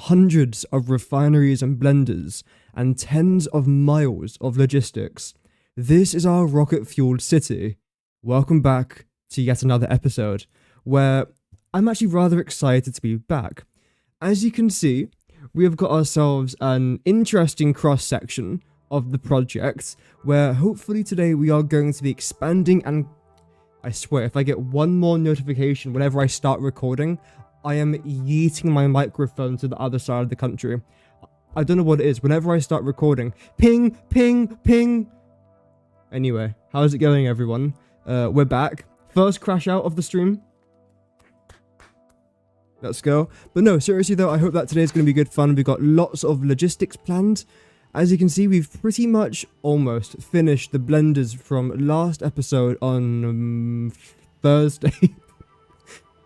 hundreds of refineries and blenders, and tens of miles of logistics. This is our rocket-fueled city. Welcome back to yet another episode, where I'm actually rather excited to be back. As you can see, we have got ourselves an interesting cross-section of the project, where hopefully today we are going to be expanding, and I swear, if I get one more notification whenever I start recording, I am yeeting my microphone to the other side of the country. I don't know what it is. Whenever I start recording, ping, ping, ping. Anyway, how's it going, everyone? We're back. First crash out of the stream. Let's go. But no, seriously though, I hope that today's going to be good fun. We've got lots of logistics planned. As you can see, we've pretty much almost finished the blenders from last episode on Thursday.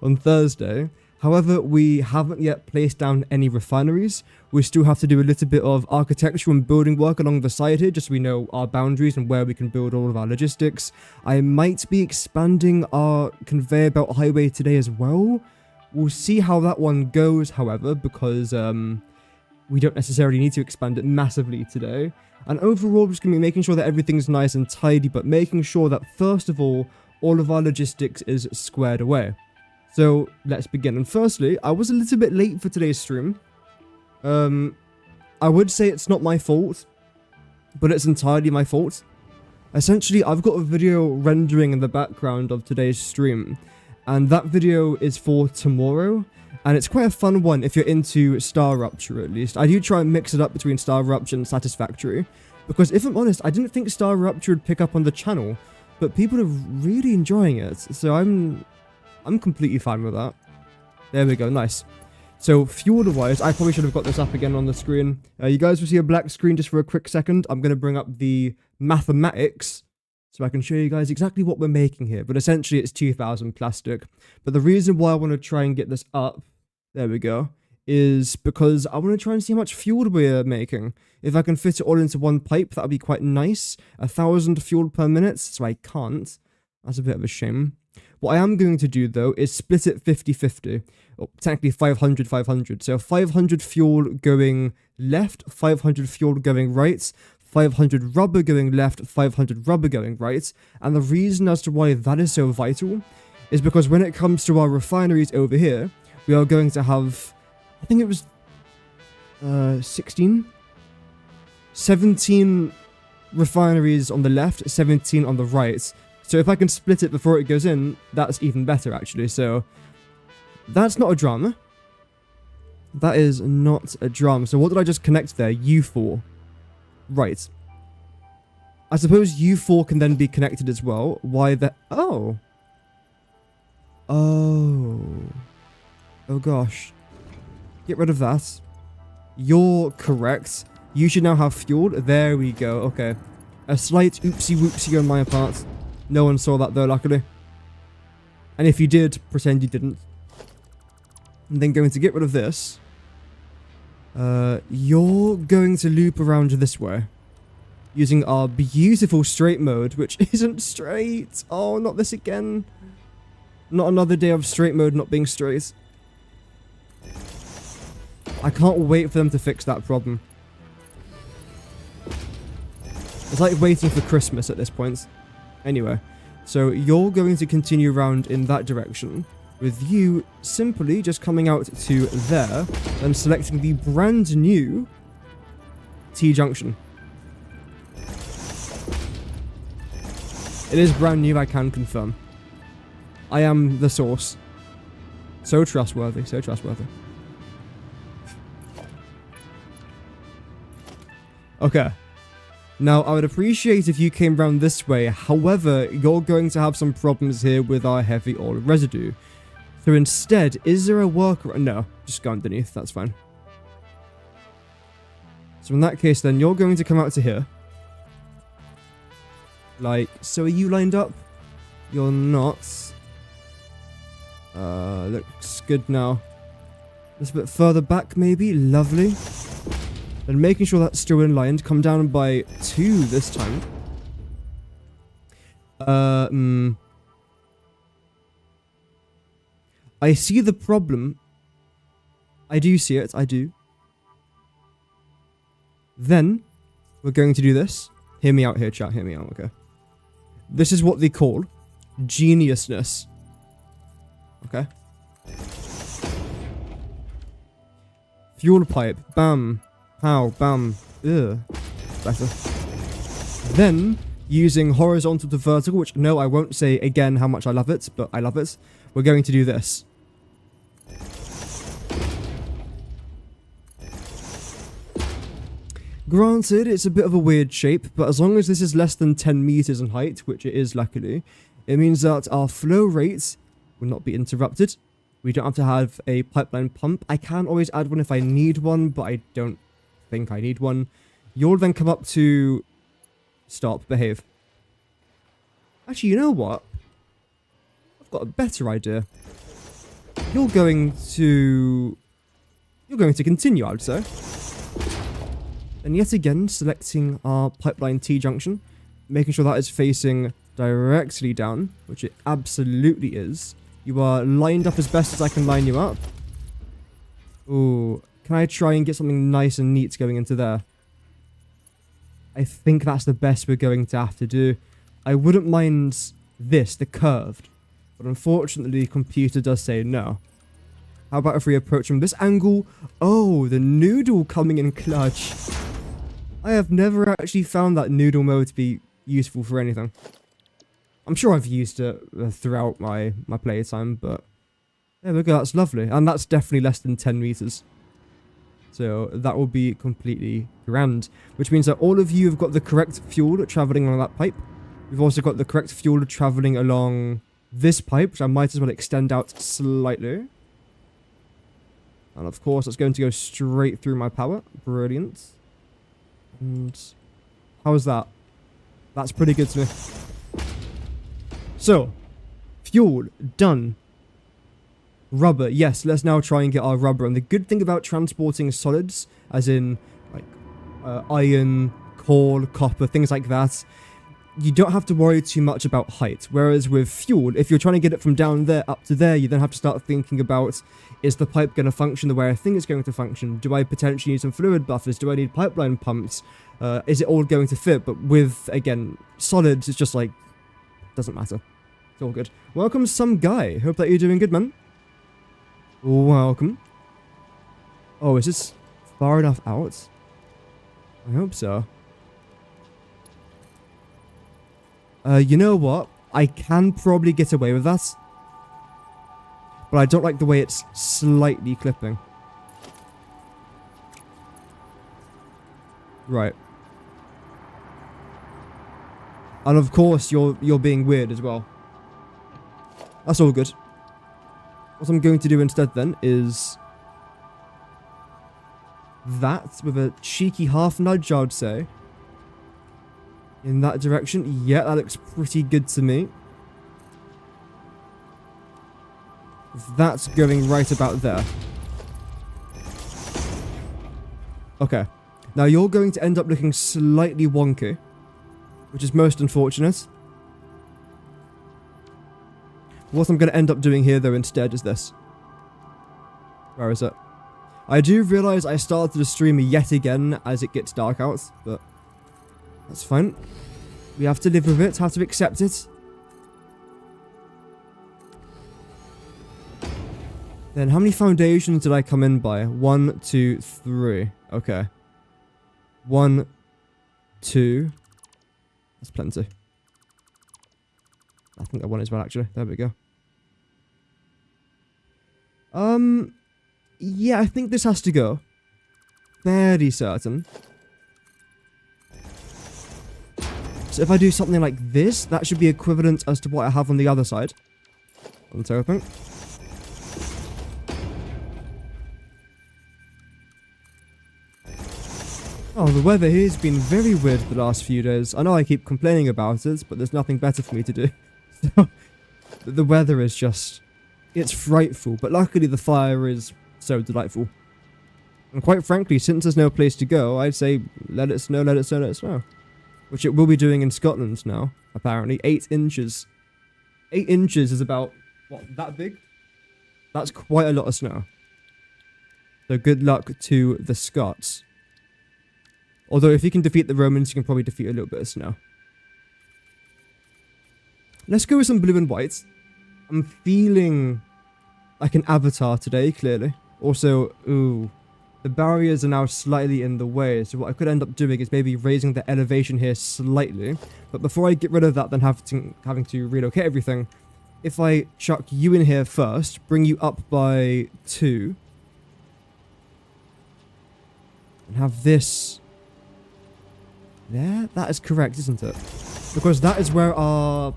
On Thursday. However, we haven't yet placed down any refineries. We still have to do a little bit of architectural and building work along the side here, just so we know our boundaries and where we can build all of our logistics. I might be expanding our conveyor belt highway today as well. We'll see how that one goes, however, because we don't necessarily need to expand it massively today. And overall, we're just going to be making sure that everything's nice and tidy, but making sure that, first of all of our logistics is squared away. So, let's begin. And firstly, I was a little bit late for today's stream. I would say it's not my fault, but it's entirely my fault. Essentially, I've got a video rendering in the background of today's stream, and that video is for tomorrow, and it's quite a fun one if you're into Star Rupture, at least. I do try and mix it up between Star Rupture and Satisfactory, because if I'm honest, I didn't think Star Rupture would pick up on the channel, but people are really enjoying it, so I'm completely fine with that. There we go, nice. So, fuel-wise, I probably should have got this up again on the screen. You guys will see a black screen just for a quick second. I'm going to bring up the mathematics so I can show you guys exactly what we're making here. But essentially, it's 2,000 plastic. But the reason why I want to try and get this up, there we go, is because I want to try and see how much fuel we're making. If I can fit it all into one pipe, that would be quite nice. 1,000 fuel per minute, so I can't. That's a bit of a shame. What I am going to do, though, is split it 50-50. Or technically 500-500. So 500 fuel going left, 500 fuel going right, 500 rubber going left, 500 rubber going right. And the reason as to why that is so vital is because when it comes to our refineries over here, we are going to have, I think it was 17 refineries on the left, 17 on the right. So if I can split it before it goes in, that's even better, actually. So that's not a drama. That is not a drama. So what did I just connect there? U4. Right. I suppose U4 can then be connected as well. Why the... Oh. Oh. Oh, gosh. Get rid of that. You're correct. You should now have fuel. There we go. Okay. A slight oopsie-whoopsie on my part. No one saw that though, luckily. And if you did, pretend you didn't. And then going to get rid of this. You're going to loop around this way. Using our beautiful straight mode, which isn't straight. Oh, not this again. Not another day of straight mode not being straight. I can't wait for them to fix that problem. It's like waiting for Christmas at this point. Anyway, so you're going to continue around in that direction, with you simply just coming out to there, and selecting the brand new T-junction. It is brand new, I can confirm. I am the source. So trustworthy, so trustworthy. Okay. Now, I would appreciate if you came round this way, however, you're going to have some problems here with our heavy oil residue. So instead, is there a workaround? No, just go underneath, that's fine. So in that case then, you're going to come out to here. Like, so are you lined up? You're not. Looks good now. Just a bit further back, maybe. Lovely. And making sure that's still in line. Come down by 2 this time. I see the problem. I do see it, I do. Then, we're going to do this. Hear me out here, chat. Hear me out, okay? This is what they call geniusness. Okay? Fuel pipe. Bam. Pow. Bam. Ugh. Better. Then, using horizontal to vertical, which, no, I won't say again how much I love it, but I love it. We're going to do this. Granted, it's a bit of a weird shape, but as long as this is less than 10 meters in height, which it is luckily, it means that our flow rate will not be interrupted. We don't have to have a pipeline pump. I can always add one if I need one, but I don't think I need one. You'll then come up to... Stop, behave. Actually, you know what? I've got a better idea. You're going to continue, I would say. And yet again, selecting our pipeline T-junction, making sure that is facing directly down, which it absolutely is. You are lined up as best as I can line you up. Ooh, can I try and get something nice and neat going into there? I think that's the best we're going to have to do. I wouldn't mind this, the curved, but unfortunately, computer does say no. How about if we approach from this angle? Oh, the noodle coming in clutch. I have never actually found that noodle mode to be useful for anything. I'm sure I've used it throughout my playtime, but there we go, that's lovely. And that's definitely less than 10 meters. So that will be completely grand. Which means that all of you have got the correct fuel traveling along that pipe. We've also got the correct fuel traveling along this pipe, which I might as well extend out slightly. And of course, it's going to go straight through my power. Brilliant. And how's that? That's pretty good to me. So, fuel, done. Rubber, yes, let's now try and get our rubber. And the good thing about transporting solids, as in like iron, coal, copper, things like that, you don't have to worry too much about height. Whereas with fuel, if you're trying to get it from down there up to there, you then have to start thinking about, is the pipe going to function the way I think it's going to function? Do I potentially need some fluid buffers? Do I need pipeline pumps? Is it all going to fit? But with, again, solids, it's just like, doesn't matter. It's all good. Welcome, some guy. Hope that you're doing good, man. Welcome. Oh, is this far enough out? I hope so. You know what? I can probably get away with that. But I don't like the way it's slightly clipping. Right. And of course, you're being weird as well. That's all good. What I'm going to do instead then is that with a cheeky half nudge, I would say. In that direction. Yeah, that looks pretty good to me. That's going right about there. Okay. Now you're going to end up looking slightly wonky, which is most unfortunate. What I'm going to end up doing here, though, instead is this. Where is it? I do realise I started the stream yet again as it gets dark out, but that's fine. We have to live with it, have to accept it. Then how many foundations did I come in by? 1, 2, 3. Okay. 1, 2. That's plenty. I think that one as well, actually. There we go. Yeah, I think this has to go. Fairly certain. So if I do something like this, that should be equivalent as to what I have on the other side. I'm hoping. Oh, the weather here has been very weird the last few days. I know I keep complaining about it, but there's nothing better for me to do. So, the weather is just... It's frightful, but luckily the fire is so delightful. And quite frankly, since there's no place to go, I'd say let it snow, let it snow, let it snow. Which it will be doing in Scotland now, apparently. 8 inches. 8 inches is about, what, that big? That's quite a lot of snow. So good luck to the Scots. Although if you can defeat the Romans, you can probably defeat a little bit of snow. Let's go with some blue and white. I'm feeling like an avatar today, clearly. Also, ooh, the barriers are now slightly in the way, so what I could end up doing is maybe raising the elevation here slightly. But before I get rid of that, then having to relocate everything, if I chuck you in here first, bring you up by 2, and have this there, that is correct, isn't it? Because that is where our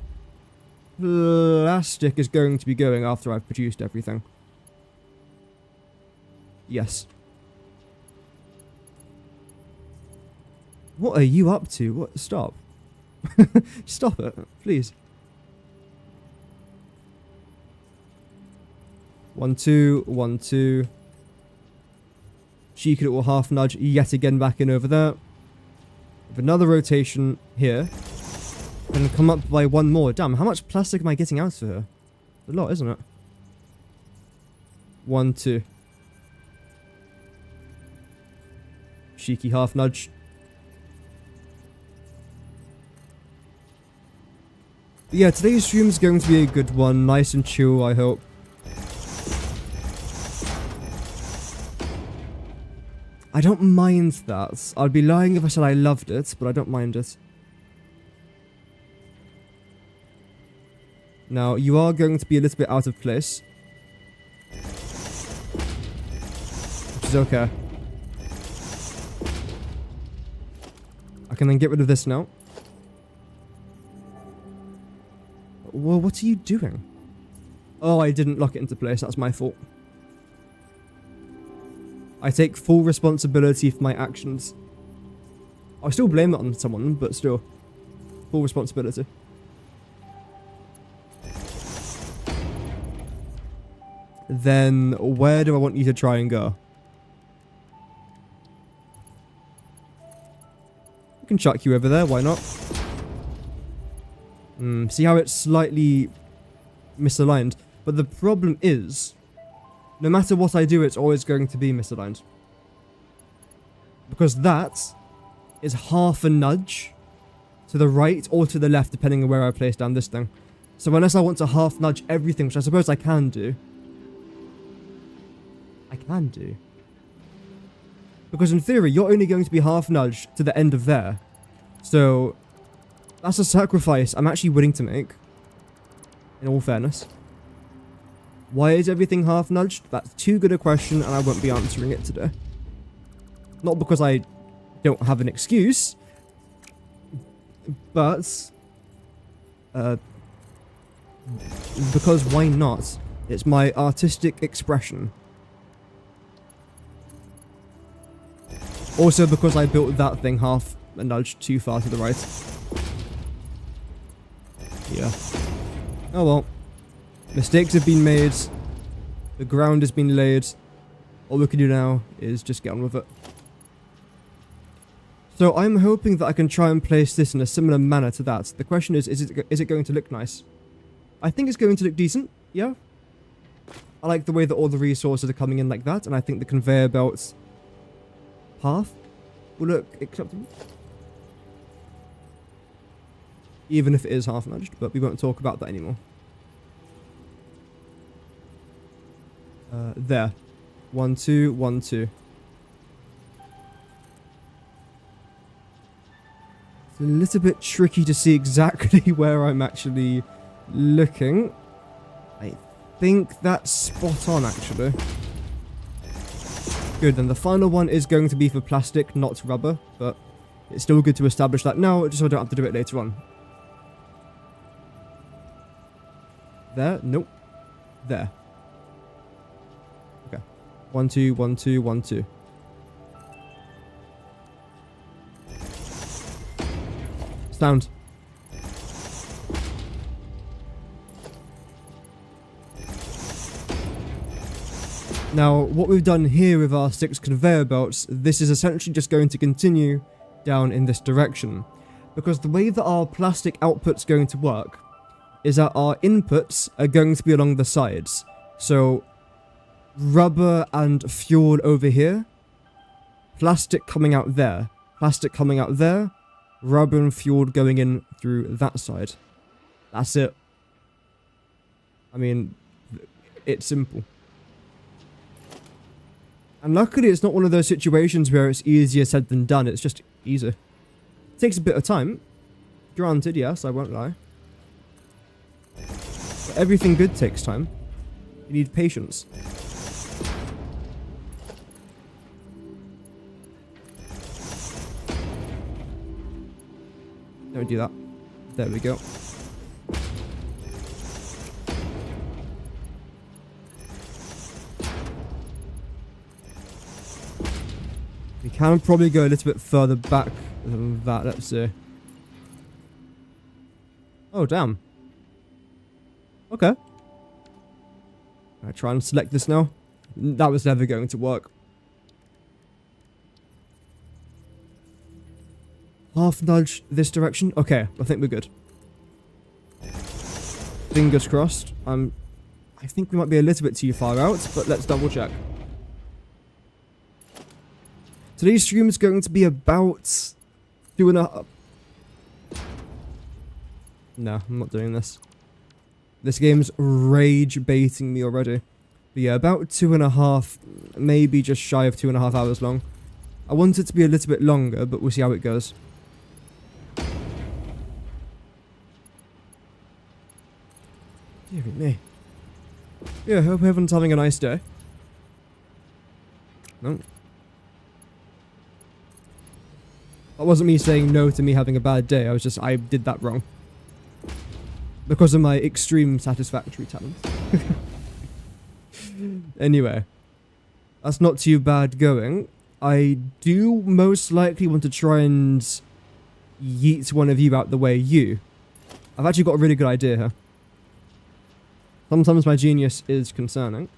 plastic is going to be going after I've produced everything. Yes. What are you up to? What? Stop. Stop it, please. 1, 2, 1, 2. Cheeky little half nudge yet again back in over there. With another rotation here. And come up by 1 more. Damn, how much plastic am I getting out of here? A lot, isn't it? 1, 2. Cheeky half nudge. But yeah, today's stream is going to be a good one. Nice and chill, I hope. I don't mind that. I'd be lying if I said I loved it, but I don't mind it. Now, you are going to be a little bit out of place. Which is okay. I can then get rid of this now. Well, what are you doing? Oh, I didn't lock it into place. That's my fault. I take full responsibility for my actions. I'll still blame it on someone, but still. Full responsibility. Then, where do I want you to try and go? I can chuck you over there, why not? See how it's slightly misaligned? But the problem is, no matter what I do, it's always going to be misaligned. Because that is half a nudge to the right or to the left, depending on where I place down this thing. So unless I want to half nudge everything, which I suppose I can do. Because in theory, you're only going to be half nudged to the end of there. So that's a sacrifice I'm actually willing to make. In all fairness. Why is everything half nudged? That's too good a question, and I won't be answering it today. Not because I don't have an excuse, but because why not? It's my artistic expression. Also because I built that thing half a nudge too far to the right. Yeah. Oh well. Mistakes have been made. The ground has been laid. All we can do now is just get on with it. So I'm hoping that I can try and place this in a similar manner to that. The question is it going to look nice? I think it's going to look decent, yeah. I like the way that all the resources are coming in like that, and I think the conveyor belts path will look acceptable. Even if it is half nudged, but we won't talk about that anymore. There. 1, 2, 1, 2. It's a little bit tricky to see exactly where I'm actually looking. I think that's spot on, actually. Good, then the final one is going to be for plastic, not rubber, but it's still good to establish that now, just so I don't have to do it later on. There? Nope. There. Okay. 1, 2, 1, 2, 1, 2. Sound. Now, what we've done here with our 6 conveyor belts, this is essentially just going to continue down in this direction. Because the way that our plastic output's going to work is that our inputs are going to be along the sides. So, rubber and fuel over here, plastic coming out there. plastic coming out there, rubber and fuel going in through that side. That's it. I mean, it's simple. And luckily it's not one of those situations where it's easier said than done, it's just easier. It takes a bit of time. Granted, yes, I won't lie. But everything good takes time. You need patience. Don't do that. There we go. We can probably go a little bit further back than that, let's see. Oh, damn. Okay. I try and select this now. That was never going to work. Half nudge this direction. Okay, I think we're good. Fingers crossed. I think we might be a little bit too far out, but let's double check. Today's stream is going to be about 2.5. No, I'm not doing this. This game's rage baiting me already. But yeah, about 2.5, maybe just shy of 2.5 hours long. I want it to be a little bit longer, but we'll see how it goes. Dear me. Yeah, hope everyone's having a nice day. No. That wasn't me saying no to me having a bad day, I did that wrong. Because of my extreme satisfactory talent. Anyway. That's not too bad going. I do most likely want to try and yeet one of you out the way you. I've actually got a really good idea here. Sometimes my genius is concerning.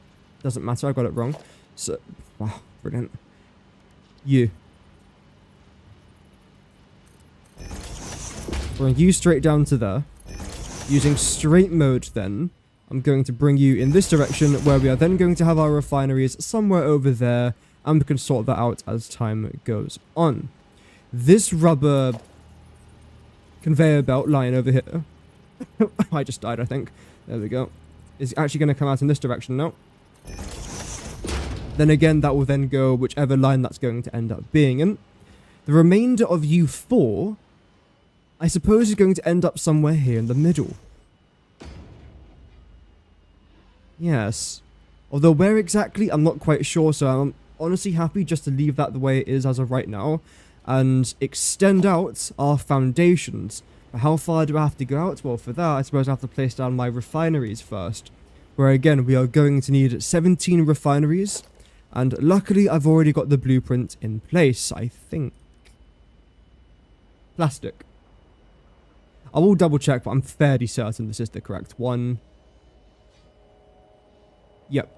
Doesn't matter, I got it wrong. So, wow, brilliant. You. Bring you straight down to there. Using straight mode then, I'm going to bring you in this direction where we are then going to have our refineries somewhere over there, and we can sort that out as time goes on. This rubber conveyor belt line over here, I just died I think, there we go, is actually going to come out in this direction now. Then again, that will then go whichever line that's going to end up being in. The remainder of U4, I suppose, is going to end up somewhere here in the middle. Yes. Although where exactly, I'm not quite sure, so I'm honestly happy just to leave that the way it is as of right now, and extend out our foundations. But how far do I have to go out? Well, for that, I suppose I have to place down my refineries first, where again, we are going to need 17 refineries, and luckily I've already got the blueprint in place, I think. Plastic. I will double check, but I'm fairly certain this is the correct one. Yep.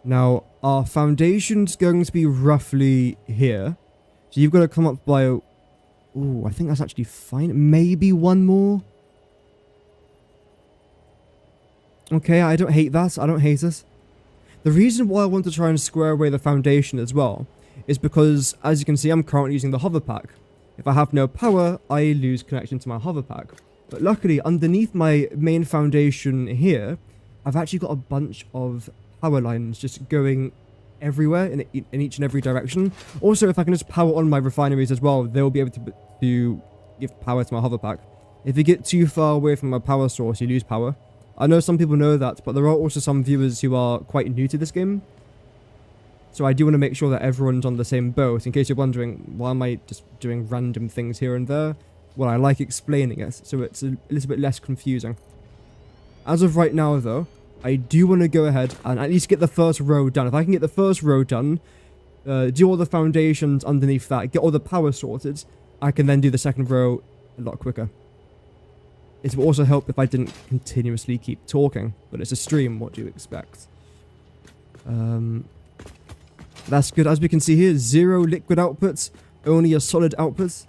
Now, our foundation's going to be roughly here. So you've got to come up by... Ooh, I think that's actually fine. Maybe one more. Okay, I don't hate that. I don't hate it. The reason why I want to try and square away the foundation as well is because, as you can see, I'm currently using the hover pack. If I have no power, I lose connection to my hover pack. But luckily, underneath my main foundation here, I've actually got a bunch of power lines just going everywhere in each and every direction. Also, if I can just power on my refineries as well, they'll be able to give power to my hover pack. If you get too far away from a power source, you lose power. I know some people know that, but there are also some viewers who are quite new to this game. So I do want to make sure that everyone's on the same boat. In case you're wondering, why am I just doing random things here and there? Well, I like explaining it, so it's a little bit less confusing. As of right now, though, I do want to go ahead and at least get the first row done. If I can get the first row done, do all the foundations underneath that, get all the power sorted, I can then do the second row a lot quicker. It will also help if I didn't continuously keep talking, but it's a stream, what do you expect? That's good. As we can see here, 0 liquid output, only a solid output,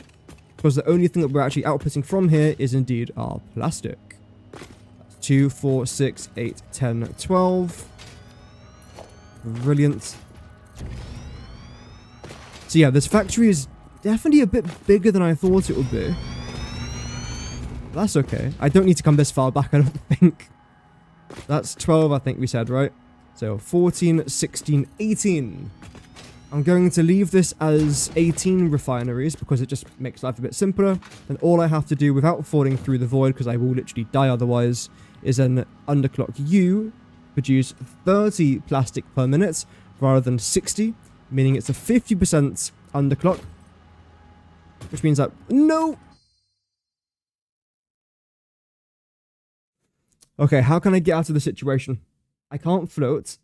because the only thing that we're actually outputting from here is indeed our plastic. 2, 4, 6, 8, 10, 12. Brilliant. So yeah, this factory is definitely a bit bigger than I thought it would be. That's okay. I don't need to come this far back, I don't think. That's 12, I think we said, right? So 14, 16, 18. I'm going to leave this as 18 refineries because it just makes life a bit simpler. And all I have to do without falling through the void, because I will literally die otherwise, is then underclock U, produce 30 plastic per minute rather than 60, meaning it's a 50% underclock. Which means that... No! Okay, how can I get out of the situation? I can't float.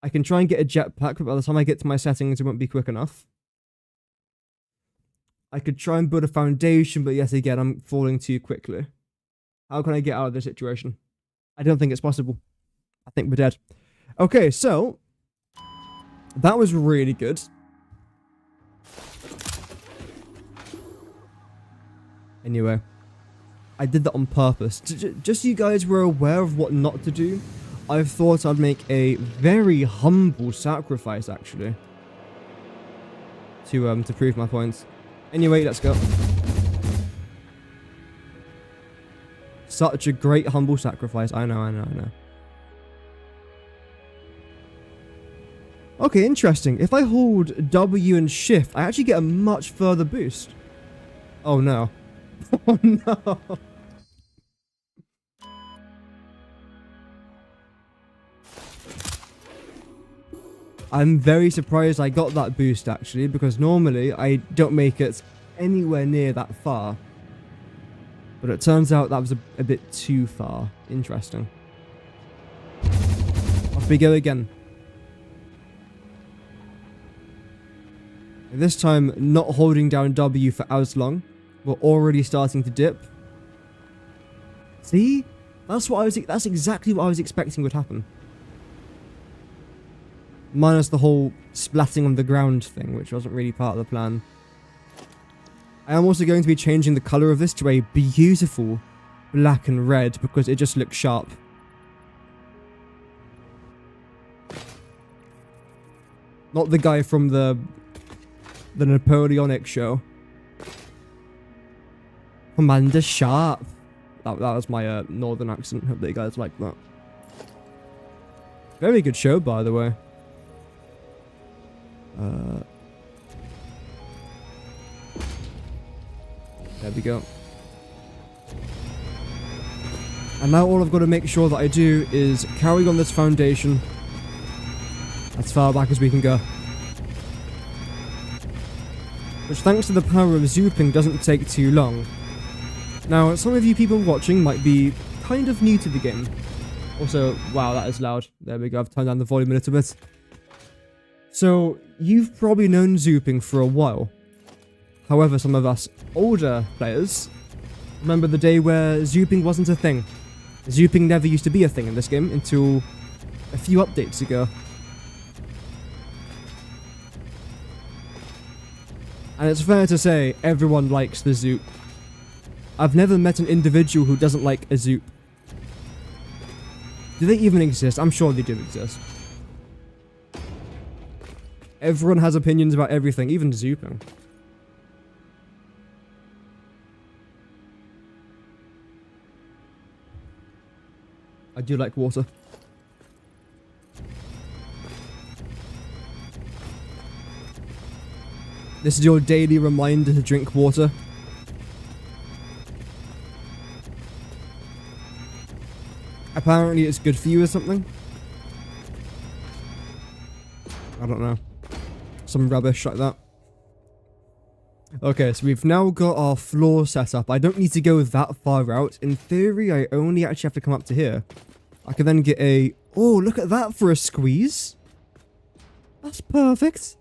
I can try and get a jetpack, but by the time I get to my settings, it won't be quick enough. I could try and build a foundation, but yet again, I'm falling too quickly. How can I get out of this situation? I don't think it's possible. I think we're dead. Okay, so... that was really good. Anyway. I did that on purpose. Just so you guys were aware of what not to do, I thought I'd make a very humble sacrifice, actually. To prove my points. Anyway, let's go. Such a great humble sacrifice. I know. Okay, interesting. If I hold W and shift, I actually get a much further boost. Oh no. Oh no. I'm very surprised I got that boost, actually, because normally I don't make it anywhere near that far. But it turns out that was a bit too far. Interesting. Off we go again. This time, not holding down W for as long. We're already starting to dip. See? That's exactly what I was expecting would happen. Minus the whole splatting on the ground thing, which wasn't really part of the plan. I am also going to be changing the colour of this to a beautiful black and red because it just looks sharp. Not the guy from the Napoleonic show. Commander Sharp. That was my northern accent. Hope that you guys like that. Very good show, by the way. There we go. And now all I've got to make sure that I do is carry on this foundation as far back as we can go. Which, thanks to the power of zooping, doesn't take too long. Now, some of you people watching might be kind of new to the game. Also, wow, that is loud. There we go, I've turned down the volume a little bit. So, you've probably known zooping for a while. However, some of us older players remember the day where zooping wasn't a thing. Zooping never used to be a thing in this game until a few updates ago. And it's fair to say, everyone likes the zoop. I've never met an individual who doesn't like a zoop. Do they even exist? I'm sure they do exist. Everyone has opinions about everything, even zooping. I do like water. This is your daily reminder to drink water. Apparently it's good for you or something. I don't know. Some rubbish like that. Okay, so we've now got our floor set up. I don't need to go that far out. In theory, I only actually have to come up to here. I can then get a... Oh, look at that for a squeeze. That's perfect.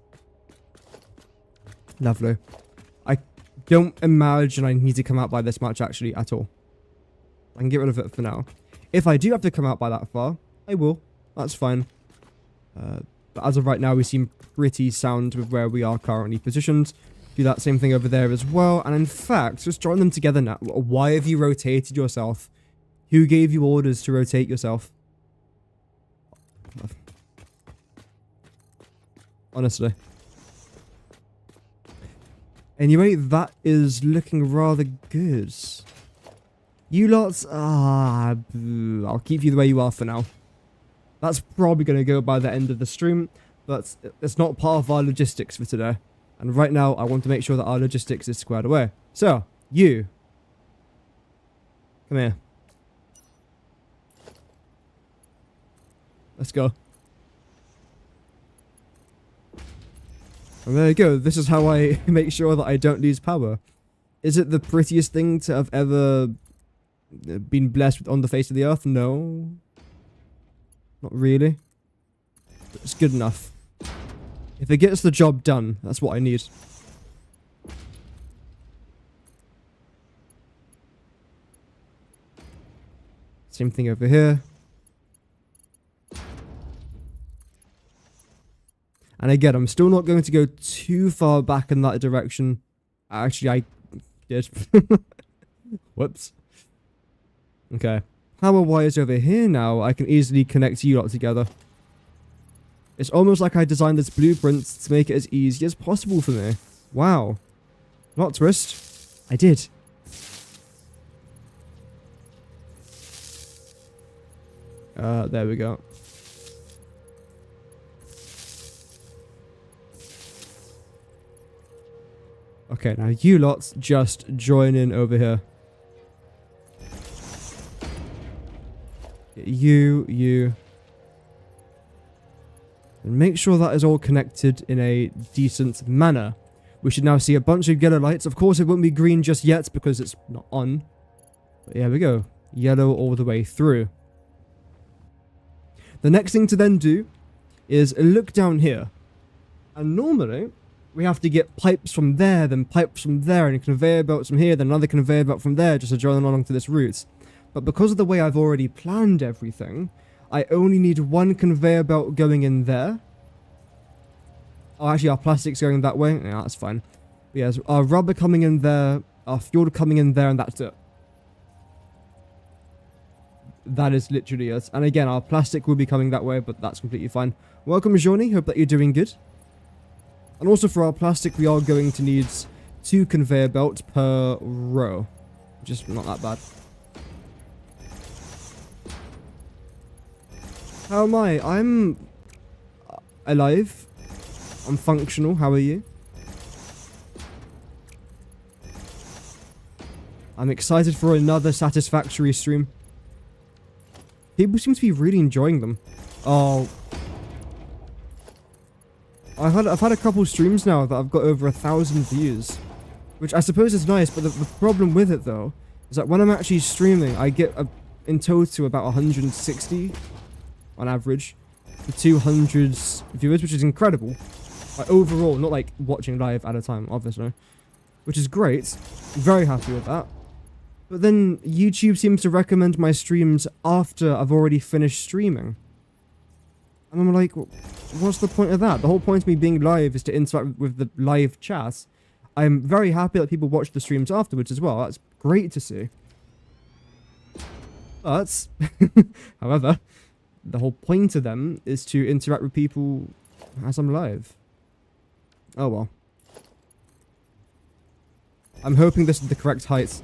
Lovely. I don't imagine I need to come out by this much, actually, at all. I can get rid of it for now. If I do have to come out by that far, I will. That's fine. But as of right now, we seem pretty sound with where we are currently positioned. Do that same thing over there as well. And in fact, just join them together now. Why have you rotated yourself? Who gave you orders to rotate yourself? honestly. Anyway, that is looking rather good. You lots, I'll keep you the way you are for now. That's probably going to go by the end of the stream, but it's not part of our logistics for today. And right now, I want to make sure that our logistics is squared away. So, you. Come here. Let's go. And there you go. This is how I make sure that I don't lose power. Is it the prettiest thing to have ever been blessed with on the face of the earth? No. Not really. But it's good enough. If it gets the job done, that's what I need. Same thing over here. And again, I'm still not going to go too far back in that direction. Actually, I did. Whoops. Okay. Power wires over here now, I can easily connect you lot together. It's almost like I designed this blueprint to make it as easy as possible for me. Wow. Plot twist. I did. There we go. Okay, now you lots just join in over here. You. And make sure that is all connected in a decent manner. We should now see a bunch of yellow lights. Of course, it won't be green just yet because it's not on. But here we go. Yellow all the way through. The next thing to then do is look down here. And normally, we have to get pipes from there, then pipes from there, and conveyor belts from here, then another conveyor belt from there, just to join along to this route. But because of the way I've already planned everything, I only need one conveyor belt going in there. Oh, actually, our plastic's going that way. Yeah, that's fine. But yeah, so our rubber coming in there, our fuel coming in there, and that's it. That is literally it. And again, our plastic will be coming that way, but that's completely fine. Welcome, Johnny. Hope that you're doing good. And also for our plastic, we are going to need 2 conveyor belts per row. Just not that bad. How am I? I'm alive. I'm functional. How are you? I'm excited for another Satisfactory stream. People seem to be really enjoying them. Oh. I've had a couple streams now that I've got over 1,000 views. Which I suppose is nice, but the problem with it though, is that when I'm actually streaming, I get in total about 160 on average for 200 viewers, which is incredible. Like overall, not like watching live at a time, obviously. Which is great. Very happy with that. But then YouTube seems to recommend my streams after I've already finished streaming. And I'm like, what's the point of that? The whole point of me being live is to interact with the live chat. I'm very happy that people watch the streams afterwards as well. That's great to see. But, however, the whole point of them is to interact with people as I'm live. Oh well. I'm hoping this is the correct height.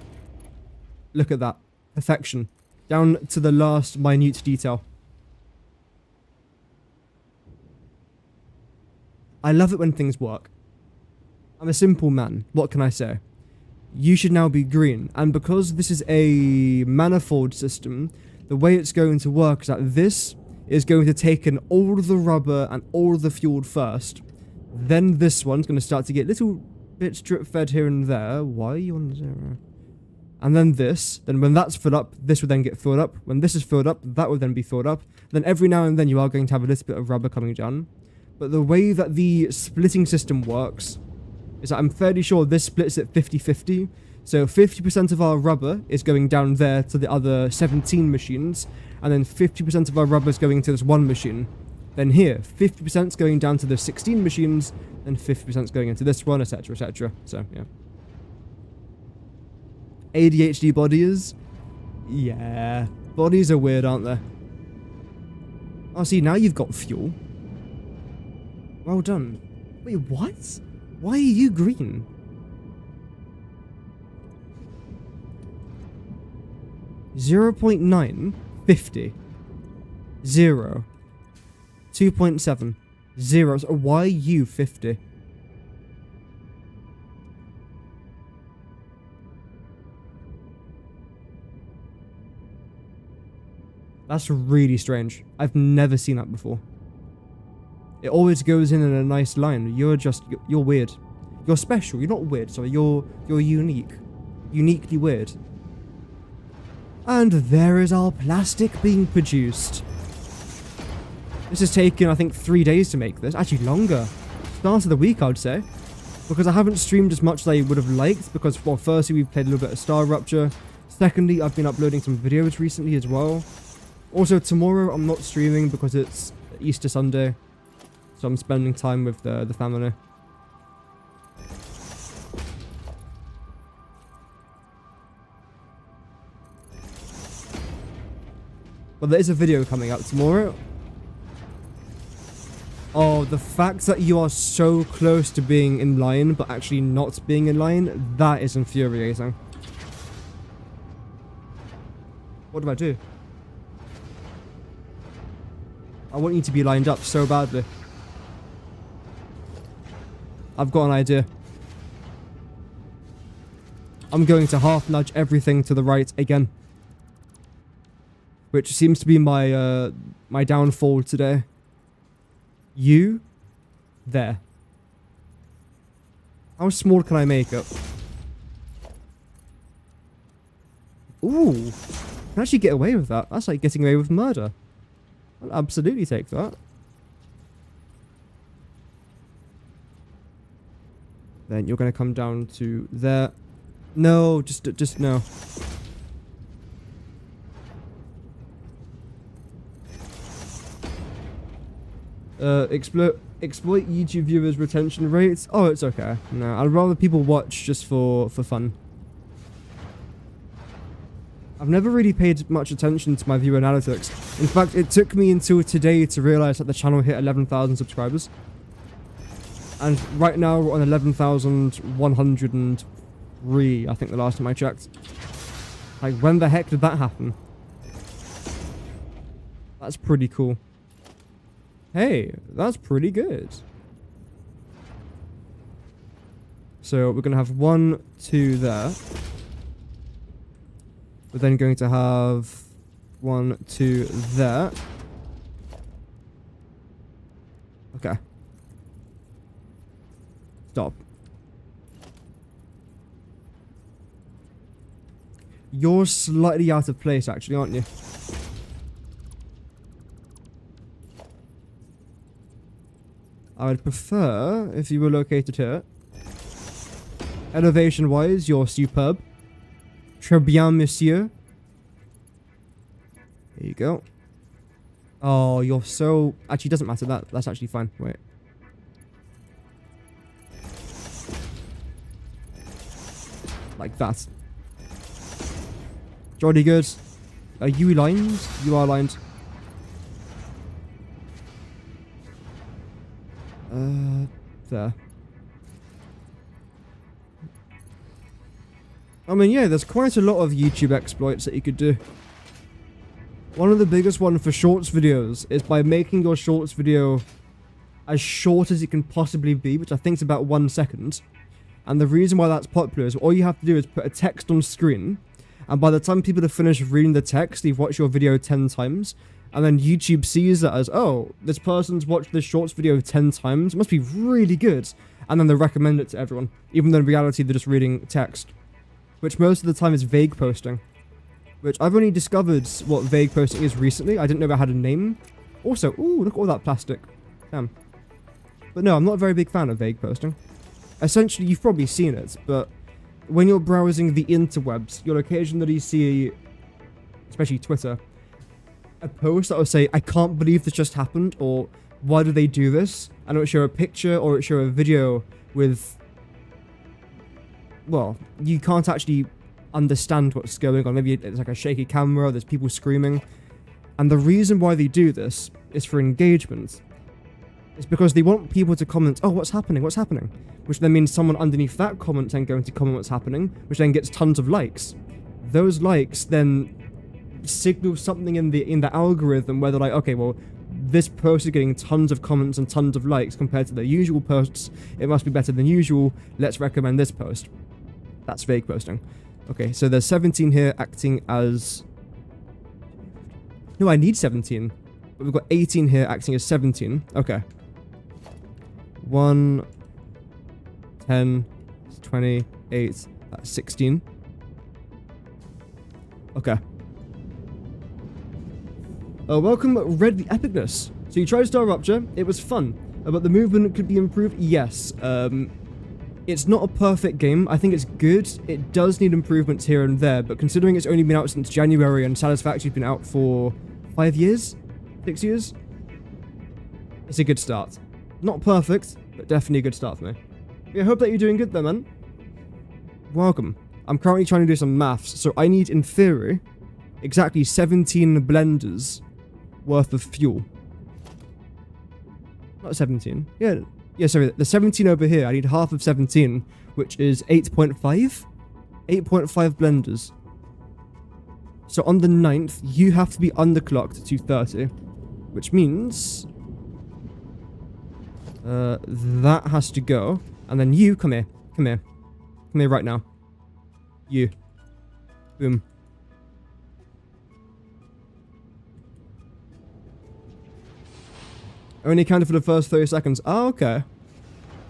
Look at that. Perfection. Down to the last minute detail. I love it when things work. I'm a simple man. What can I say? You should now be green. And because this is a manifold system, the way it's going to work is that this is going to take in all of the rubber and all of the fuel first. Then this one's going to start to get little bits drip fed here and there. Why are you on 0? And then this. Then when that's filled up, this will then get filled up. When this is filled up, that will then be filled up. Then every now and then you are going to have a little bit of rubber coming down. But the way that the splitting system works is that I'm fairly sure this splits at 50-50. So 50% of our rubber is going down there to the other 17 machines. And then 50% of our rubber is going to this one machine. Then here, 50% is going down to the 16 machines. And 50% is going into this one, etc, etc. So, yeah. ADHD bodies? Yeah. Bodies are weird, aren't they? Oh, see, now you've got fuel. Well done. Wait, what? Why are you green? .9, 50. 0. 2.7. 0. So why are you 50? That's really strange. I've never seen that before. It always goes in a nice line. You're weird. You're special. You're not weird, sorry. You're unique. Uniquely weird. And there is our plastic being produced. This has taken, I think, 3 days to make this. Actually, longer. Start of the week, I'd say. Because I haven't streamed as much as I would have liked. Because, well, firstly, we've played a little bit of Star Rupture. Secondly, I've been uploading some videos recently as well. Also, tomorrow I'm not streaming because it's Easter Sunday. So I'm spending time with the family. But there is a video coming out tomorrow. Oh, the fact that you are so close to being in line, but actually not being in line, that is infuriating. What do I do? I want you to be lined up so badly. I've got an idea. I'm going to half nudge everything to the right again. Which seems to be my my downfall today. You, there. How small can I make it? Ooh, I can actually get away with that. That's like getting away with murder. I'll absolutely take that. Then you're going to come down to there. No, just no. Exploit YouTube viewers' retention rates. Oh, it's okay. No, I'd rather people watch just for fun. I've never really paid much attention to my viewer analytics. In fact, it took me until today to realize that the channel hit 11,000 subscribers. And right now we're on 11,103, I think the last time I checked. Like, when the heck did that happen? That's pretty cool. Hey, that's pretty good. So we're going to have 1, 2 there. We're then going to have 1, 2 there. Okay. Stop. You're slightly out of place, actually, aren't you? I would prefer if you were located here. Elevation-wise, you're superb. Très bien, monsieur. There you go. Oh, you're so... Actually, it doesn't matter. That's actually fine. Wait. Like that. Jolly good. Are you aligned? You are aligned. There. I mean, yeah, there's quite a lot of YouTube exploits that you could do. One of the biggest ones for shorts videos is by making your shorts video as short as it can possibly be, which I think is about 1 second. And the reason why that's popular is all you have to do is put a text on screen, and by the time people have finished reading the text, they've watched your video 10 times. And then YouTube sees that as, oh, this person's watched this shorts video 10 times. It must be really good. And then they recommend it to everyone. Even though in reality they're just reading text. Which most of the time is vague posting. Which I've only discovered what vague posting is recently. I didn't know it had a name. Also, ooh, look at all that plastic. Damn. But no, I'm not a very big fan of vague posting. Essentially, you've probably seen it, but when you're browsing the interwebs, you'll occasionally see, especially Twitter, a post that will say, I can't believe this just happened, or why do they do this? And it will show a picture or it will show a video with, well, you can't actually understand what's going on. Maybe it's like a shaky camera, there's people screaming. And the reason why they do this is for engagement. It's because they want people to comment, oh, what's happening, what's happening? Which then means someone underneath that comment then going to comment what's happening, which then gets tons of likes. Those likes then signal something in the algorithm where they're like, okay, well, this post is getting tons of comments and tons of likes compared to their usual posts. It must be better than usual. Let's recommend this post. That's fake posting. Okay, so there's 17 here acting as... No, I need 17. But we've got 18 here acting as 17. Okay. 1, 10, 28, that's 16. Okay. Welcome, Red the Epicness. So you tried Star Rupture, it was fun. But the movement could be improved? Yes. It's not a perfect game. I think it's good. It does need improvements here and there, but considering it's only been out since January and Satisfactory's been out for 5 years? 6 years? It's a good start. Not perfect, but definitely a good start for me. Yeah, I hope that you're doing good though, man. Welcome. I'm currently trying to do some maths, so I need, in theory, exactly 17 blenders worth of fuel. Not 17. Yeah, sorry, the 17 over here, I need half of 17, which is 8.5? 8.5 blenders. So on the 9th, you have to be underclocked to 30, which means... that has to go. And then you, come here. Come here. Come here right now. You. Boom. Only counted for the first 30 seconds. Oh, okay.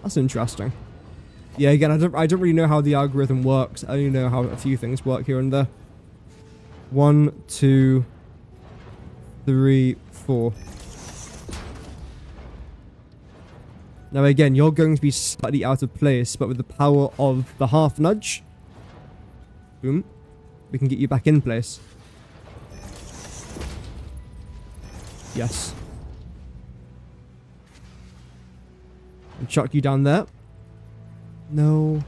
That's interesting. Yeah, again, I don't really know how the algorithm works. I only know how a few things work here and there. 1, 2, 3, 4. Now again, you're going to be slightly out of place, but with the power of the half nudge, boom, we can get you back in place. Yes. And chuck you down there. No.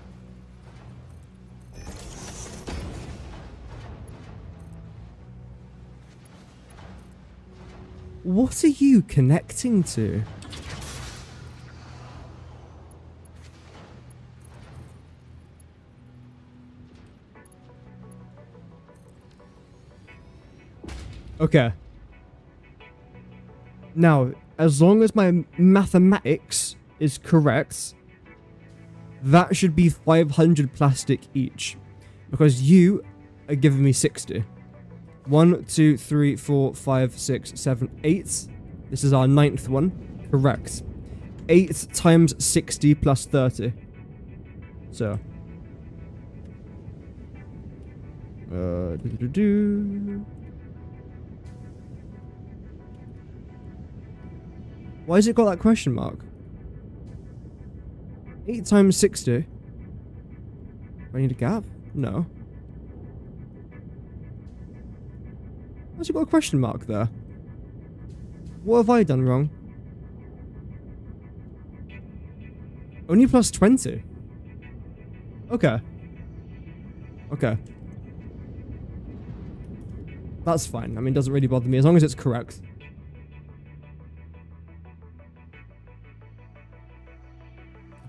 What are you connecting to? Okay. Now, as long as my mathematics is correct, that should be 500 plastic each. Because you are giving me 60. 1, 2, 3, 4, 5, 6, 7, 8. This is our 9th one. Correct. 8 times 60 plus 30. So. Why has it got that question mark? 8 times 60. Do I need a gap? No. Why's it got a question mark there? What have I done wrong? Only plus 20. Okay. Okay. That's fine. I mean, it doesn't really bother me as long as it's correct.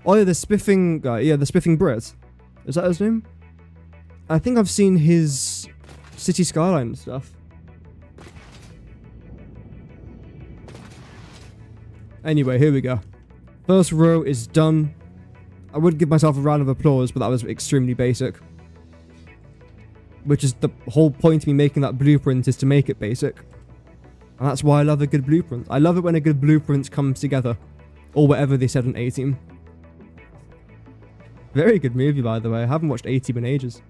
Oh yeah, the spiffing guy. Yeah, the spiffing Brit. Is that his name? I think I've seen his city skyline stuff. Anyway, here we go. First row is done. I would give myself a round of applause, but that was extremely basic. Which is the whole point of me making that blueprint, is to make it basic. And that's why I love a good blueprint. I love it when a good blueprint comes together. Or whatever they said on A-Team. Very good movie, by the way. I haven't watched A-Team in ages.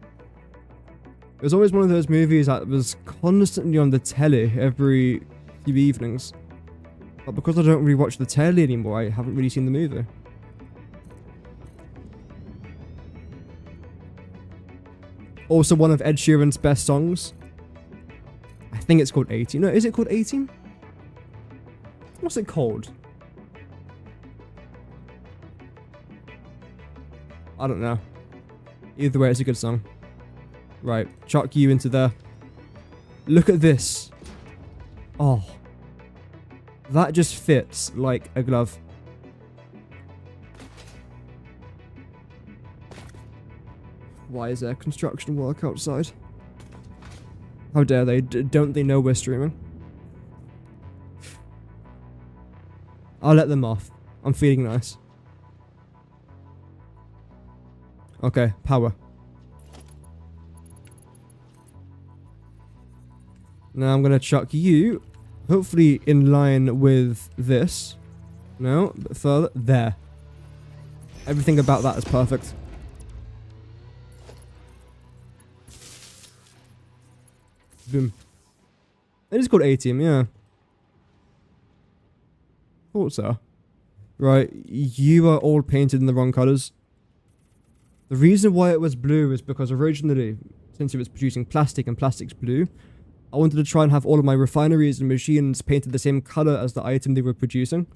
It was always one of those movies that was constantly on the telly every few evenings. But because I don't really watch the telly anymore, I haven't really seen the movie. Also one of Ed Sheeran's best songs. I think it's called A-Team. No, is it called A-Team? What's it called? I don't know. Either way, it's a good song. Right, chuck you into there. Look at this. Oh. That just fits like a glove. Why is there construction work outside? How dare they? Don't they know we're streaming? I'll let them off. I'm feeling nice. Okay, power. Now I'm going to chuck you, hopefully in line with this. No, a bit further. There. Everything about that is perfect. Boom. It is called A-Team, yeah. Thought so. Right, you are all painted in the wrong colours. The reason why it was blue is because originally, since it was producing plastic and plastic's blue, I wanted to try and have all of my refineries and machines painted the same colour as the item they were producing.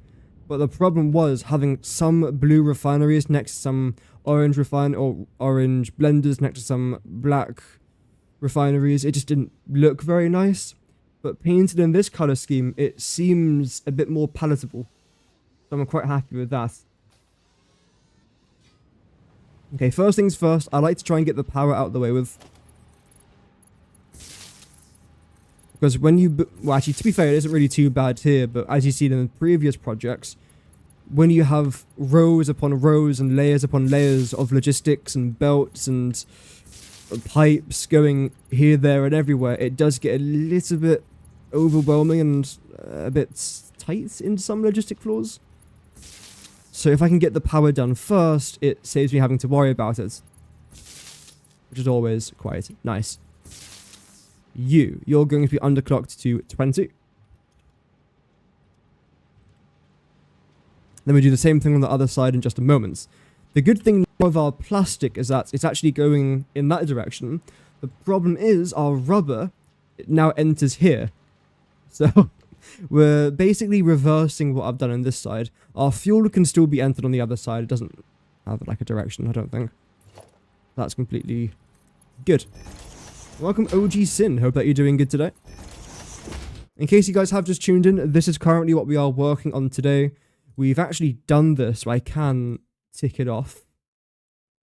But the problem was having some blue refineries next to some orange orange blenders next to some black refineries. It just didn't look very nice. But painted in this colour scheme, it seems a bit more palatable. So I'm quite happy with that. Okay, first things first, I like to try and get the power out of the way with. Because when you... Well, actually, to be fair, it isn't really too bad here, but as you've seen in the previous projects, when you have rows upon rows and layers upon layers of logistics and belts and pipes going here, there, and everywhere, it does get a little bit overwhelming and a bit tight in some logistic floors. So if I can get the power done first, it saves me having to worry about it. Which is always quite nice. You're going to be underclocked to 20. Then we do the same thing on the other side in just a moment. The good thing with our plastic is that it's actually going in that direction. The problem is our rubber now enters here. So we're basically reversing what I've done on this side. Our fuel can still be entered on the other side. It doesn't have like a direction, I don't think. That's completely good. Welcome OG Sin, hope that you're doing good today. In case you guys have just tuned in, this is currently what we are working on today. We've actually done this, so I can tick it off.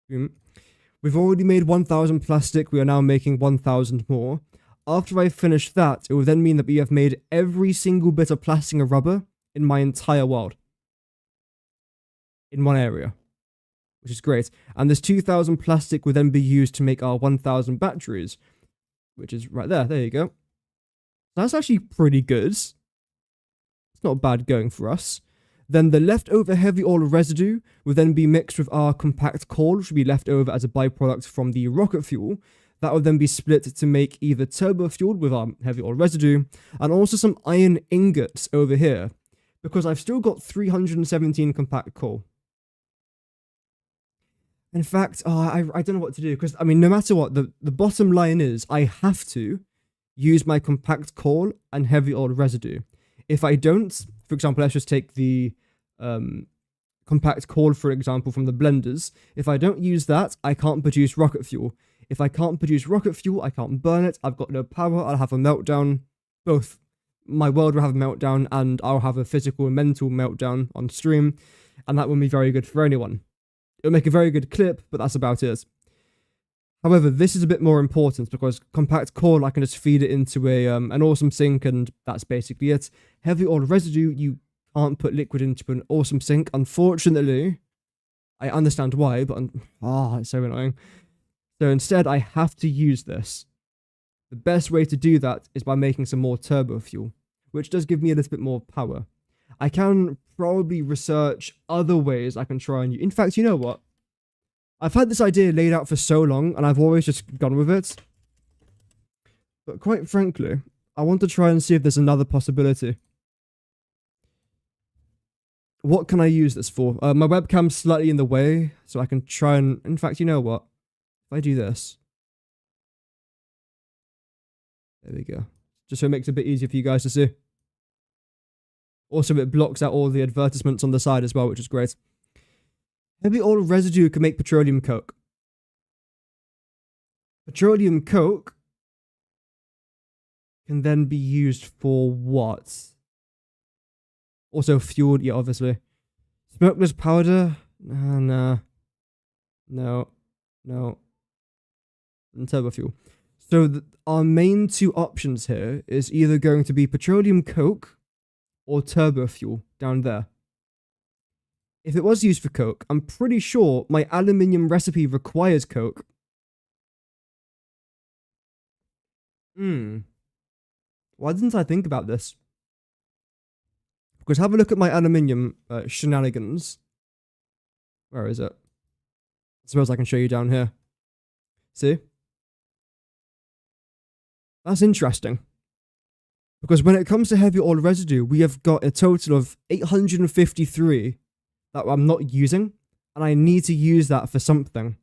We've already made 1,000 plastic, we are now making 1,000 more. After I finish that, it will then mean that we have made every single bit of plastic and rubber in my entire world. In one area. Which is great. And this 2,000 plastic will then be used to make our 1,000 batteries. Which is right there. There you go. That's actually pretty good. It's not bad going for us. Then the leftover heavy oil residue will then be mixed with our compact coal, which will be left over as a byproduct from the rocket fuel. That will then be split to make either turbofuel with our heavy oil residue, and also some iron ingots over here, because I've still got 317 compact coal. In fact, I don't know what to do, because, I mean, no matter what, the bottom line is I have to use my compact coal and heavy oil residue. If I don't, for example, let's just take the compact coal, for example, from the blenders. If I don't use that, I can't produce rocket fuel. If I can't produce rocket fuel, I can't burn it. I've got no power. I'll have a meltdown. Both. My world will have a meltdown, and I'll have a physical and mental meltdown on stream, and that won't be very good for anyone. It'll make a very good clip, but that's about it. However, this is a bit more important because compact coal, I can just feed it into an awesome sink, and that's basically it. Heavy oil residue, you can't put liquid into an awesome sink. Unfortunately, I understand why, but it's so annoying. So instead, I have to use this. The best way to do that is by making some more turbo fuel, which does give me a little bit more power. I can probably research other ways I can try and use. In fact, you know what? I've had this idea laid out for so long, and I've always just gone with it. But quite frankly, I want to try and see if there's another possibility. What can I use this for? My webcam's slightly in the way, so I can try and... In fact, you know what? If I do this... There we go. Just so it makes it a bit easier for you guys to see. Also, it blocks out all the advertisements on the side as well, which is great. Heavy oil residue can make petroleum coke. Petroleum coke can then be used for what? Also fueled, yeah, obviously. Smokeless powder? No. and Turbofuel. So our main two options here is either going to be petroleum coke or Turbofuel down there. If it was used for coke, I'm pretty sure my aluminium recipe requires coke. Why didn't I think about this? Because have a look at my aluminium shenanigans. Where is it? I suppose I can show you down here. See? That's interesting. Because when it comes to heavy oil residue, we have got a total of 853 that I'm not using, and I need to use that for something.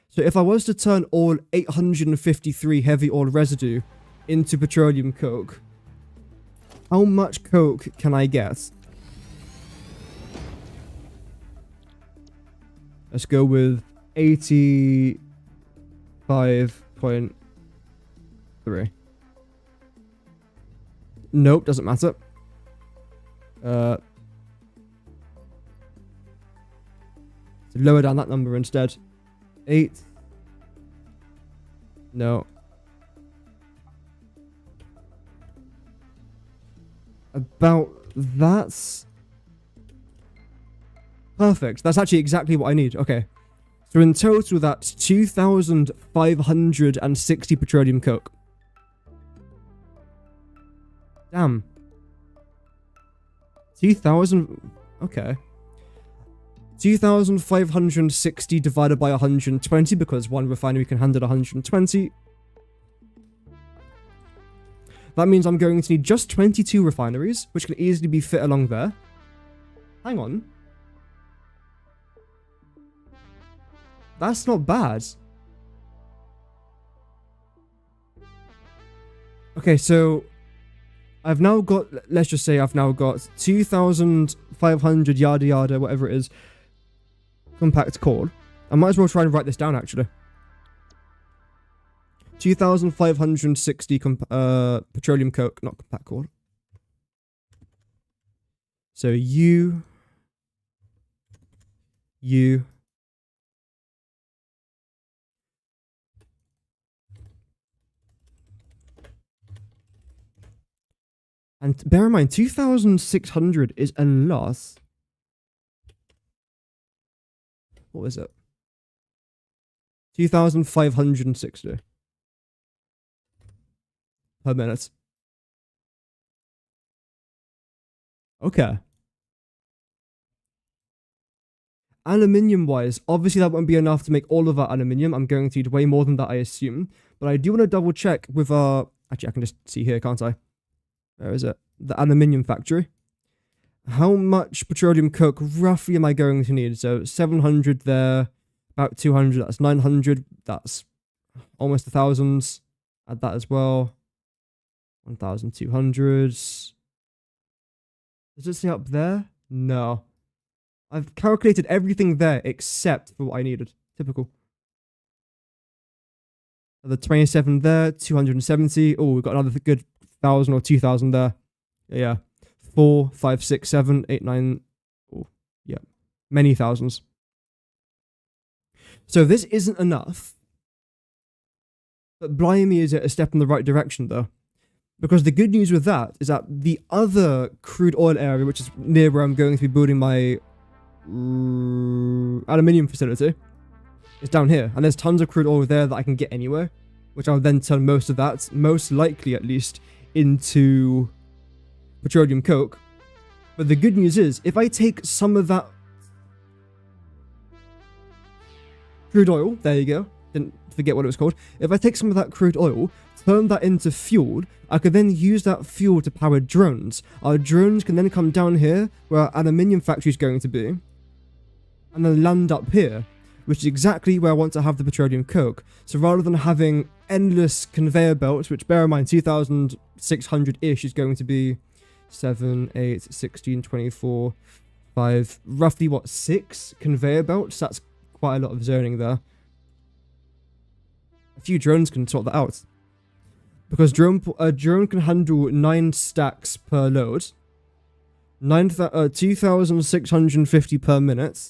So if I was to turn all 853 heavy oil residue into petroleum coke, how much coke can I get? Let's go with 85.3. Nope, doesn't matter. Lower down that number instead. 8. No. About that's perfect. That's actually exactly what I need. Okay. So in total, that's 2,560 petroleum coke. Damn. 2,000. Okay. 2,560 divided by 120 because one refinery can handle 120. That means I'm going to need just 22 refineries, which can easily be fit along there. Hang on. That's not bad. Okay, so I've now got, let's just say I've now got 2,500 yada yada, whatever it is, compact coal. I might as well try and write this down actually. 2,560 petroleum coke, not compact coal. So U. And bear in mind, 2,600 is a lot. What is it? 2,560 per minute. Okay. Aluminium wise, obviously that won't be enough to make all of our aluminium. I'm going to need way more than that, I assume. But I do want to double check with our... Actually, I can just see here, can't I? Where is it? The aluminium factory. How much petroleum coke roughly am I going to need? So 700 there, about 200, that's 900, that's almost 1,000. Add that as well. 1,200. Does it say up there? No. I've calculated everything there except for what I needed. Typical. The 27 there, 270. Oh, we've got another good 1,000 or 2,000 there. Yeah. 4, 5, 6, 7, 8, 9. Oh, yeah. Many thousands. So this isn't enough. But blimey, is it a step in the right direction, though? Because the good news with that is that the other crude oil area, which is near where I'm going to be building my aluminium facility, is down here. And there's tons of crude oil there that I can get anywhere, which I'll then turn most of that, most likely at least, into petroleum coke. But the good news is, if I take some of that crude oil, there you go, didn't forget what it was called. If I take some of that crude oil, turn that into fuel, I could then use that fuel to power drones. Our drones can then come down here, where our aluminium factory is going to be, and then land up here, which is exactly where I want to have the petroleum coke. So rather than having endless conveyor belts, which bear in mind 2,600-ish is going to be 7, 8, 16, 24, 5, roughly what, 6 conveyor belts? That's quite a lot of zoning there. A few drones can sort that out. Because a drone can handle 9 stacks per load. 2,650 per minute.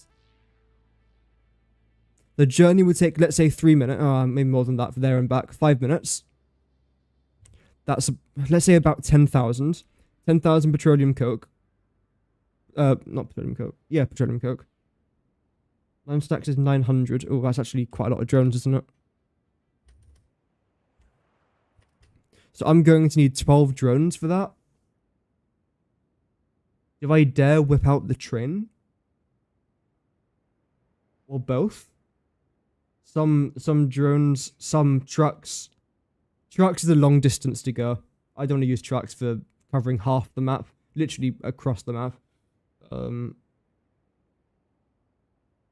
The journey would take, let's say, 3 minutes, maybe more than that, for there and back, 5 minutes. That's, let's say, about 10,000. 10,000 petroleum coke. Not petroleum coke. Yeah, petroleum coke. 9 stacks is 900. Oh, that's actually quite a lot of drones, isn't it? So I'm going to need 12 drones for that. If I dare whip out the train. Or both. Some drones, some trucks. Trucks is a long distance to go. I don't want to use trucks for covering half the map. Literally across the map.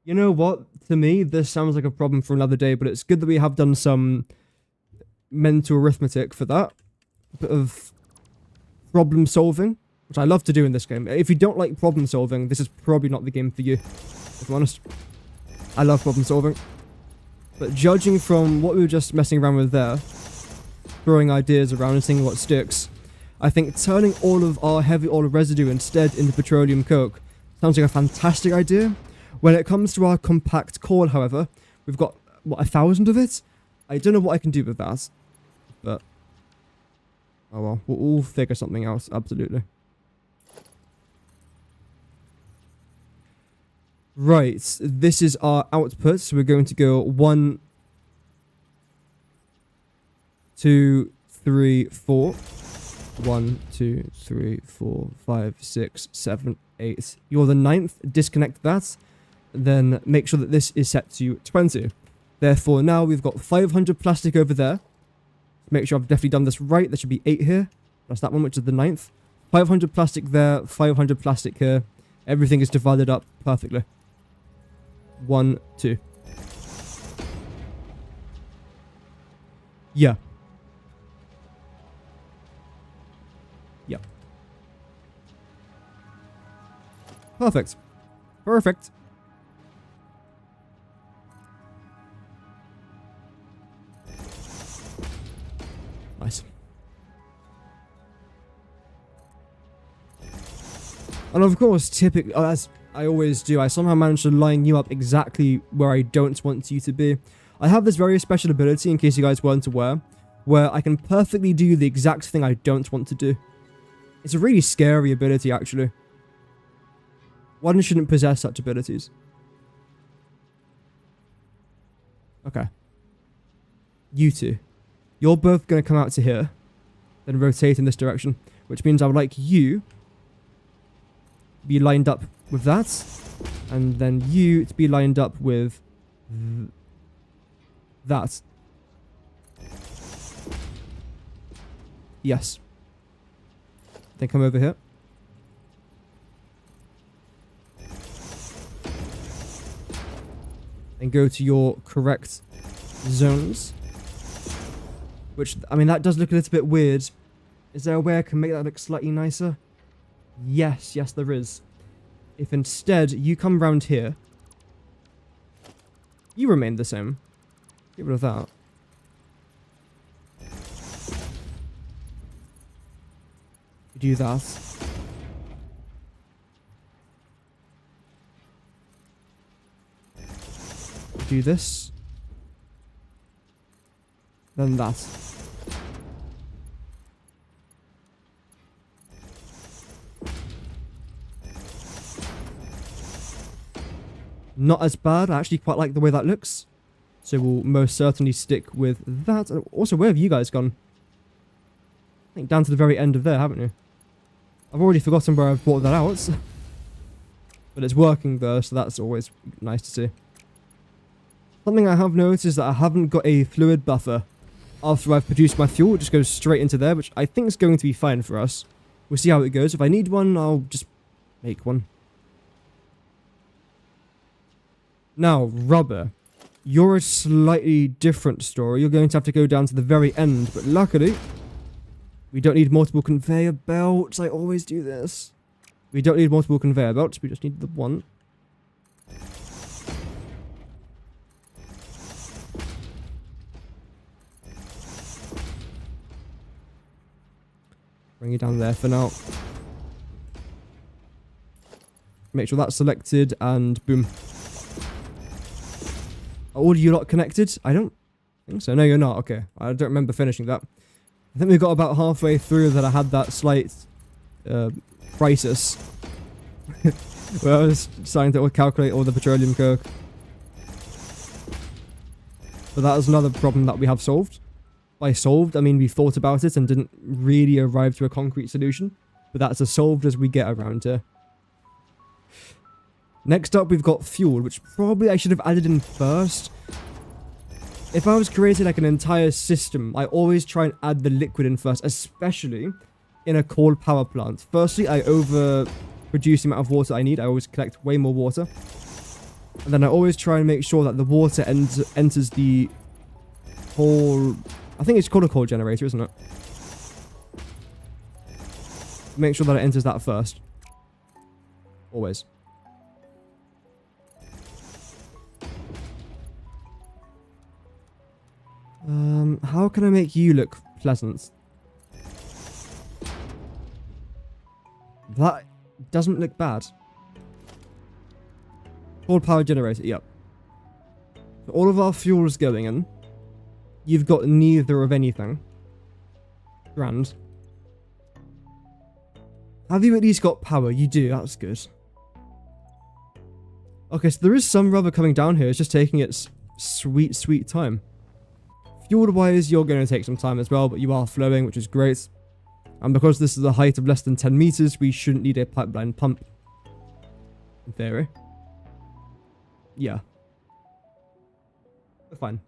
You know what? To me, this sounds like a problem for another day, but it's good that we have done some mental arithmetic for that. A bit of problem solving, which I love to do in this game. If you don't like problem solving, this is probably not the game for you, if I'm honest. I love problem solving. But judging from what we were just messing around with there, throwing ideas around and seeing what sticks, I think turning all of our heavy oil residue instead into petroleum coke sounds like a fantastic idea. When it comes to our compact coal, however, we've got, what, 1,000 of it? I don't know what I can do with that, but oh well, we'll figure something else, absolutely. Right, this is our output, so we're going to go 1, 2, 3, 4. 1, 2, 3, 4, 5, 6, 7, 8. You're the 9th, disconnect that. Then make sure that this is set to 20. Therefore, now we've got 500 plastic over there. Make sure I've definitely done this right. There should be 8 here. That's that one, which is the 9th. 500 plastic there, 500 plastic here. Everything is divided up perfectly. 1, 2. Yeah. Yeah. Perfect. Perfect. Nice. And of course, typically, as I always do, I somehow manage to line you up exactly where I don't want you to be. I have this very special ability, in case you guys weren't aware, where I can perfectly do the exact thing I don't want to do. It's a really scary ability, actually. One shouldn't possess such abilities. Okay. You two. You're both going to come out to here, then rotate in this direction, which means I would like you to be lined up with that, and then you to be lined up with that. Yes. Then come over here. And go to your correct zones. Which, I mean, that does look a little bit weird. Is there a way I can make that look slightly nicer? Yes, yes there is. If instead you come round here, you remain the same. Get rid of that. You do that. You do this. Then that. Not as bad. I actually quite like the way that looks. So we'll most certainly stick with that. Also, where have you guys gone? I think down to the very end of there, haven't you? I've already forgotten where I've brought that out. But it's working though, so that's always nice to see. Something I have noticed is that I haven't got a fluid buffer. After I've produced my fuel, it just goes straight into there, which I think is going to be fine for us. We'll see how it goes. If I need one, I'll just make one. Now, rubber. You're a slightly different story. You're going to have to go down to the very end, but luckily, we don't need multiple conveyor belts. I always do this. We don't need multiple conveyor belts. We just need the one. Bring it down there for now. Make sure that's selected and boom. Are all you lot connected? I don't think so. No, you're not. Okay. I don't remember finishing that. I think we got about halfway through that I had that slight crisis. Where I was starting to calculate all the petroleum coke. But that is another problem that we have solved. By solved, I mean we thought about it and didn't really arrive to a concrete solution. But that's as solved as we get around here. Next up, we've got fuel, which probably I should have added in first. If I was creating like an entire system, I always try and add the liquid in first, especially in a coal power plant. Firstly, I overproduce the amount of water I need. I always collect way more water. And then I always try and make sure that the water enters the coal... I think it's called a coal generator, isn't it? Make sure that it enters that first. Always. How can I make you look pleasant? That doesn't look bad. Coal power generator, yep. So all of our fuel is going in. You've got neither of anything. Grand. Have you at least got power? You do, that's good. Okay, so there is some rubber coming down here. It's just taking its sweet, sweet time. Fuel-wise, you're going to take some time as well, but you are flowing, which is great. And because this is a height of less than 10 meters, we shouldn't need a pipeline pump. In theory. Yeah. We're fine.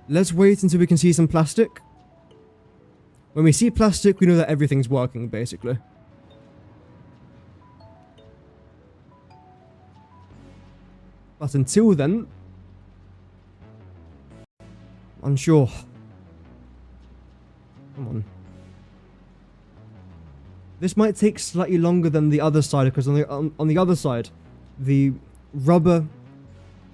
Let's wait until we can see some plastic. When we see plastic, we know that everything's working, basically. But until then... unsure. Come on. This might take slightly longer than the other side, because on the other side, the rubber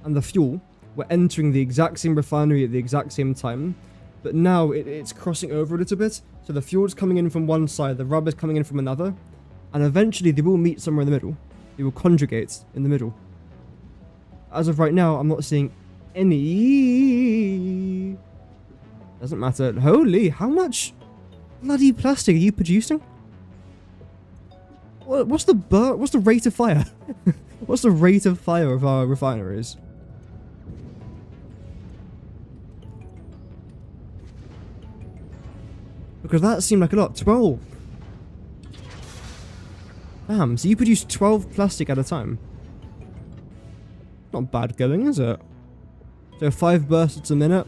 and the fuel were entering the exact same refinery at the exact same time. But now it's crossing over a little bit. So the fuel's coming in from one side, the rubber's coming in from another. And eventually they will meet somewhere in the middle. They will conjugate in the middle. As of right now, I'm not seeing any... Doesn't matter. Holy, how much bloody plastic are you producing? What's the rate of fire? What's the rate of fire of our refineries? Because that seemed like a lot. 12. Damn, so you produce 12 plastic at a time. Not bad going, is it? So 5 bursts a minute.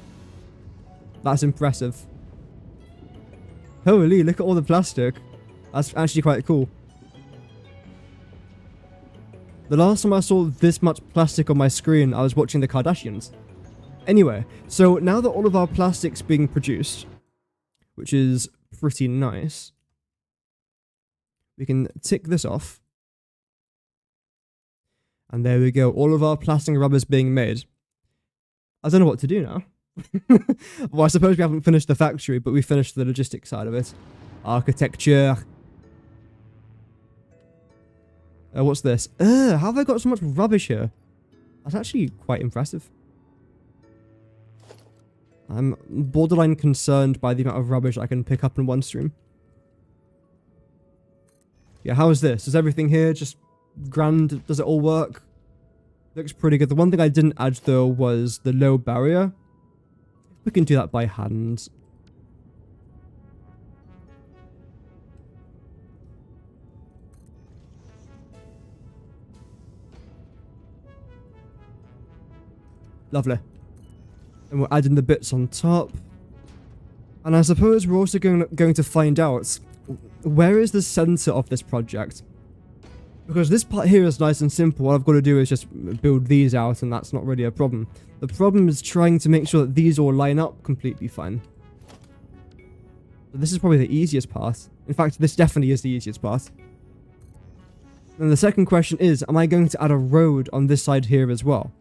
That's impressive. Holy, look at all the plastic. That's actually quite cool. The last time I saw this much plastic on my screen, I was watching the Kardashians. Anyway, so now that all of our plastic's being produced, which is pretty nice, we can tick this off. And there we go. All of our plastic and rubber's being made. I don't know what to do now. Well, I suppose we haven't finished the factory, but we finished the logistics side of it. Architecture. What's this? How have I got so much rubbish here? That's actually quite impressive. I'm borderline concerned by the amount of rubbish I can pick up in one stream. Yeah, how is this? Is everything here just grand? Does it all work? Looks pretty good. The one thing I didn't add, though, was the low barrier. We can do that by hand. Lovely. And we'll add in the bits on top. And I suppose we're also going to find out where is the center of this project. Because this part here is nice and simple. All I've got to do is just build these out, and that's not really a problem. The problem is trying to make sure that these all line up completely fine. But this is probably the easiest part. In fact, this definitely is the easiest part. And the second question is, am I going to add a road on this side here as well?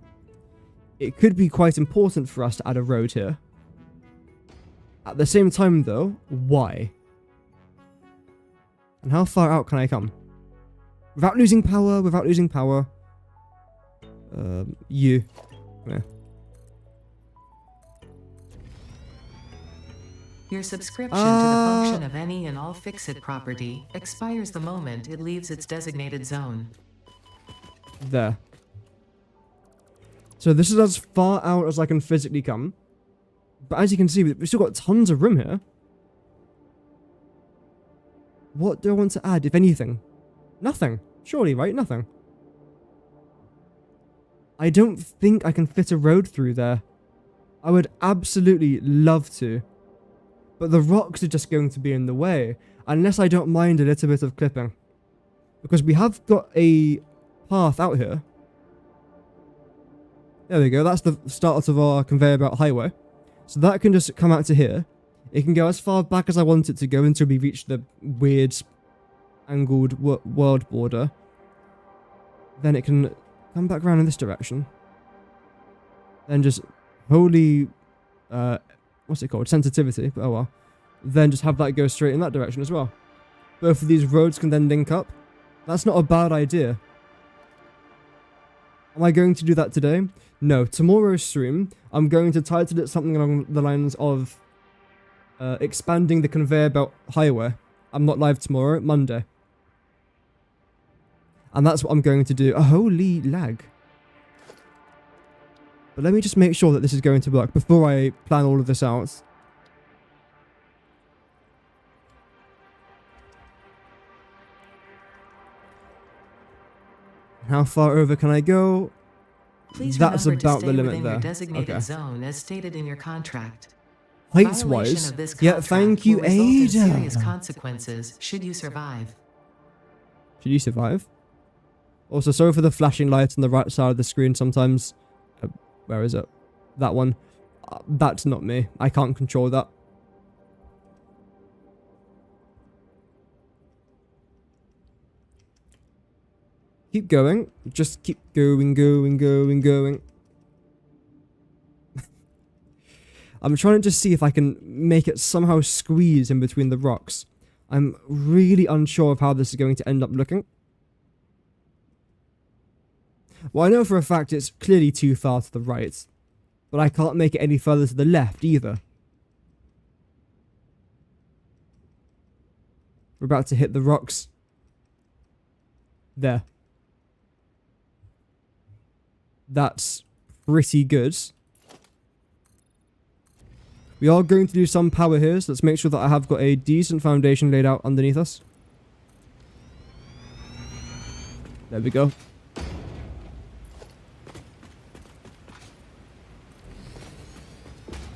It could be quite important for us to add a road here. At the same time, though, why? And how far out can I come? Without losing power, You. Yeah. Your subscription to the function of any and all fix-it property expires the moment it leaves its designated zone. There. So this is as far out as I can physically come. But as you can see, we've still got tons of room here. What do I want to add, if anything? Nothing. Surely, right? Nothing. I don't think I can fit a road through there. I would absolutely love to. But the rocks are just going to be in the way. Unless I don't mind a little bit of clipping. Because we have got a path out here. There we go. That's the start of our conveyor belt highway. So that can just come out to here. It can go as far back as I want it to go until we reach the weird angled world border. Then it can come back around in this direction. Then just holy, what's it called? Sensitivity. Oh well. Then just have that go straight in that direction as well. Both of these roads can then link up. That's not a bad idea. Am I going to do that today? No. Tomorrow's stream, I'm going to title it something along the lines of expanding the conveyor belt highway. I'm not live tomorrow, Monday. And that's what I'm going to do. A holy lag. But let me just make sure that this is going to work before I plan all of this out. How far over can I go? Please That's remember about to the stay limit within there. your designated Okay. zone as stated in your contract. Heights Violation wise, of this yeah, contract thank you, will result in Ada. serious consequences should you survive. Should you survive? Also, sorry for the flashing lights on the right side of the screen sometimes. Where is it? That one. That's not me. I can't control that. Keep going. Just keep going, going, going, going. I'm trying to just see if I can make it somehow squeeze in between the rocks. I'm really unsure of how this is going to end up looking. Well, I know for a fact it's clearly too far to the right, but I can't make it any further to the left either. We're about to hit the rocks. There. That's pretty good. We are going to do some power here, so let's make sure that I have got a decent foundation laid out underneath us. There we go.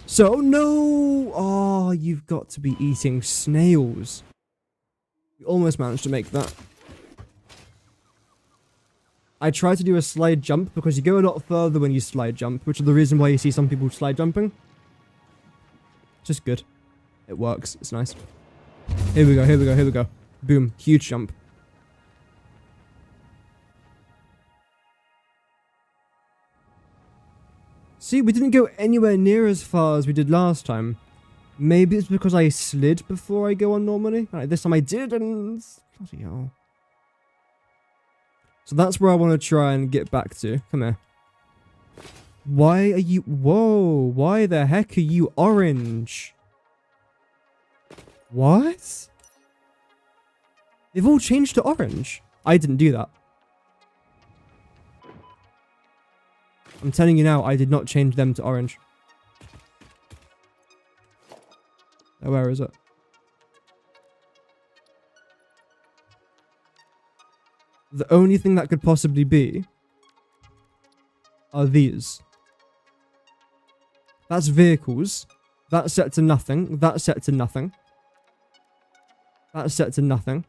So, no! Oh, you've got to be eating snails. We almost managed to make that. I tried to do a slide jump because you go a lot further when you slide jump, which is the reason why you see some people slide jumping. Just good. It works. It's nice. Here we go, here we go, here we go. Boom. Huge jump. See, we didn't go anywhere near as far as we did last time. Maybe it's because I slid before I go on normally. Like, this time I didn't. Bloody hell. So that's where I want to try and get back to. Come here. Why are you... Whoa. Why the heck are you orange? What? They've all changed to orange. I didn't do that. I'm telling you now, I did not change them to orange. Oh, where is it? The only thing that could possibly be are these. That's vehicles. That's set to nothing. That's set to nothing. That's set to nothing.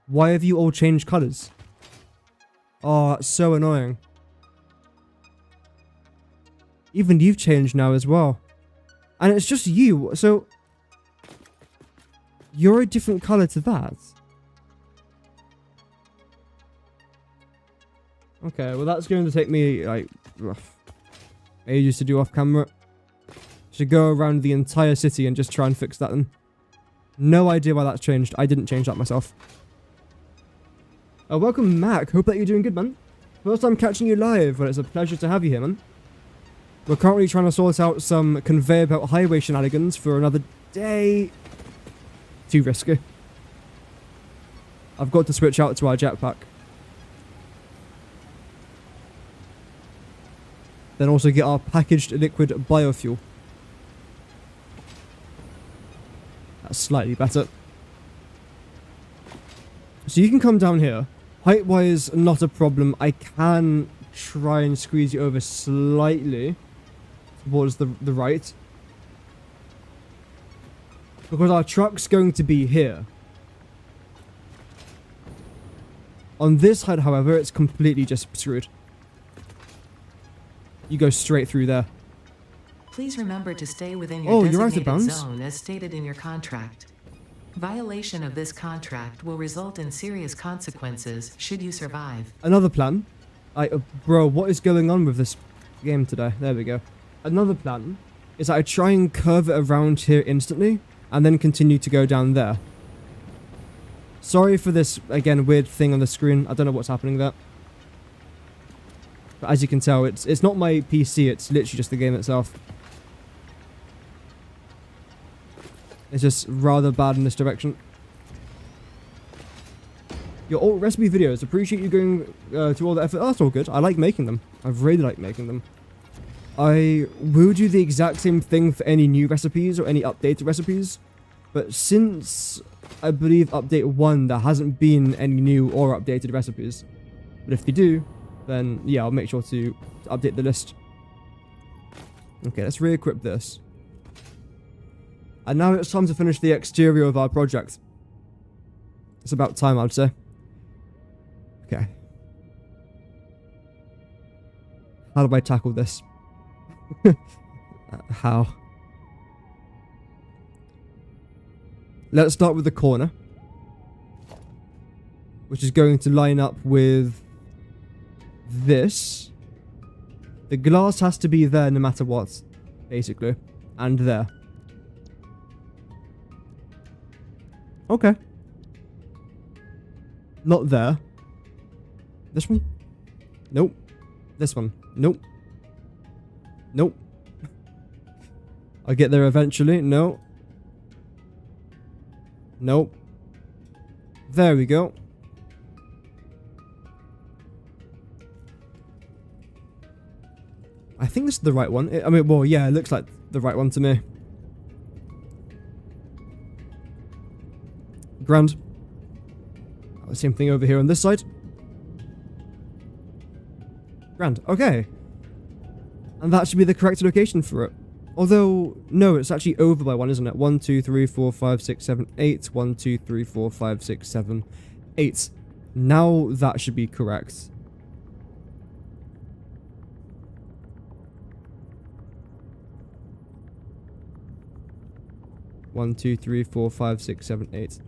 Why have you all changed colours? Oh, that's so annoying. Even you've changed now as well. And it's just you, so... You're a different colour to that. Okay, well that's going to take me, like, ages to do off camera. Should go around the entire city and just try and fix that then. No idea why that's changed. I didn't change that myself. Oh, welcome Mac. Hope that you're doing good, man. First time catching you live. Well, it's a pleasure to have you here, man. We're currently trying to sort out some conveyor belt highway shenanigans for another day. Too risky. I've got to switch out to our jetpack. Then also get our packaged liquid biofuel. That's slightly better. So you can come down here. Height-wise, not a problem. I can try and squeeze you over slightly towards the right. Because our truck's going to be here. On this side, however, it's completely just screwed. You go straight through there. Please remember to stay within your you're out of designated bounds. zone as stated in your contract. Violation of this contract will result in serious consequences should you survive. Another plan. Bro, what is going on with this game today? There we go. Another plan is that I try and curve it around here instantly and then continue to go down there. Sorry for this, again, weird thing on the screen. I don't know what's happening there. But as you can tell, it's not my PC, it's literally just the game itself. It's just rather bad in this direction. Your alt recipe videos, appreciate you going to all the effort. Oh, that's all good. I like making them. I really like making them. I will do the exact same thing for any new recipes or any updated recipes. But since I believe update 1, there hasn't been any new or updated recipes. But if they do, then yeah, I'll make sure to update the list. Okay, let's re-equip this. And now it's time to finish the exterior of our project. It's about time, I'd say. Okay. How do I tackle this? How? Let's start with the corner, which is going to line up with this. The glass has to be there no matter what, basically. And there. Okay. Not there. This one? Nope. This one? Nope. Nope. I'll get there eventually. No. Nope. There we go. I think this is the right one. I mean, well, yeah, it looks like the right one to me. Grand. Same thing over here on this side. Grand. Okay. And that should be the correct location for it. Although, no, it's actually over by 1, isn't it? 1, 2, 3, 4, 5, 6, 7, 8. 1, 2, 3, 4, 5, 6, 7, 8. Now that should be correct. One, 2, 3, 4, 5, 6, 7, 8.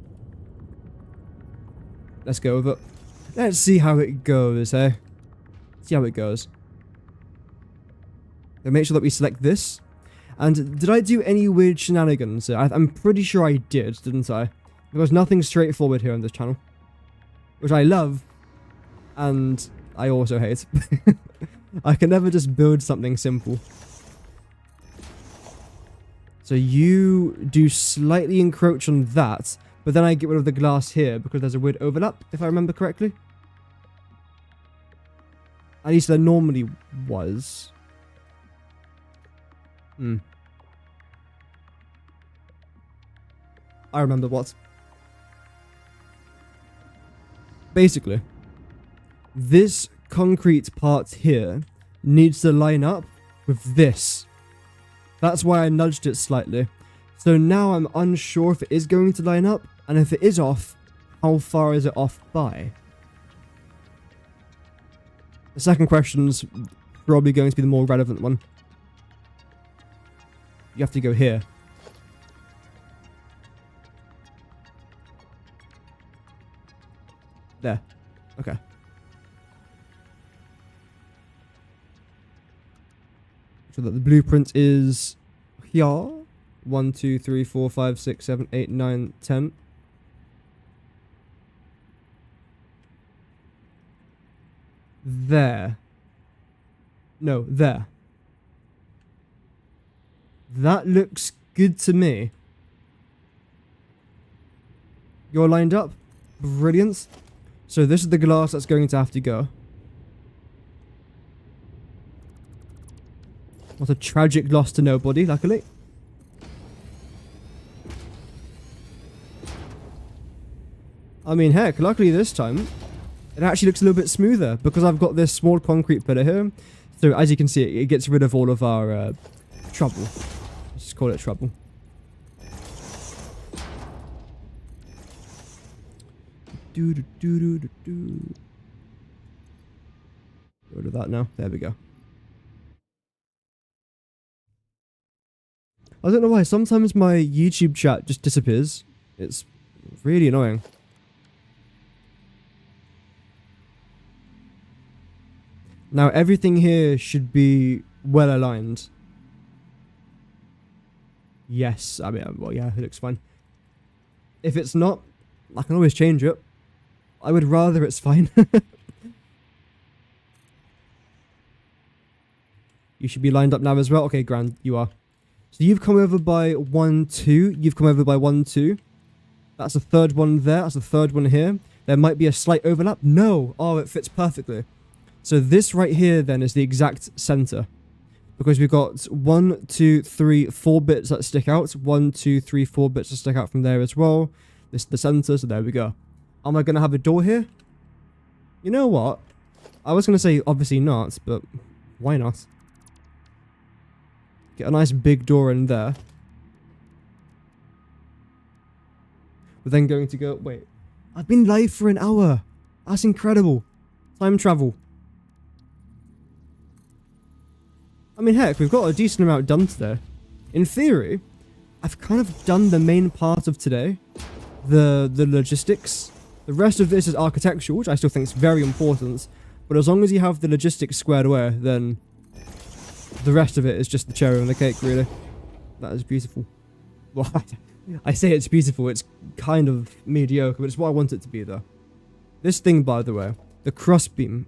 Let's go over. Let's see how it goes, eh? See how it goes. So make sure that we select this. And did I do any weird shenanigans? I'm pretty sure I did, didn't I? There was nothing straightforward here on this channel. Which I love. And I also hate. I can never just build something simple. So you do slightly encroach on that, but then I get rid of the glass here because there's a weird overlap, if I remember correctly. At least there normally was. I remember what. Basically, this concrete part here needs to line up with this. That's why I nudged it slightly. So now I'm unsure if it is going to line up, and if it is off, how far is it off by? The second question's probably going to be the more relevant one. You have to go here. There. Okay. So that the blueprint is here. 1, 2, 3, 4, 5, 6, 7, 8, 9, 10. there. No, there. That looks good to me. You're lined up? Brilliant. So this is the glass that's going to have to go. What a tragic loss to nobody, luckily. I mean, heck, luckily this time, it actually looks a little bit smoother because I've got this small concrete pillar here. So as you can see, it gets rid of all of our trouble. Let's just call it trouble. Go to that now. There we go. I don't know why. Sometimes my YouTube chat just disappears. It's really annoying. Now everything here should be well aligned. Yes, I mean, well, yeah, it looks fine. If it's not, I can always change it. I would rather it's fine. You should be lined up now as well. Okay, grand, you are. So you've come over by 1, 2. You've come over by 1, 2. That's the third one there. That's the third one here. There might be a slight overlap. No. Oh, it fits perfectly. So this right here then is the exact center. Because we've got 1, 2, 3, 4 bits that stick out. 1, 2, 3, 4 bits that stick out from there as well. This is the center, so there we go. Am I going to have a door here? You know what? I was going to say obviously not, but why not? Get a nice big door in there. We're then going to go... Wait. I've been live for an hour. That's incredible. Time travel. I mean, heck, we've got a decent amount done today. In theory, I've kind of done the main part of today. The logistics. The rest of this is architectural, which I still think is very important. But as long as you have the logistics squared away, then the rest of it is just the cherry on the cake, really. That is beautiful. Well, I say it's beautiful, it's kind of mediocre, but it's what I want it to be, though. This thing, by the way, the crossbeam.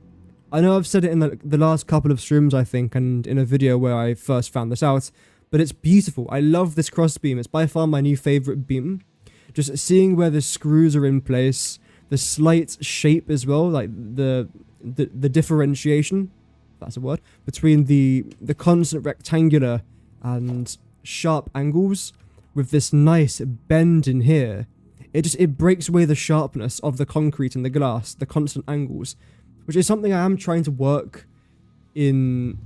I know I've said it in the last couple of streams, I think, and in a video where I first found this out, but it's beautiful. I love this crossbeam. It's by far my new favorite beam. Just seeing where the screws are in place, the slight shape as well, like the differentiation, if that's a word, between the constant rectangular and sharp angles with this nice bend in here. It breaks away the sharpness of the concrete and the glass, the constant angles, which is something I am trying to work in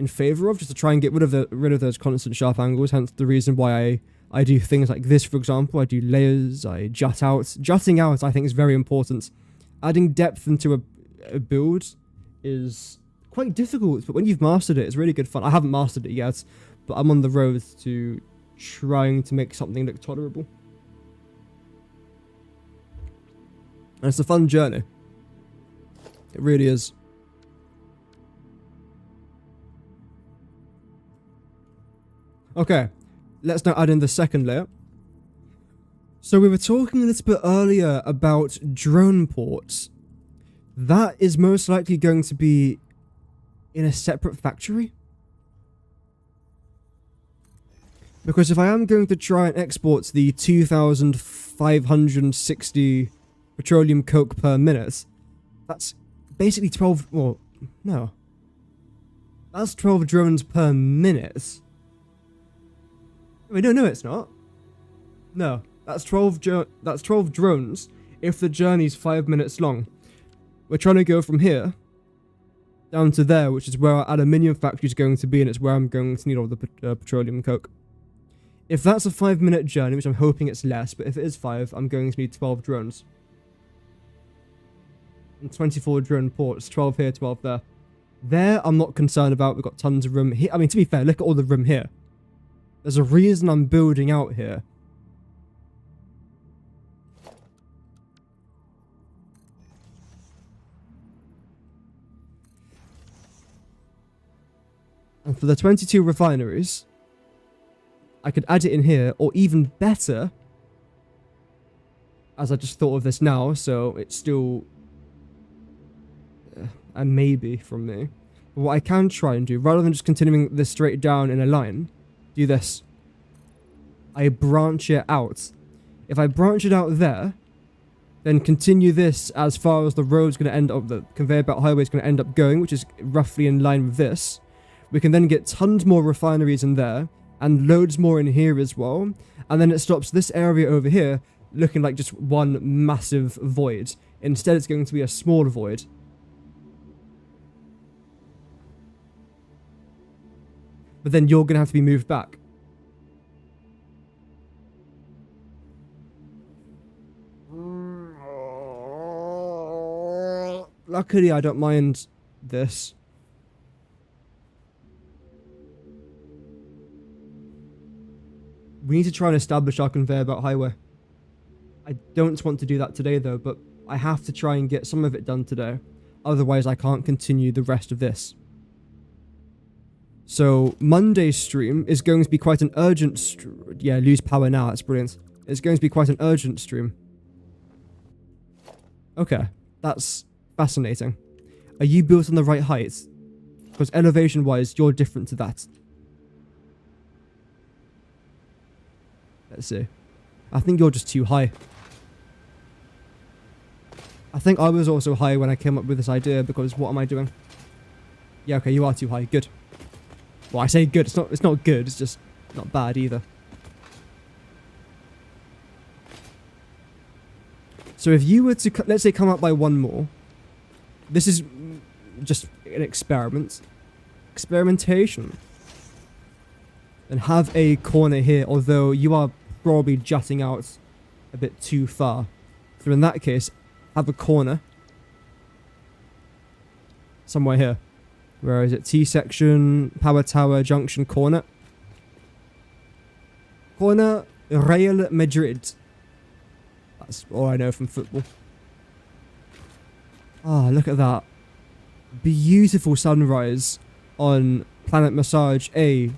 favor of, just to try and get rid of those constant sharp angles. Hence the reason why I do things like this, for example. I do layers, I jut out. Jutting out, I think, is very important. Adding depth into a build is quite difficult, but when you've mastered it, it's really good fun. I haven't mastered it yet, but I'm on the road to trying to make something look tolerable. And it's a fun journey. It really is. Okay, let's now add in the second layer. So we were talking a little bit earlier about drone ports. That is most likely going to be in a separate factory. Because if I am going to try and export the 2,560 petroleum coke per minute, that's basically 12, well, no. That's 12 drones per minute. Wait, no, it's not. No, that's 12 drones if the journey's 5 minutes long. We're trying to go from here down to there, which is where our aluminium factory is going to be, and it's where I'm going to need all the petroleum coke. If that's a 5-minute journey, which I'm hoping it's less, but if it is 5, I'm going to need 12 drones. And 24 drone ports, 12 here, 12 there. There, I'm not concerned about. We've got tons of room here. I mean, to be fair, look at all the room here. There's a reason I'm building out here. And for the 22 refineries, I could add it in here, or even better, as I just thought of this now, so it's still... a maybe from me. But what I can try and do, rather than just continuing this straight down in a line, do this. I branch it out. If I branch it out there, then continue this as far as the road's going to end up, the conveyor belt highway is going to end up going, which is roughly in line with this. We can then get tons more refineries in there, and loads more in here as well. And then it stops this area over here looking like just one massive void. Instead, it's going to be a small void. But then you're going to have to be moved back. Luckily, I don't mind this. We need to try and establish our conveyor belt highway. I don't want to do that today though, but I have to try and get some of it done today. Otherwise, I can't continue the rest of this. So, Monday's stream is going to be quite an urgent yeah, lose power now, that's brilliant. It's going to be quite an urgent stream. Okay, that's fascinating. Are you built on the right height? Because elevation-wise, you're different to that. Let's see. I think you're just too high. I think I was also high when I came up with this idea, because what am I doing? Yeah, okay, you are too high. Good. Well, I say good. It's not good. It's just not bad either. So if you were to, let's say, come up by one more. This is just an experiment. Experimentation. And have a corner here, although you are probably jutting out a bit too far. So in that case, have a corner somewhere here. Where is it? T-section, power tower, junction, corner. Corner, Real Madrid. That's all I know from football. Ah, look at that. Beautiful sunrise on Planet Massage A.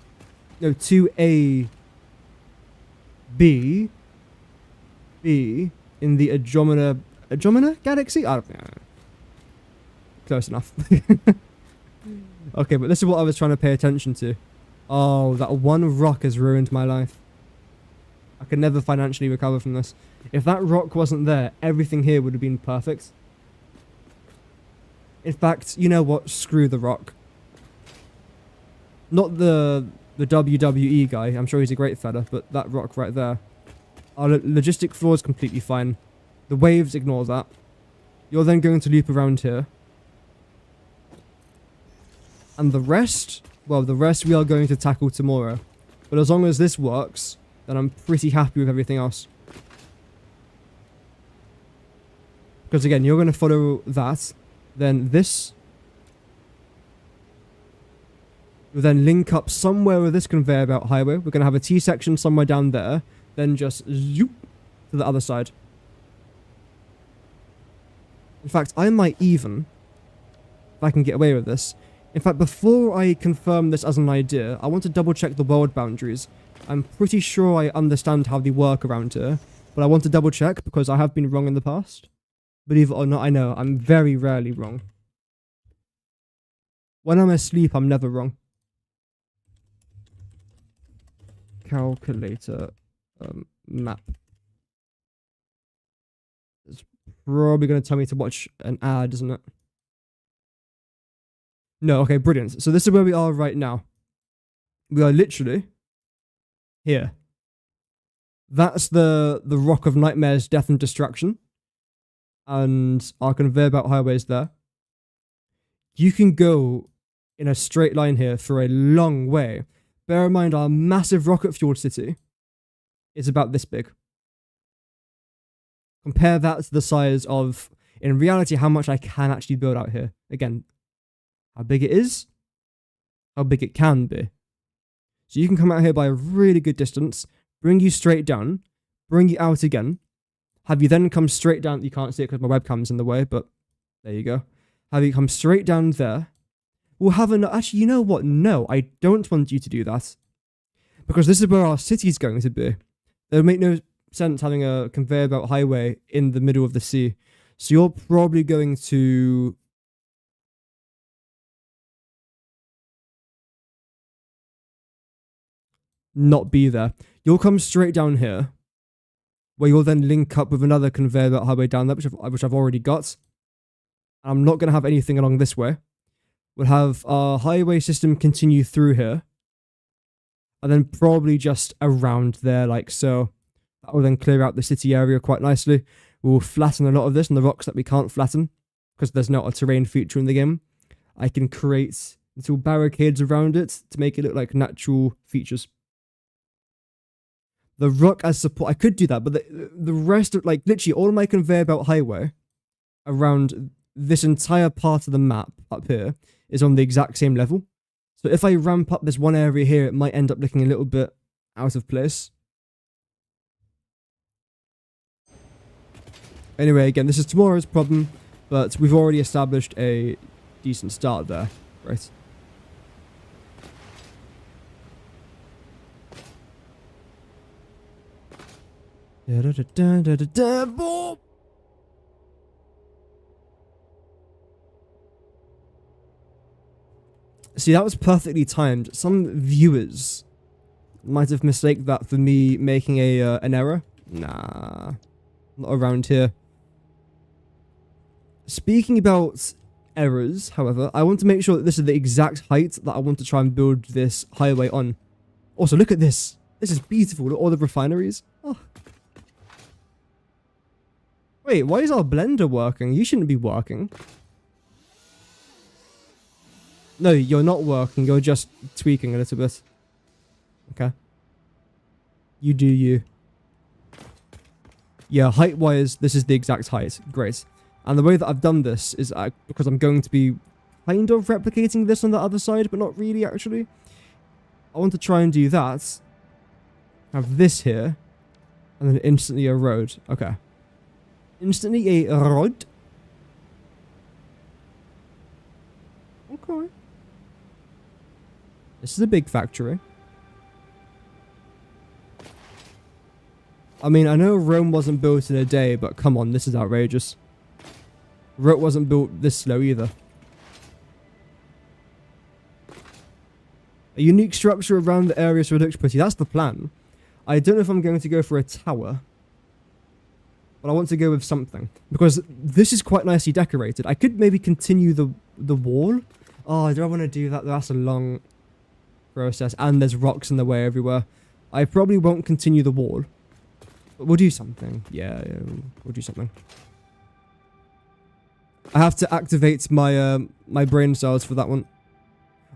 No, 2A. B in the Andromeda Galaxy? I don't know. Close enough. Okay, but this is what I was trying to pay attention to. Oh, that one rock has ruined my life. I could never financially recover from this. If that rock wasn't there, everything here would have been perfect. In fact, you know what? Screw the rock. Not the WWE guy. I'm sure he's a great fella, but that rock right there. Our logistic floor is completely fine. The waves, ignore that. You're then going to loop around here. And the rest? Well, the rest we are going to tackle tomorrow. But as long as this works, then I'm pretty happy with everything else. Because again, you're going to follow that. Then this. We'll then link up somewhere with this conveyor belt highway. We're going to have a T-section somewhere down there. Then just zoop to the other side. In fact, I might even, if I can get away with this. In fact, before I confirm this as an idea, I want to double check the world boundaries. I'm pretty sure I understand how they work around here. But I want to double check because I have been wrong in the past. Believe it or not, I know. I'm very rarely wrong. When I'm asleep, I'm never wrong. Calculator. Map. It's probably going to tell me to watch an ad, isn't it? No, okay, brilliant. So this is where we are right now. We are literally here. That's the Rock of Nightmares, Death and Destruction. And our conveyor belt highway is there. You can go in a straight line here for a long way. Bear in mind, our massive rocket-fueled city is about this big. Compare that to the size of, in reality, how much I can actually build out here. Again, how big it is, how big it can be. So you can come out here by a really good distance, bring you straight down, bring you out again, have you then come straight down. You can't see it because my webcam's in the way, but there you go. Have you come straight down there. We'll have actually, you know what? No, I don't want you to do that. Because this is where our city's going to be. It would make no sense having a conveyor belt highway in the middle of the sea. So you're probably going to not be there. You'll come straight down here, where you'll then link up with another conveyor belt highway down there, which I've already got. I'm not going to have anything along this way. We'll have our highway system continue through here, and then probably just around there, like so. That will then clear out the city area quite nicely. We'll flatten a lot of this on the rocks that we can't flatten, because there's not a terrain feature in the game. I can create little barricades around it to make it look like natural features. The rock as support, I could do that, but the rest of, like, literally all of my conveyor belt highway around this entire part of the map up here is on the exact same level. So if I ramp up this one area here, it might end up looking a little bit out of place. Anyway, again, this is tomorrow's problem, but we've already established a decent start there, right? See, that was perfectly timed. Some viewers might have mistaken that for me making an error. Nah, not around here. Speaking about errors, however, I want to make sure that this is the exact height that I want to try and build this highway on. Also, look at this. This is beautiful. Look at all the refineries. Oh. Wait, why is our blender working? You shouldn't be working. No, you're not working. You're just tweaking a little bit. Okay. You do you. Yeah, height-wise, this is the exact height. Great. And the way that I've done this is because I'm going to be kind of replicating this on the other side, but not really, actually. I want to try and do that. Have this here. And then instantly a road. Okay. Instantly a road. Okay. This is a big factory. I mean, I know Rome wasn't built in a day, but come on, this is outrageous. Rome wasn't built this slow either. A unique structure around the area so it looks pretty. That's the plan. I don't know if I'm going to go for a tower, but I want to go with something. Because this is quite nicely decorated. I could maybe continue the wall. Oh, do I want to do that? That's a long process. And there's rocks in the way everywhere. I probably won't continue the wall. But we'll do something. Yeah, we'll do something. I have to activate my my brain cells for that one.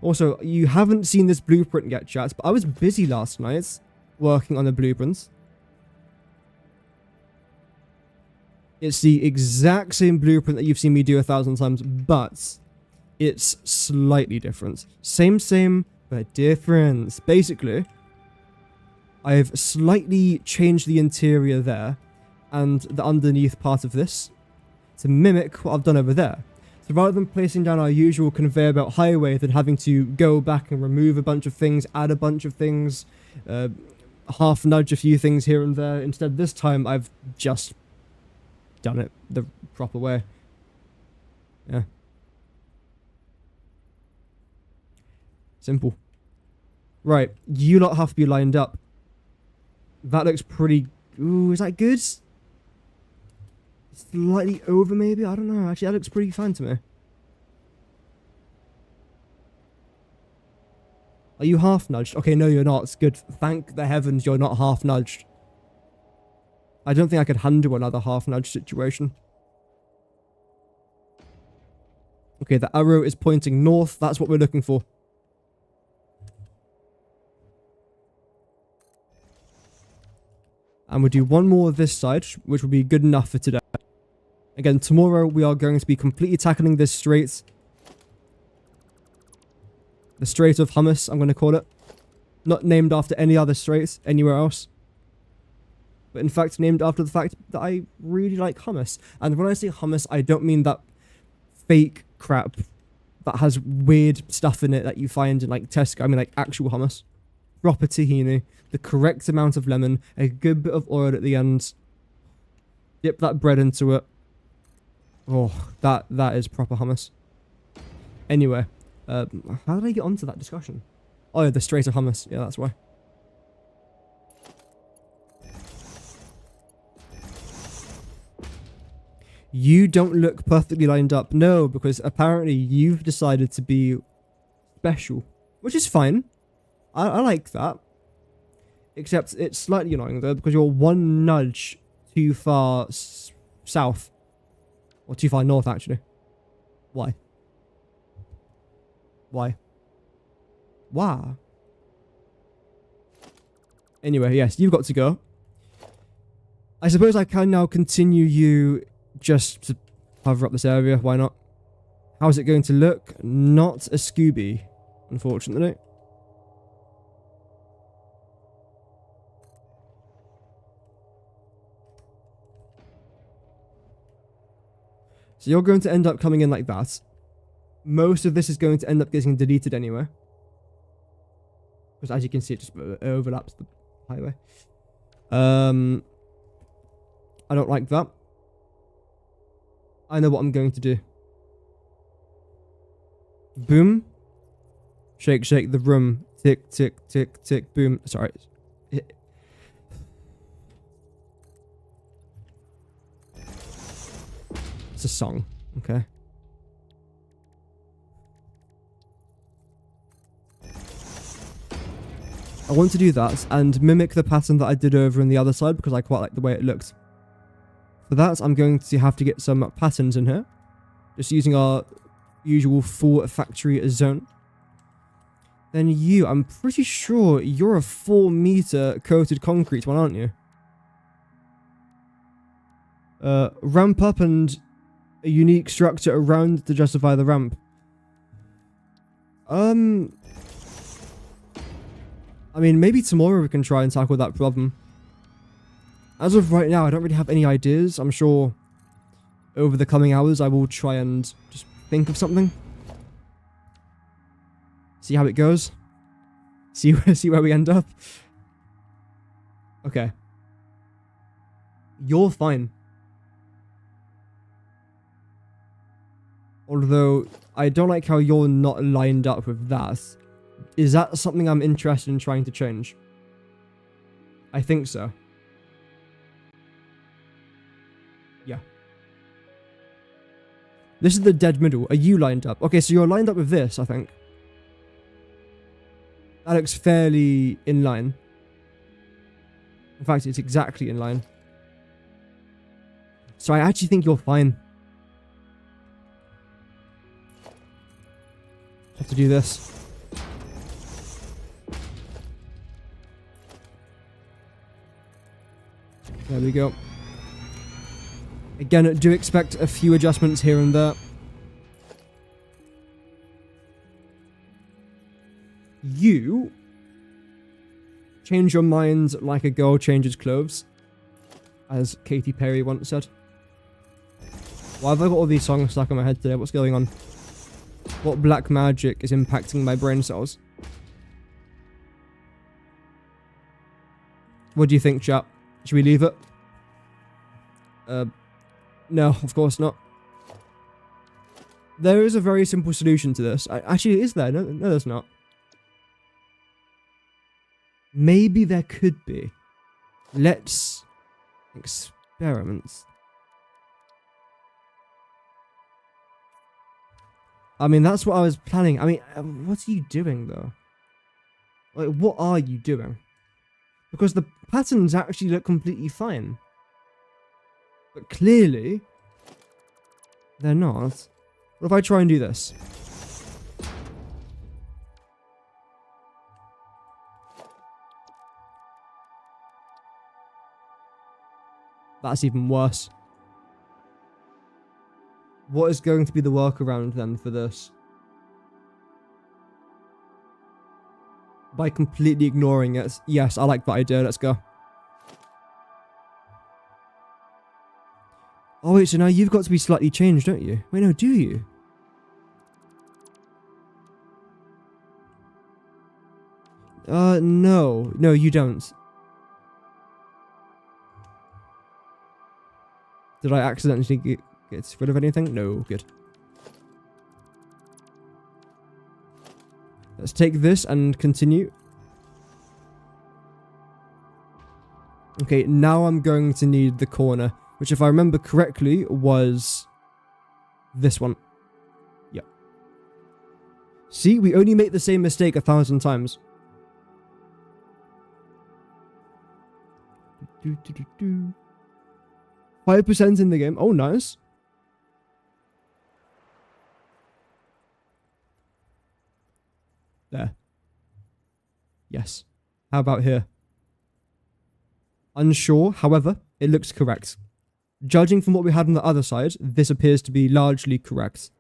Also, you haven't seen this blueprint yet, chat, but I was busy last night working on the blueprints. It's the exact same blueprint that you've seen me do 1,000 times, but it's slightly different. Same, but different. Basically, I've slightly changed the interior there and the underneath part of this to mimic what I've done over there. So rather than placing down our usual conveyor belt highway, then having to go back and remove a bunch of things, add a bunch of things, half nudge a few things here and there, instead this time I've just done it the proper way. Yeah. Simple. Right, you lot have to be lined up. That looks pretty... Ooh, is that good? Slightly over, maybe? I don't know. Actually, that looks pretty fine to me. Are you half nudged? Okay, no, you're not. It's good. Thank the heavens you're not half nudged. I don't think I could handle another half nudge situation. Okay, the arrow is pointing north. That's what we're looking for. And we'll do one more of this side, which will be good enough for today. Again, tomorrow we are going to be completely tackling this strait. The Strait of Hummus, I'm going to call it. Not named after any other straits anywhere else. But in fact, named after the fact that I really like hummus. And when I say hummus, I don't mean that fake crap that has weird stuff in it that you find in like Tesco. I mean like actual hummus. Proper tahini. The correct amount of lemon. A good bit of oil at the end. Dip that bread into it. Oh, that is proper hummus. Anyway, how did I get onto that discussion? Oh, yeah, the Strait of Hummus. Yeah, that's why. You don't look perfectly lined up. No, because apparently you've decided to be special, which is fine. I like that. Except it's slightly annoying though, because you're one nudge too far south. Or too far north, actually. Why? Why? Wow. Anyway, yes, you've got to go. I suppose I can now continue you just to cover up this area. Why not? How's it going to look? Not a Scooby, unfortunately. So you're going to end up coming in like that. Most of this is going to end up getting deleted anyway. Because as you can see, it just overlaps the highway. I don't like that. I know what I'm going to do. Boom. Shake, shake the room. Tick, tick, tick, tick, boom. Sorry. It's a song. Okay. I want to do that and mimic the pattern that I did over on the other side because I quite like the way it looked. For that, I'm going to have to get some patterns in here. Just using our usual full factory zone. Then you, I'm pretty sure you're a 4-meter coated concrete one, aren't you? Ramp up and a unique structure around to justify the ramp. I mean, maybe tomorrow we can try and tackle that problem. As of right now, I don't really have any ideas. I'm sure over the coming hours I will try and just think of something. See how it goes. See where we end up. Okay. You're fine. Although, I don't like how you're not lined up with that. Is that something I'm interested in trying to change? I think so. Yeah. This is the dead middle. Are you lined up? Okay, so you're lined up with this, I think. That looks fairly in line. In fact, it's exactly in line. So I actually think you're fine. Have to do this. There we go. Again, do expect a few adjustments here and there. You change your mind like a girl changes clothes, as Katy Perry once said. Why have I got all these songs stuck in my head today? What's going on? What black magic is impacting my brain cells? What do you think, chat? Should we leave it? No, of course not. There is a very simple solution to this. Actually, is there? No, there's not. Maybe there could be. Let's experiment. I mean, that's what I was planning. I mean, what are you doing, though? Like, what are you doing? Because the patterns actually look completely fine. But clearly, they're not. What if I try and do this? That's even worse. What is going to be the workaround then for this? By completely ignoring it. Yes, I like that idea. Let's go. Oh wait, so now you've got to be slightly changed, don't you? Wait, no, do you? No. No, you don't. Did I accidentally get rid of anything? No, good. Let's take this and continue. Okay, now I'm going to need the corner. which if I remember correctly was this one. Yep. See, we only make the same mistake 1,000 times. 5% in the game. Oh, nice. There. Yes. How about here? Unsure, however, it looks correct. Judging from what we had on the other side, this appears to be largely correct.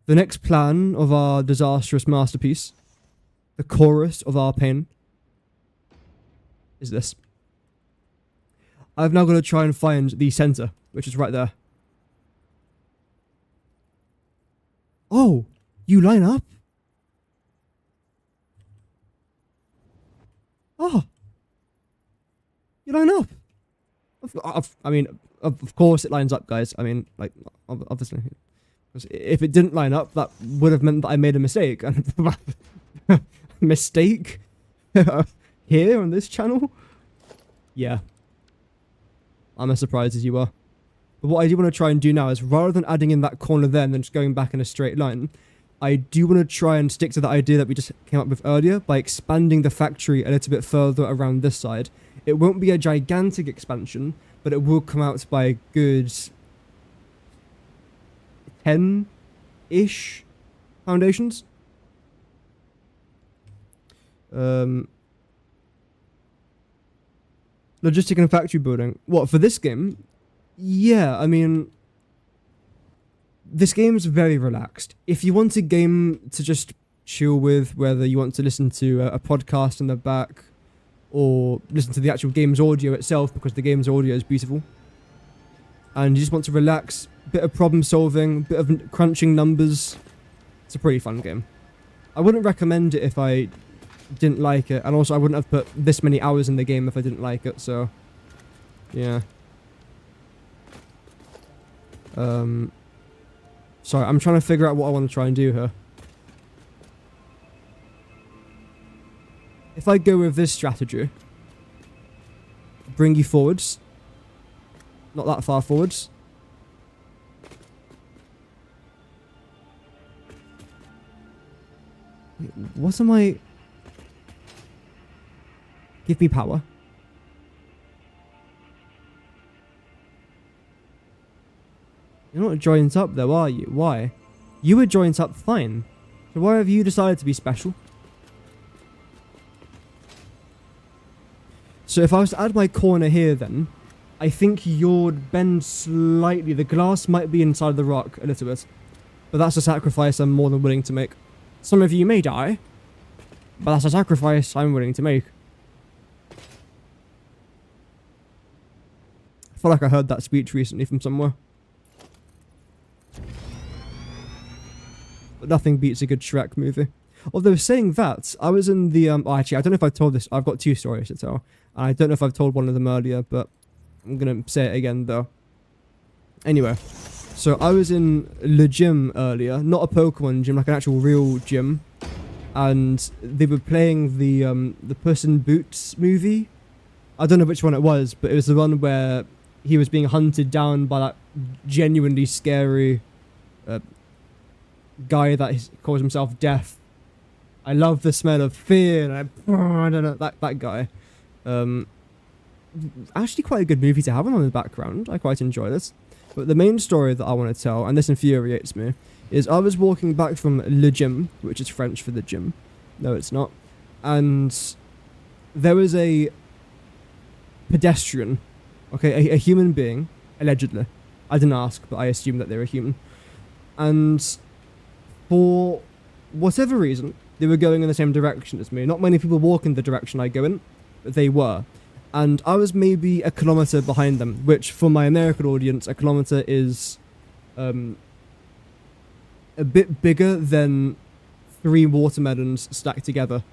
The next plan of our disastrous masterpiece, the chorus of our pain, is this. I've now got to try and find the center, which is right there. Oh, you line up? Oh, you line up. Of course it lines up, guys. I mean, like, obviously. If it didn't line up, that would have meant that I made a mistake. Mistake? Here on this channel? Yeah. I'm as surprised as you are. But what I do want to try and do now is, rather than adding in that corner there and then just going back in a straight line, I do want to try and stick to the idea that we just came up with earlier by expanding the factory a little bit further around this side. It won't be a gigantic expansion, but it will come out by a good 10-ish foundations. Logistic and factory building. What, for this game? Yeah, I mean, this game's very relaxed. If you want a game to just chill with, whether you want to listen to a podcast in the back or listen to the actual game's audio itself, because the game's audio is beautiful, and you just want to relax, bit of problem solving, bit of crunching numbers, it's a pretty fun game. I wouldn't recommend it if I didn't like it, and also I wouldn't have put this many hours in the game if I didn't like it, so yeah. Sorry, I'm trying to figure out what I want to try and do here. If I go with this strategy, bring you forwards, not that far forwards. Wait, what am I... Give me power. You're not joined up though, are you? Why? You were joined up fine. So why have you decided to be special? So if I was to add my corner here then, I think you'd bend slightly. The glass might be inside the rock a little bit. But that's a sacrifice I'm more than willing to make. Some of you may die, but that's a sacrifice I'm willing to make. I feel like I heard that speech recently from somewhere. But nothing beats a good Shrek movie. Although saying that, I was in the oh, actually, I don't know if I've told this. I've got two stories to tell. I don't know if I've told one of them earlier, but I'm gonna say it again though. Anyway, so I was in the gym earlier, not a Pokemon gym, like an actual real gym, and they were playing the Puss in Boots movie. I don't know which one it was, but it was the one where he was being hunted down by that genuinely scary guy that calls himself Death. I love the smell of fear, and I don't know, that guy. Actually quite a good movie to have on in the background. I quite enjoyed it. But the main story that I want to tell, and this infuriates me, is I was walking back from le gym, which is French for the gym. No, it's not. And there was a pedestrian, okay, a human being, allegedly. I didn't ask, but I assumed that they were human. And for whatever reason, they were going in the same direction as me. Not many people walk in the direction I go in, but they were. And I was maybe a kilometer behind them, which for my American audience, a kilometer is a bit bigger than 3 watermelons stacked together.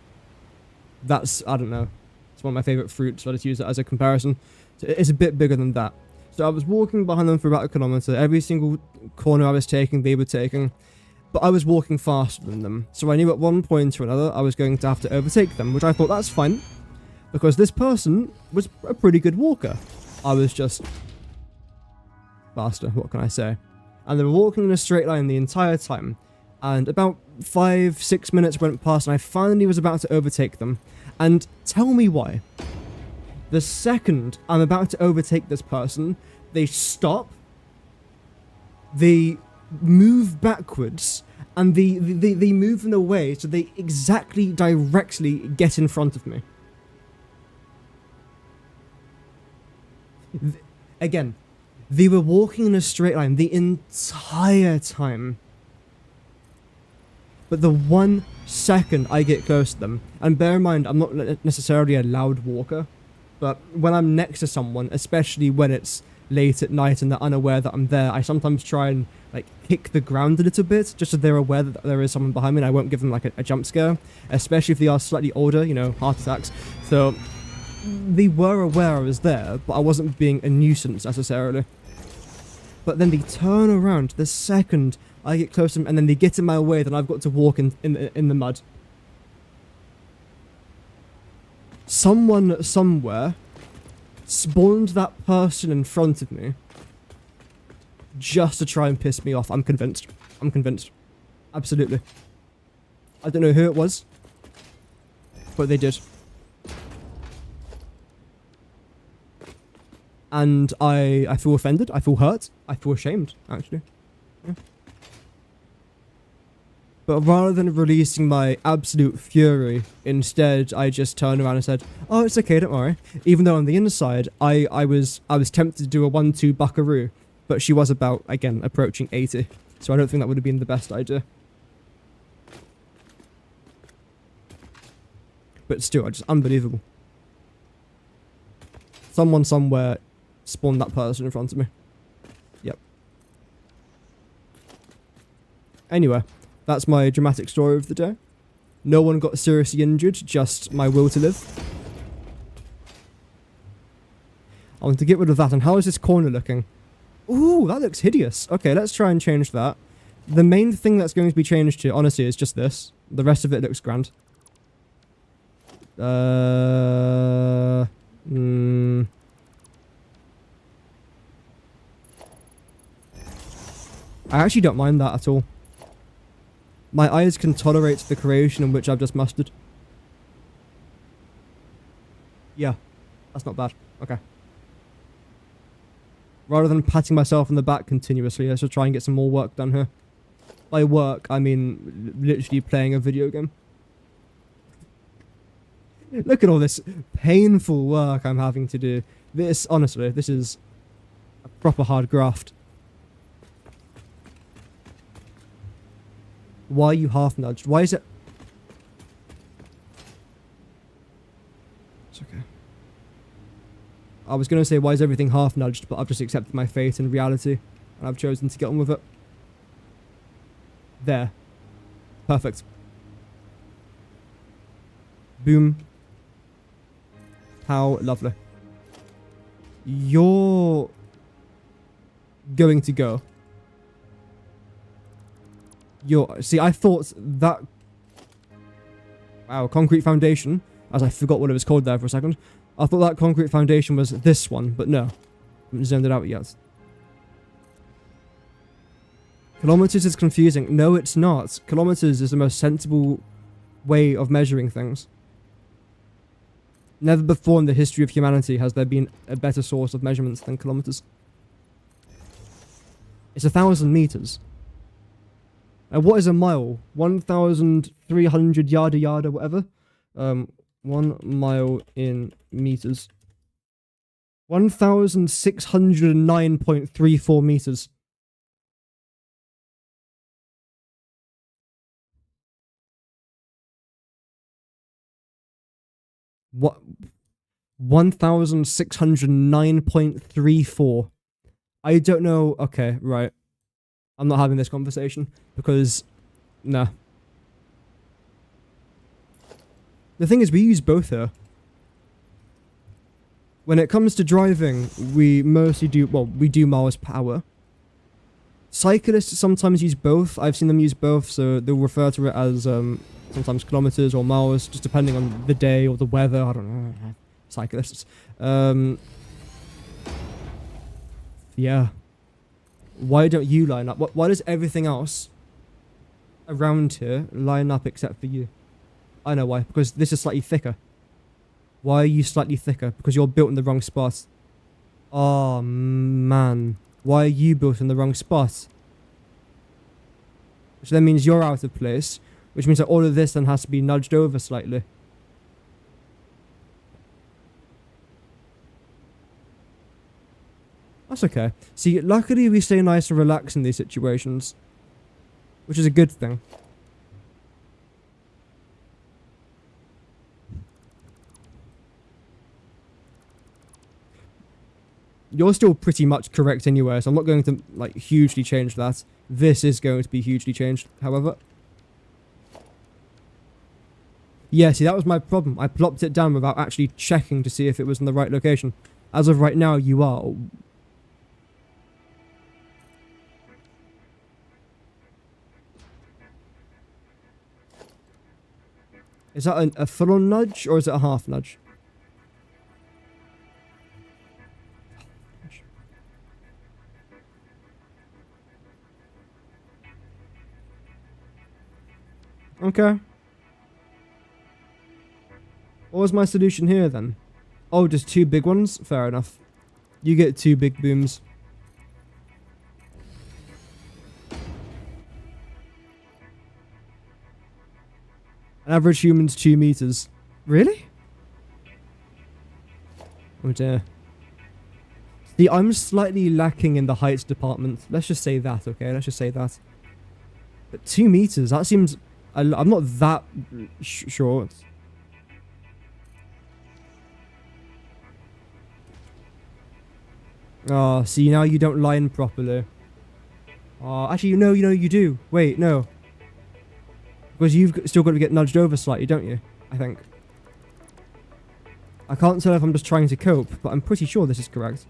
That's, I don't know, it's one of my favorite fruits, so I just use it as a comparison. So it's a bit bigger than that. So I was walking behind them for about a kilometer. Every single corner I was taking, they were taking. But I was walking faster than them. So I knew at one point or another I was going to have to overtake them, which I thought that's fine, because this person was a pretty good walker. I was just faster, what can I say? And they were walking in a straight line the entire time. And about 5-6 minutes went past and I finally was about to overtake them. And tell me why. The second I'm about to overtake this person, they stop, they move backwards, and they move in a way so they exactly directly get in front of me. Again, they were walking in a straight line the entire time. But the 1 second I get close to them, and bear in mind, I'm not necessarily a loud walker, but when I'm next to someone, especially when it's late at night and they're unaware that I'm there, I sometimes try and like kick the ground a little bit, just so they're aware that there is someone behind me, and I won't give them like a jump scare, especially if they are slightly older, you know, heart attacks. So they were aware I was there, but I wasn't being a nuisance necessarily. But then they turn around the second I get close to them, and then they get in my way, then I've got to walk in the mud. Someone somewhere spawned that person in front of me just to try and piss me off. I'm convinced. I'm convinced. Absolutely. I don't know who it was, but they did. And I feel offended. I feel hurt. I feel ashamed, actually. Yeah. But rather than releasing my absolute fury, instead I just turned around and said, "Oh, it's okay, don't worry." Even though on the inside, I was tempted to do a 1-2 buckaroo, but she was about, again, approaching 80. So I don't think that would have been the best idea. But still, just unbelievable. Someone somewhere spawned that person in front of me. Yep. Anyway. That's my dramatic story of the day. No one got seriously injured, just my will to live. I want to get rid of that. And how is this corner looking? Ooh, that looks hideous. Okay, let's try and change that. The main thing that's going to be changed here, honestly, is just this. The rest of it looks grand. I actually don't mind that at all. My eyes can tolerate the creation in which I've just mastered. Yeah, that's not bad. Okay. Rather than patting myself on the back continuously, let's just try and get some more work done here. By work, I mean literally playing a video game. Look at all this painful work I'm having to do. This, honestly, this is a proper hard graft. Why are you half nudged? Why is it... It's okay. I was going to say, why is everything half nudged, but I've just accepted my fate and reality, and I've chosen to get on with it. There. Perfect. Boom. How lovely. You're going to go. See, I thought that... Wow, concrete foundation. As I forgot what it was called there for a second. I thought that concrete foundation was this one, but no. I haven't zoned it out yet. Kilometers is confusing. No, it's not. Kilometers is the most sensible way of measuring things. Never before in the history of humanity has there been a better source of measurements than kilometers. It's 1,000 meters. And what is a mile? 1,300 yada whatever. 1 mile in meters. 1,609.34 meters. What? 1,609.34. I don't know. Okay, right. I'm not having this conversation because, nah. The thing is, we use both here. When it comes to driving, we mostly do, well, we do miles per hour. Cyclists sometimes use both. I've seen them use both, so they'll refer to it as sometimes kilometers or miles, just depending on the day or the weather. I don't know. Cyclists. Yeah. Why don't you line up? Why does everything else around here line up except for you? I know why. Because this is slightly thicker. Why are you slightly thicker? Because you're built in the wrong spot. Oh, man. Why are you built in the wrong spot? Which then means you're out of place. Which means that all of this then has to be nudged over slightly. That's okay. See, luckily we stay nice and relaxed in these situations. Which is a good thing. You're still pretty much correct anyway, so I'm not going to, like, hugely change that. This is going to be hugely changed, however. Yeah, see, that was my problem. I plopped it down without actually checking to see if it was in the right location. As of right now, you are. Is that a full-on nudge, or is it a half nudge? Okay. What was my solution here, then? Oh, just 2 big ones? Fair enough. You get 2 big booms. An average human's 2 meters. Really? Oh dear. See, I'm slightly lacking in the heights department. Let's just say that, okay? Let's just say that. But 2 meters, that seems... I'm not that short. Oh, see, now you don't line properly. Oh, actually, you do. Wait, no. Because you've still got to get nudged over slightly, don't you? I think. I can't tell if I'm just trying to cope, but I'm pretty sure this is correct.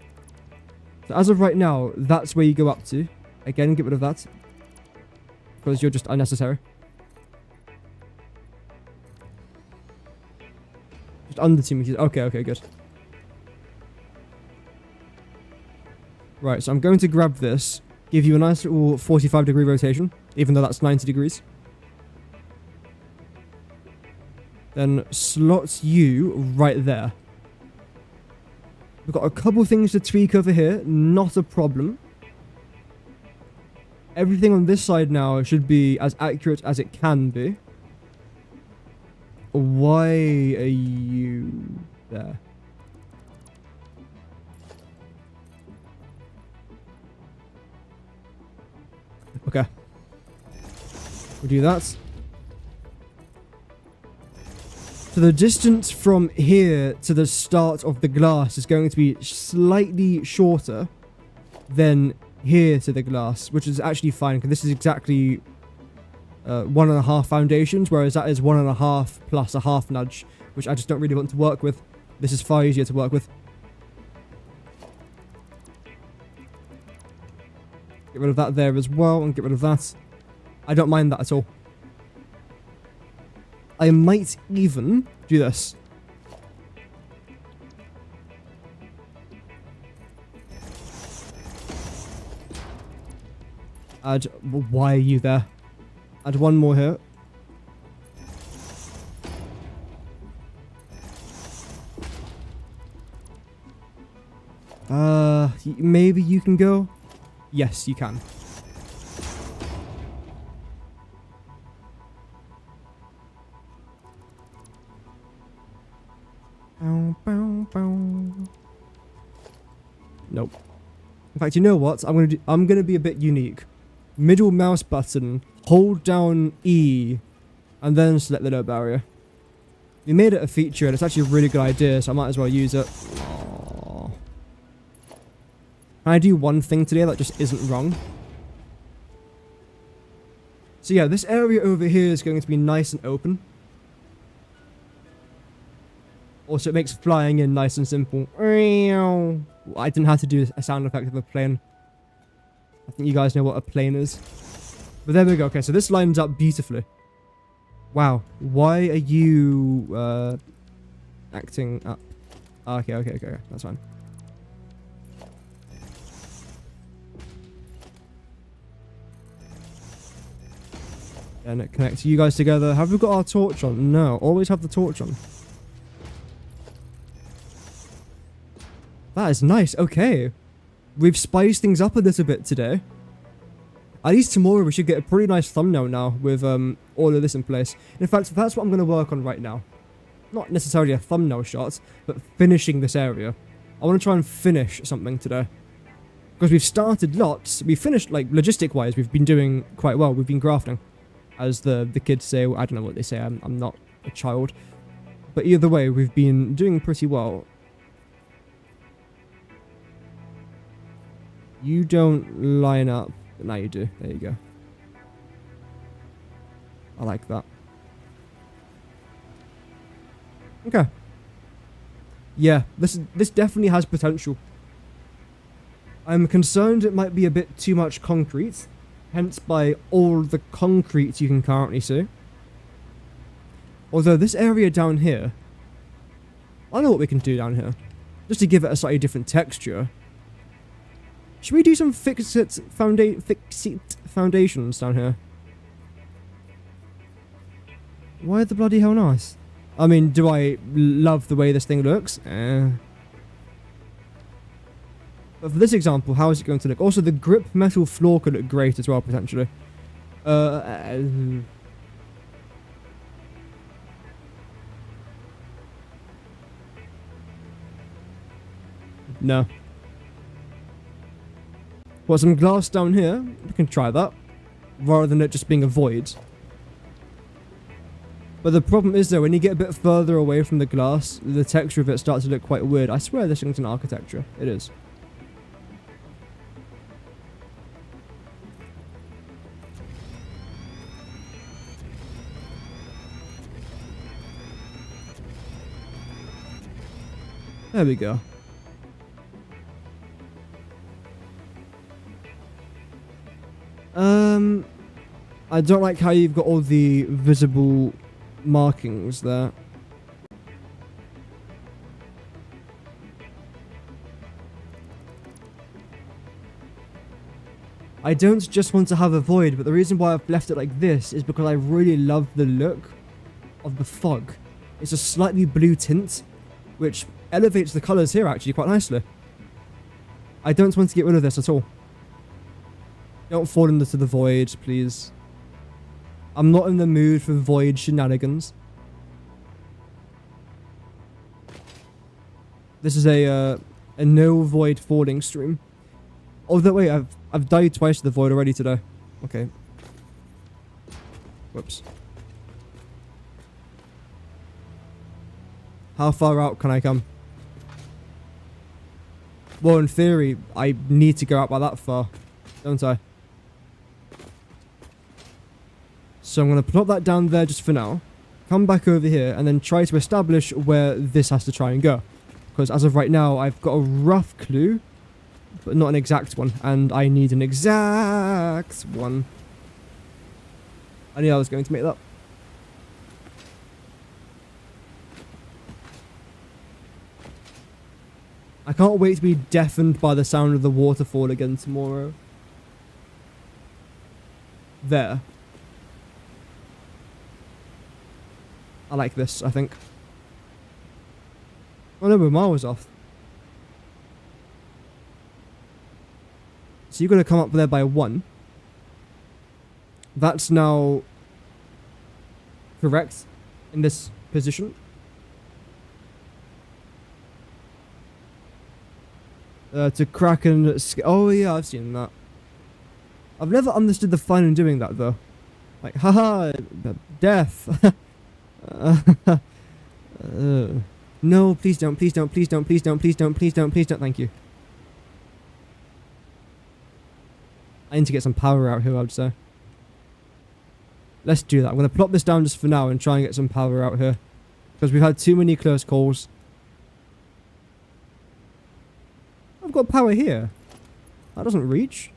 So as of right now, that's where you go up to. Again, get rid of that. Because you're just unnecessary. Just under 2 meters. Okay, good. Right, so I'm going to grab this. Give you a nice little 45-degree rotation. Even though that's 90 degrees. Then slots you right there. We've got a couple things to tweak over here. Not a problem. Everything on this side now should be as accurate as it can be. Why are you there? Okay. We'll do that. So the distance from here to the start of the glass is going to be slightly shorter than here to the glass, which is actually fine, because this is exactly 1.5 foundations, whereas that is 1.5 plus a half nudge, which I just don't really want to work with. This is far easier to work with. Get rid of that there as well, and get rid of that. I don't mind that at all. I might even do this. Add... Why are you there? Add one more here. Maybe you can go? Yes, you can. Nope. In fact, you know what? I'm gonna be a bit unique. Middle mouse button, hold down E, and then select the no barrier. We made it a feature, and it's actually a really good idea, so I might as well use it. Aww. Can I do one thing today that just isn't wrong? So yeah, this area over here is going to be nice and open. Also, it makes flying in nice and simple. I didn't have to do a sound effect of a plane. I think you guys know what a plane is. But there we go. Okay, so this lines up beautifully. Wow. Why are you acting up? Okay. That's fine. And it connects you guys together. Have we got our torch on? No. Always have the torch on. That is nice. Okay. We've spiced things up a little bit today. At least tomorrow we should get a pretty nice thumbnail now with all of this in place. In fact, that's what I'm going to work on right now. Not necessarily a thumbnail shot, but finishing this area. I want to try and finish something today. Because we've started lots. We finished, like, logistic-wise, we've been doing quite well. We've been grafting. As the kids say. I don't know what they say. I'm not a child. But either way, we've been doing pretty well. You don't line up. But now you do. There you go. I like that. Okay. Yeah, this definitely has potential. I'm concerned it might be a bit too much concrete. Hence by all the concrete you can currently see. Although this area down here, I know what we can do down here. Just to give it a slightly different texture. Should we do some fix-it foundations down here? Why the bloody hell not? I mean, do I love the way this thing looks? But for this example, how is it going to look? Also, the grip metal floor could look great as well, potentially. No. Well, some glass down here. We can try that. Rather than it just being a void. But the problem is, though, when you get a bit further away from the glass, the texture of it starts to look quite weird. I swear this thing's an architecture. It is. There we go. I don't like how you've got all the visible markings there. I don't just want to have a void, but the reason why I've left it like this is because I really love the look of the fog. It's a slightly blue tint, which elevates the colours here actually quite nicely. I don't want to get rid of this at all. Don't fall into the void, please. I'm not in the mood for void shenanigans. This is a no void falling stream. Although wait, I've died twice to the void already today. Okay. Whoops. How far out can I come? Well, in theory, I need to go out by that far, don't I? So I'm going to plot that down there just for now. Come back over here and then try to establish where this has to try and go. Because as of right now, I've got a rough clue, but not an exact one. And I need an exact one. I knew I was going to make that. I can't wait to be deafened by the sound of the waterfall again tomorrow. There. I like this, I think. Oh no, we're miles off. So you're going to come up there by 1. That's now correct in this position. To crack and... Oh yeah, I've seen that. I've never understood the fun in doing that though. Like, haha, death. No, please don't, please don't, please don't, please don't, please don't, please don't, please don't, thank you. I need to get some power out here, I would say. Let's do that. I'm going to plop this down just for now and try and get some power out here. Because we've had too many close calls. I've got power here. That doesn't reach.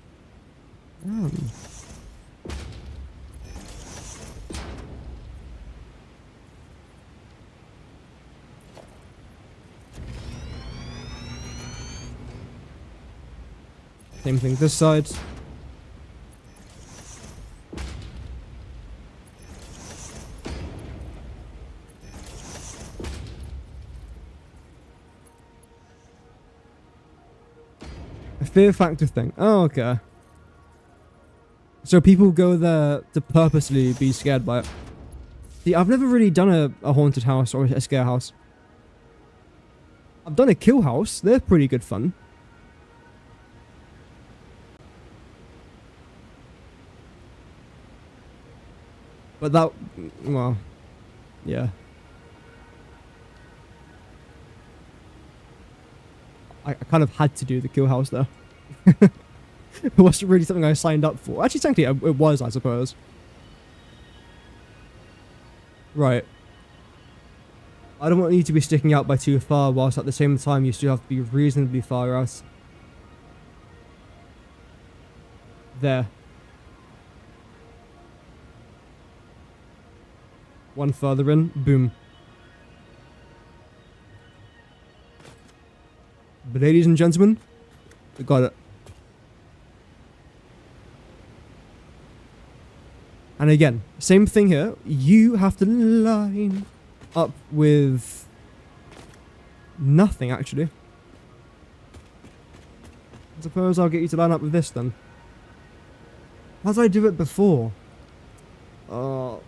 Same thing this side. Fear factor thing. Oh, okay. So people go there to purposely be scared by it. See, I've never really done a haunted house or a scare house. I've done a kill house. They're pretty good fun. But that, well, yeah. I kind of had to do the kill house there. It wasn't really something I signed up for. Actually, technically, it was, I suppose. Right. I don't want you to be sticking out by too far, whilst at the same time you still have to be reasonably far out. There. One further in. Boom. But ladies and gentlemen, we got it. And again, same thing here. You have to line up with nothing, actually. I suppose I'll get you to line up with this then. How did I do it before? How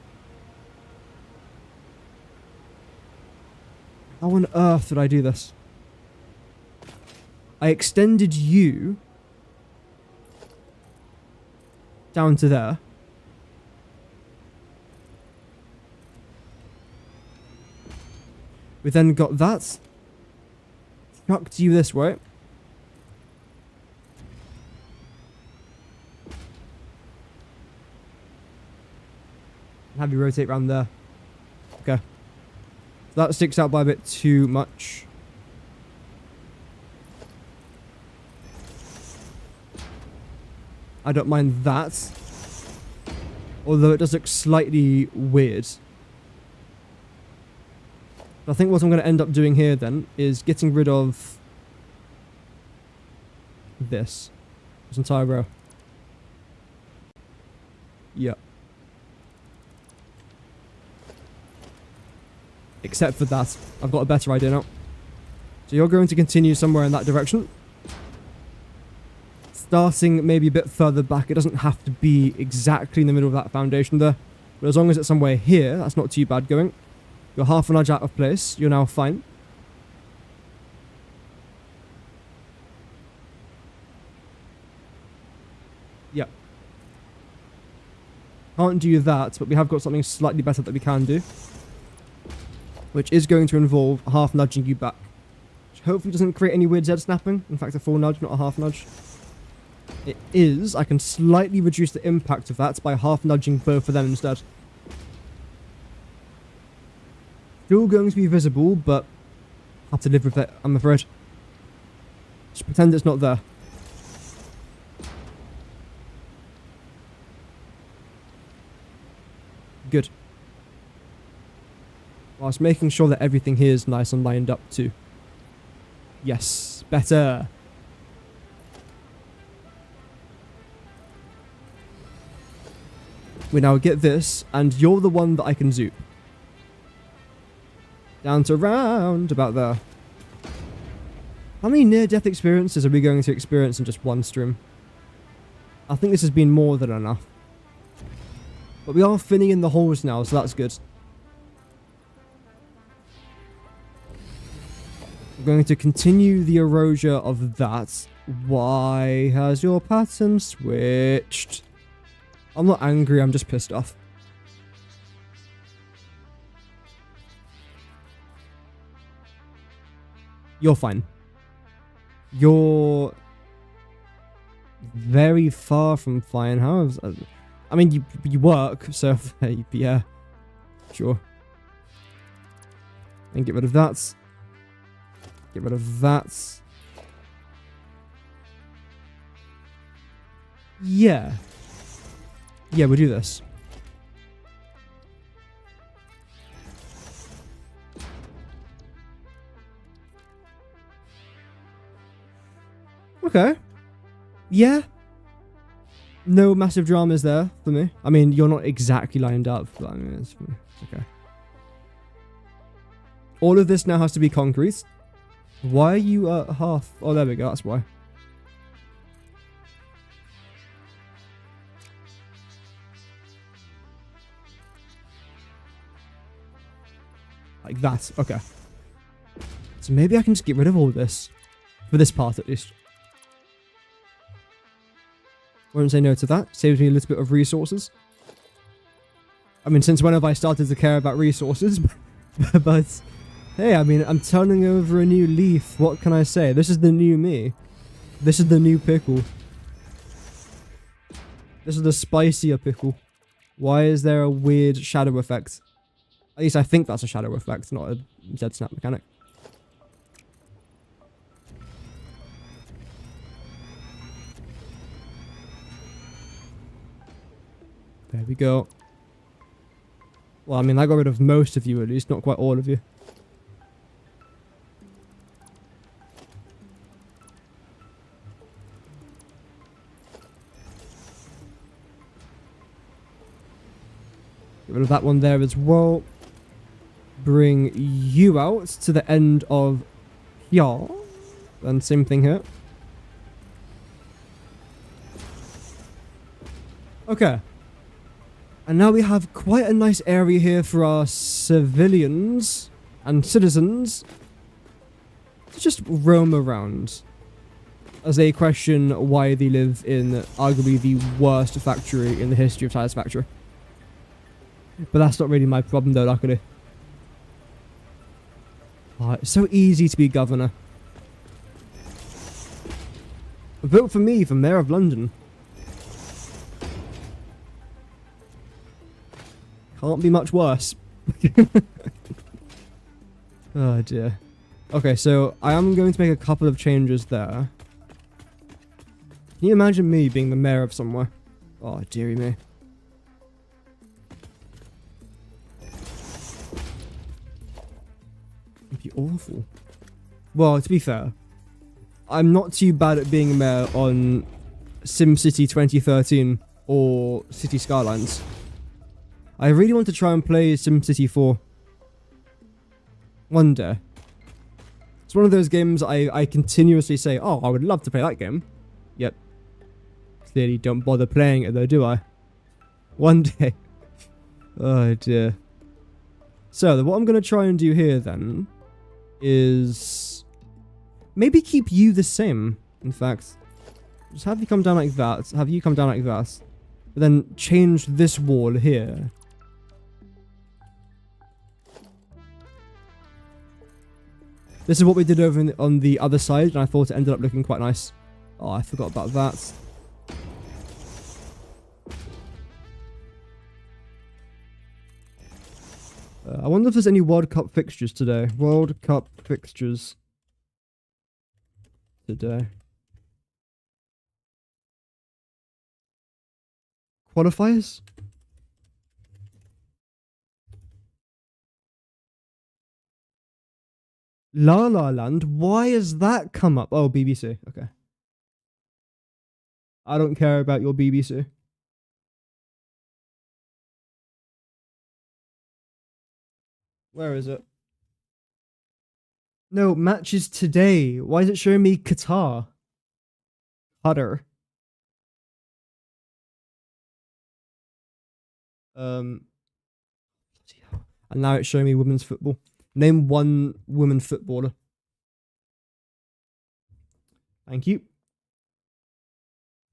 on earth did I do this? I extended you down to there. We then got that chucked you this way. Have you rotate around there. Okay. That sticks out by a bit too much. I don't mind that. Although it does look slightly weird. I think what I'm going to end up doing here then is getting rid of this entire row. Yeah. Except for that. I've got a better idea now. So you're going to continue somewhere in that direction. Starting maybe a bit further back. It doesn't have to be exactly in the middle of that foundation there. But as long as it's somewhere here, that's not too bad going. You're half a nudge out of place. You're now fine. Yep. Can't do that, but we have got something slightly better that we can do. Which is going to involve half nudging you back. Which hopefully doesn't create any weird Z snapping. In fact, a full nudge, not a half nudge. It is. I can slightly reduce the impact of that by half nudging both of them instead. Still going to be visible, but I have to live with it, I'm afraid. Just pretend it's not there. Good. Whilst making sure that everything here is nice and lined up too. Yes, better. We now get this, and you're the one that I can zoop. Down to round about there. How many near-death experiences are we going to experience in just one stream? I think this has been more than enough. But we are filling in the holes now, so that's good. We're going to continue the erasure of that. Why has your pattern switched? I'm not angry, I'm just pissed off. You're fine. You're very far from fine. How? I mean, you work, so yeah, sure. And get rid of that. Get rid of that. Yeah. Yeah, we'll do this. Okay. Yeah. No massive dramas there for me. I mean, you're not exactly lined up, but I mean, it's okay. All of this now has to be concrete. Why are you half? Oh, there we go. That's why. Like that. Okay. So maybe I can just get rid of all this. For this part, at least. Won't say no to that. Saves me a little bit of resources. I mean, since when have I started to care about resources? But, hey, I mean, I'm turning over a new leaf. What can I say? This is the new me. This is the new pickle. This is the spicier pickle. Why is there a weird shadow effect? At least I think that's a shadow effect, not a dead snap mechanic. There we go. Well, I mean, I got rid of most of you at least, not quite all of you. Get rid of that one there as well. Bring you out to the end of here. And same thing here. Okay. And now we have quite a nice area here for our civilians and citizens to just roam around as they question why they live in arguably the worst factory in the history of Satisfactory. But that's not really my problem though, luckily. Oh, it's so easy to be governor. Vote for me for Mayor of London. Can't be much worse. Oh dear. Okay, so I am going to make a couple of changes there. Can you imagine me being the mayor of somewhere? Oh, dearie me. It'd be awful. Well, to be fair, I'm not too bad at being a mayor on SimCity 2013 or City Skylines. I really want to try and play SimCity 4 one day. It's one of those games I continuously say, oh, I would love to play that game. Yep. Clearly don't bother playing it though, do I? One day. Oh dear. So, what I'm going to try and do here then is maybe keep you the same, in fact. Just have you come down like that, have you come down like that, but then change this wall here. This is what we did over on the other side, and I thought it ended up looking quite nice. Oh, I forgot about that. I wonder if there's any World Cup fixtures today. World Cup fixtures today. Qualifiers? La La Land? Why has that come up? Oh, BBC. Okay. I don't care about your BBC. Where is it? No, matches today. Why is it showing me Qatar? Qatar. And now it's showing me women's football. Name one women footballer. Thank you.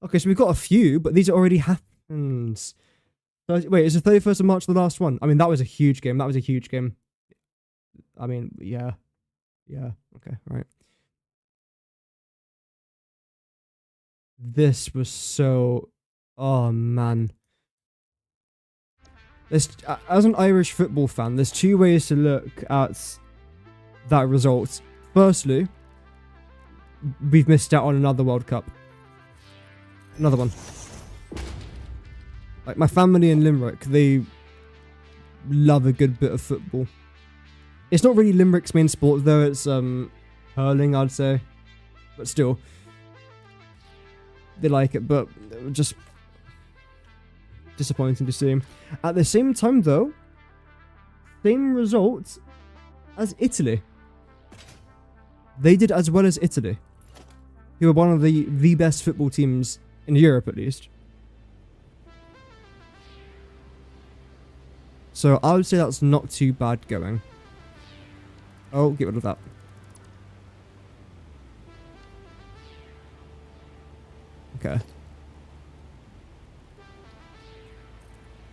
Okay, so we've got a few, but these already happened. Wait, is the 31st of March the last one? I mean, that was a huge game. That was a huge game. I mean, yeah. Yeah, okay, right. This was so... Oh, man. As an Irish football fan, there's two ways to look at that result. Firstly, we've missed out on another World Cup. Another one. Like, my family in Limerick, they love a good bit of football. It's not really Limerick's main sport, though. It's hurling, I'd say. But still, they like it, but just disappointing to see. At the same time, though, same result as Italy. They did as well as Italy, who are one of the best football teams in Europe, at least. So I would say that's not too bad going. Oh, get rid of that. Okay.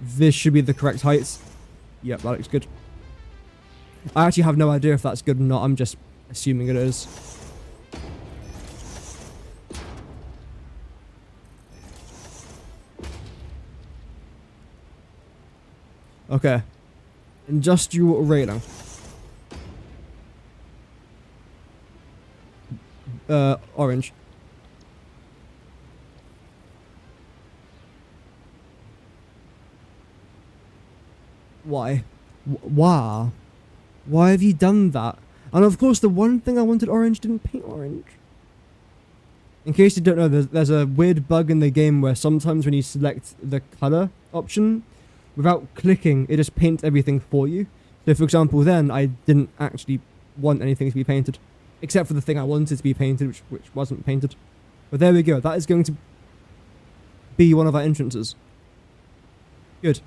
This should be the correct height. Yep, that looks good. I actually have no idea if that's good or not. I'm just assuming it is. Okay. Industrial railing. Orange. Why? Why? Why have you done that? And of course, the one thing I wanted orange didn't paint orange. In case you don't know, there's a weird bug in the game where sometimes when you select the color option, without clicking, it just paints everything for you. So for example, then I didn't actually want anything to be painted, except for the thing I wanted to be painted, which wasn't painted. But there we go. That is going to be one of our entrances. Good.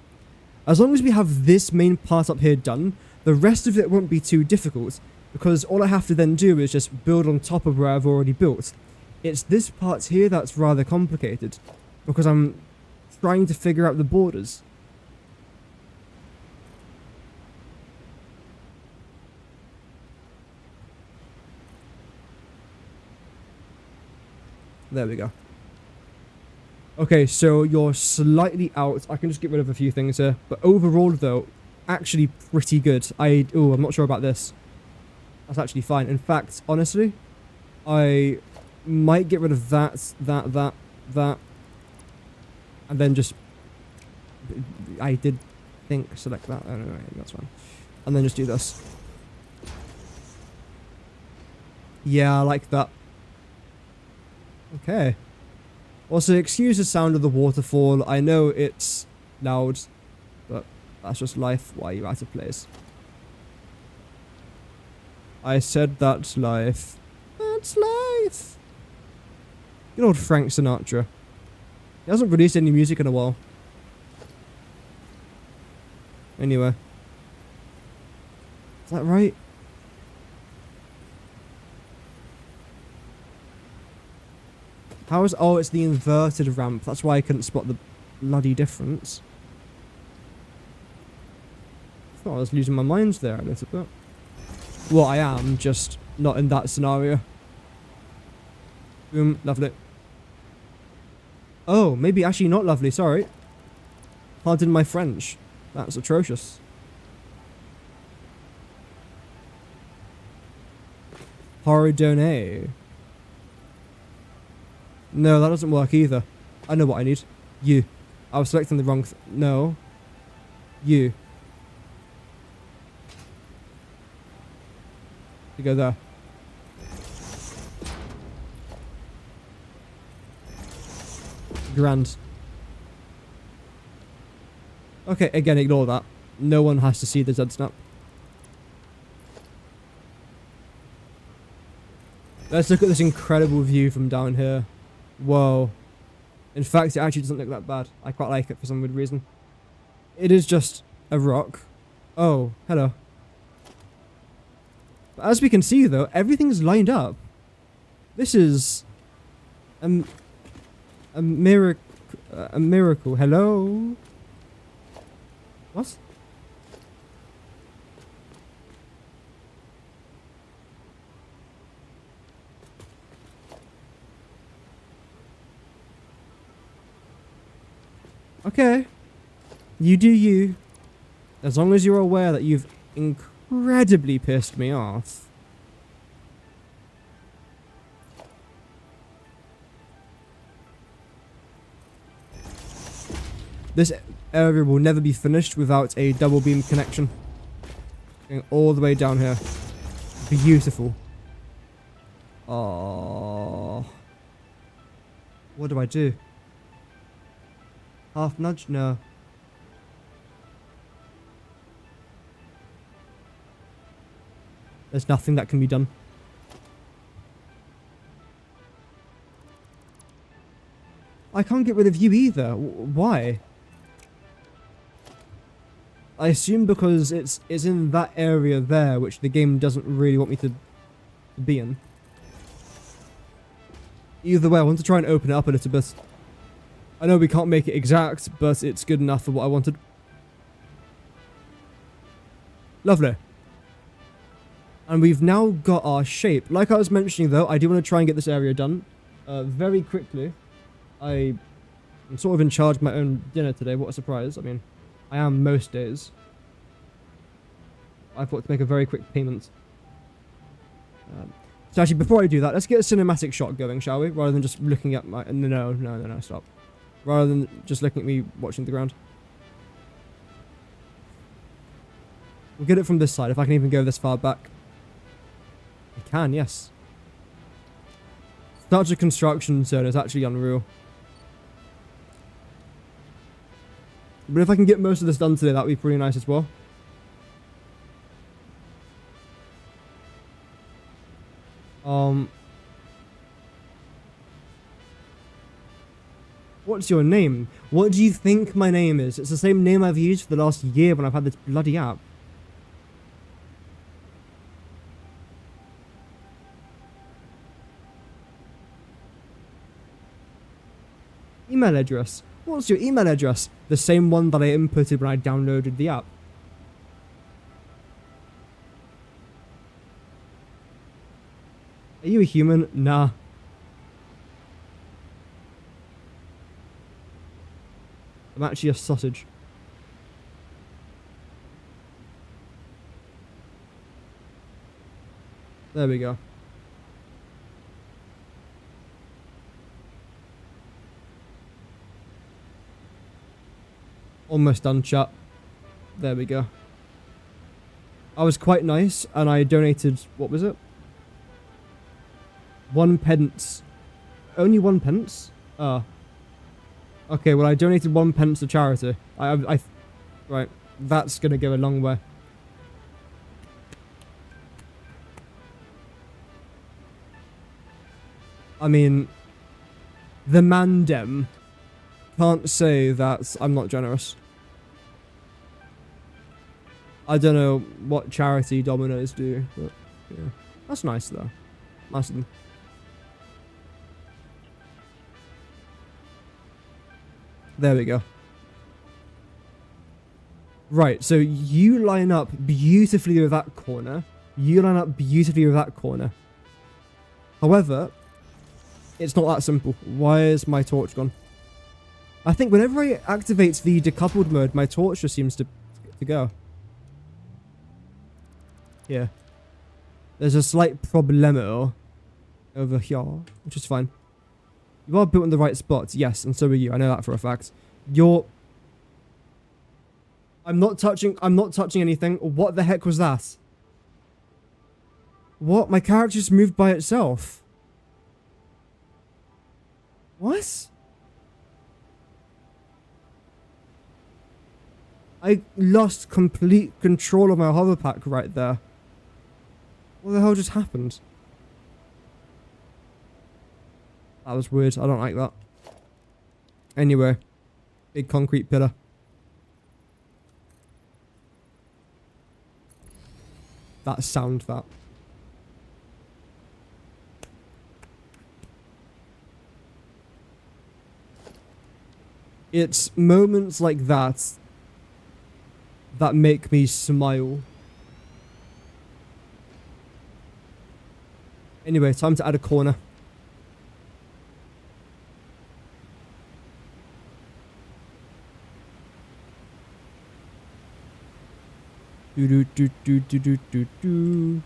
As long as we have this main part up here done, the rest of it won't be too difficult, because all I have to then do is just build on top of where I've already built. It's this part here that's rather complicated, because I'm trying to figure out the borders. There we go. Okay, so you're slightly out. I can just get rid of a few things here. But overall, though, actually pretty good. I'm not sure about this. That's actually fine. In fact, honestly, I might get rid of that. And then just... I did think select that. Anyway, that's fine. And then just do this. Yeah, I like that. Okay. Also, excuse the sound of the waterfall. I know it's loud, but that's just life. Why are you out of place? I said that's life. That's life. Good old Frank Sinatra. He hasn't released any music in a while. Anyway. Is that right? How is... Oh, it's the inverted ramp. That's why I couldn't spot the bloody difference. I thought I was losing my mind there a little bit. Well, I am, just not in that scenario. Boom, lovely. Oh, maybe actually not lovely, sorry. Pardon my French. That's atrocious. Pardonnez. No, that doesn't work either. I know what I need. You. I was selecting the wrong... No. You. You go there. Grand. Okay, again, ignore that. No one has to see the Z-snap. Let's look at this incredible view from down here. Whoa. In fact, it actually doesn't look that bad. I quite like it for some weird reason. It is just a rock. Oh, hello. But as we can see, though, everything's lined up. This is... a miracle. A miracle. Hello? What? Okay. You do you. As long as you're aware that you've incredibly pissed me off. This area will never be finished without a double beam connection. Going all the way down here. Beautiful. Oh. What do I do? Half nudge? No. There's nothing that can be done. I can't get rid of you either. Why? I assume because it's in that area there, which the game doesn't really want me to be in. Either way, I want to try and open it up a little bit. I know we can't make it exact, but it's good enough for what I wanted. Lovely. And we've now got our shape. Like I was mentioning though, I do want to try and get this area done very quickly. I'm sort of in charge of my own dinner today. What a surprise. I mean, I am most days. I've got to make a very quick payment. So actually, before I do that, let's get a cinematic shot going, shall we? Rather than just looking at my... No, stop. Rather than just looking at me watching the ground. We'll get it from this side, if I can even go this far back. I can, yes. Such a construction zone is actually unreal. But if I can get most of this done today, that would be pretty nice as well. What's your name? What do you think my name is? It's the same name I've used for the last year when I've had this bloody app. Email address. What's your email address? The same one that I inputted when I downloaded the app. Are you a human? Nah. I'm actually a sausage. There we go. Almost done, chat. There we go. I was quite nice, and I donated, what was it? 1 pence. Only 1 pence? Ah. Okay, well I donated 1 pence to charity. Right, that's gonna go a long way. I mean, the mandem can't say that I'm not generous. I don't know what charity Domino's do, but yeah. That's nice though. Nice of them. There we go. Right, so you line up beautifully with that corner. You line up beautifully with that corner. However, it's not that simple. Why is my torch gone? I think whenever I activate the decoupled mode, my torch just seems to go. Yeah. There's a slight problemo over here, which is fine. You are built in the right spots, yes, and so are you. I know that for a fact. I'm not touching anything. What the heck was that? What? My character just moved by itself. What? I lost complete control of my hover pack right there. What the hell just happened? That was weird. I don't like that. Anyway. Big concrete pillar. That sound, that. It's moments like that that make me smile. Anyway, time to add a corner. Do do do do do do do.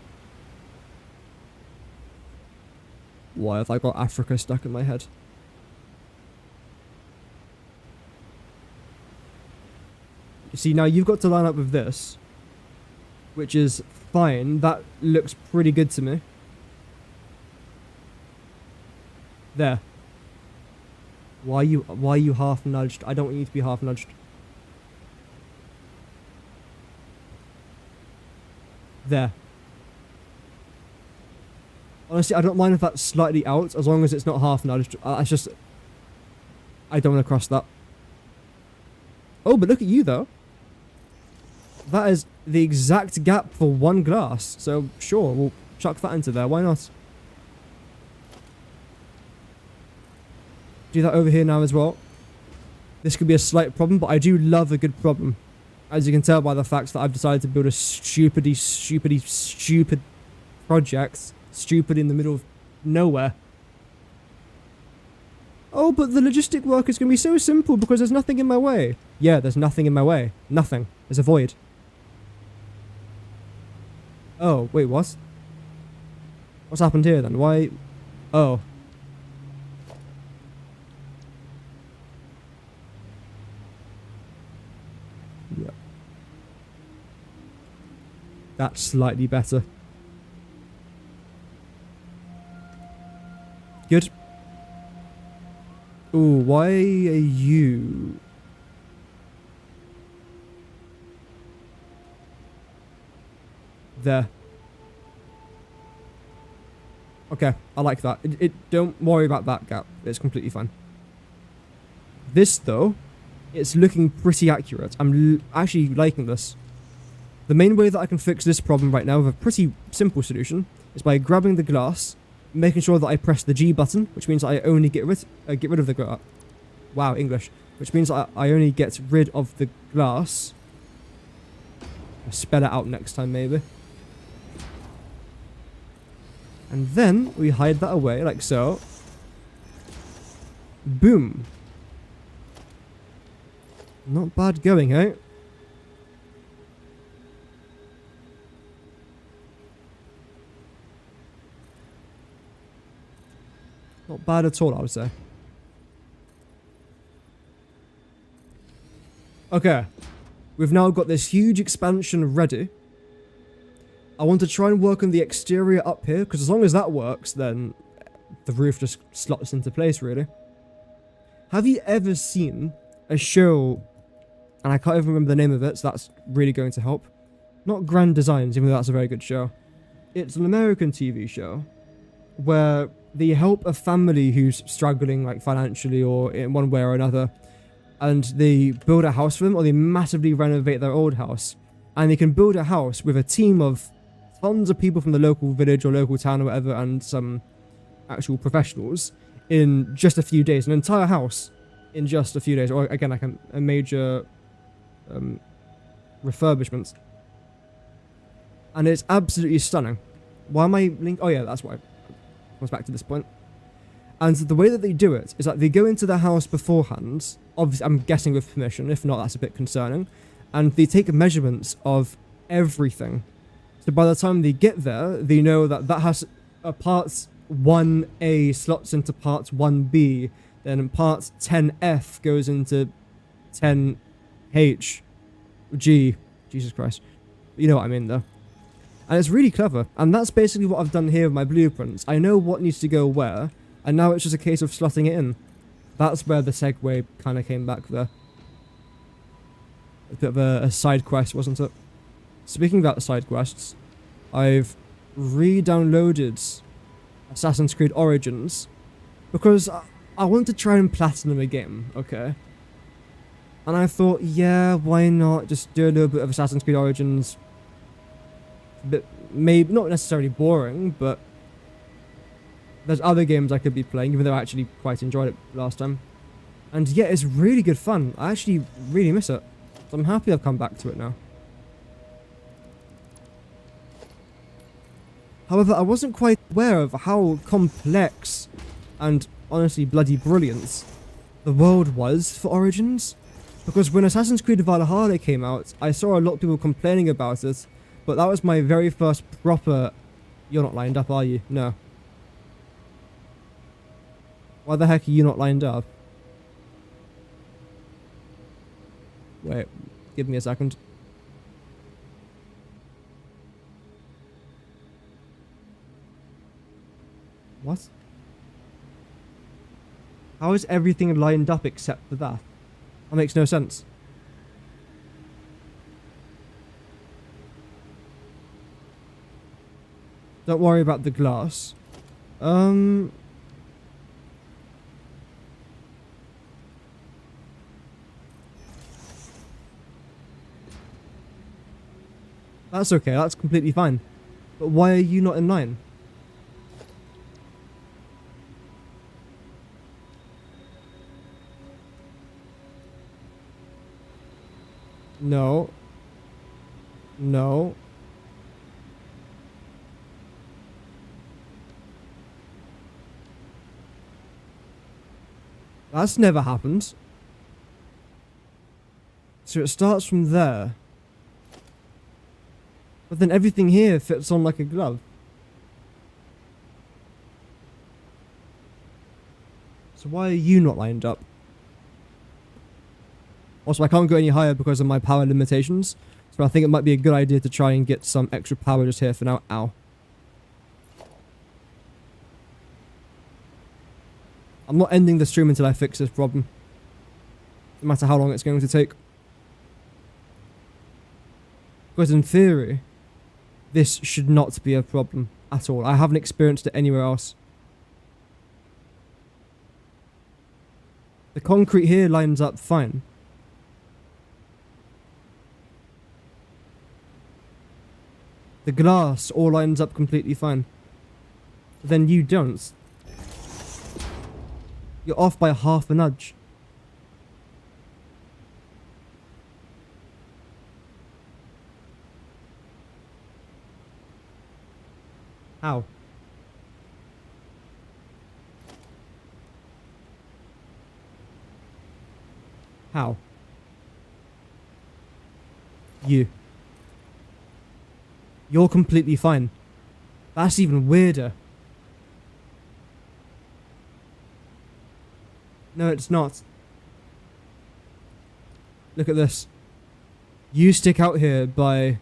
Why have I got Africa stuck in my head? You see, now you've got to line up with this, which is fine. That looks pretty good to me. There. Why are you half nudged? I don't want you to be half nudged. There. Honestly, I don't mind if that's slightly out, as long as it's not half nudged. I don't want to cross that. Oh, but look at you, though. That is the exact gap for one glass. So sure, we'll chuck that into there. Why not? Do that over here now as well. This could be a slight problem, but I do love a good problem. As you can tell by the fact that I've decided to build a stupid project. Stupid in the middle of nowhere. Oh, but the logistic work is going to be so simple because there's nothing in my way. Yeah, there's nothing in my way. Nothing. There's a void. Oh, wait, what? What's happened here then? Why? Oh. Yeah. That's slightly better. Good. Ooh, why are you... there? Okay, I like that. Don't worry about that gap. It's completely fine. This, though, it's looking pretty accurate. I'm actually liking this. The main way that I can fix this problem right now with a pretty simple solution is by grabbing the glass, making sure that I press the G button, which means I only get rid of the glass. Wow, English. Which means I only get rid of the glass. I'll spell it out next time, maybe. And then we hide that away, like so. Boom. Not bad going, eh? Not bad at all, I would say. Okay. We've now got this huge expansion ready. I want to try and work on the exterior up here, because as long as that works, then the roof just slots into place, really. Have you ever seen a show, and I can't even remember the name of it, so that's really going to help. Not Grand Designs, even though that's a very good show. It's an American TV show where they help a family who's struggling, like financially or in one way or another, and they build a house for them, or they massively renovate their old house. And they can build a house with a team of tons of people from the local village or local town or whatever, and some actual professionals in just a few days. An entire house in just a few days, or again, like a major refurbishment. And it's absolutely stunning. Why am I link? Oh yeah, that's why. I was back to this point. And the way that they do it is that they go into the house beforehand. Obviously, I'm guessing with permission. If not, that's a bit concerning. And they take measurements of everything. So by the time they get there, they know that that has parts 1A slots into parts 1B. Then part 10F goes into 10H. G. Jesus Christ. You know what I mean, though. And it's really clever. And that's basically what I've done here with my blueprints. I know what needs to go where. And now it's just a case of slotting it in. That's where the segue kind of came back there. A bit of a side quest, wasn't it? Speaking about side quests, I've re-downloaded Assassin's Creed Origins because I want to try and platinum a game, okay? And I thought, yeah, why not just do a little bit of Assassin's Creed Origins? A bit, maybe not necessarily boring, but there's other games I could be playing, even though I actually quite enjoyed it last time. And yeah, it's really good fun. I actually really miss it. So I'm happy I've come back to it now. However, I wasn't quite aware of how complex and honestly bloody brilliant the world was for Origins. Because when Assassin's Creed Valhalla came out, I saw a lot of people complaining about it, but that was my very first proper... You're not lined up, are you? No. Why the heck are you not lined up? Wait, give me a second. What? How is everything lined up except for that? That makes no sense. Don't worry about the glass. That's okay, that's completely fine. But why are you not in 9? No. No. That's never happened. So it starts from there. But then everything here fits on like a glove. So why are you not lined up? Also, I can't go any higher because of my power limitations. So I think it might be a good idea to try and get some extra power just here for now. Ow. I'm not ending the stream until I fix this problem. No matter how long it's going to take. Because in theory, this should not be a problem at all. I haven't experienced it anywhere else. The concrete here lines up fine. The glass all lines up completely fine. But then you don't. You're off by half a nudge. How? How? You. You're completely fine. That's even weirder. No, it's not. Look at this. You stick out here by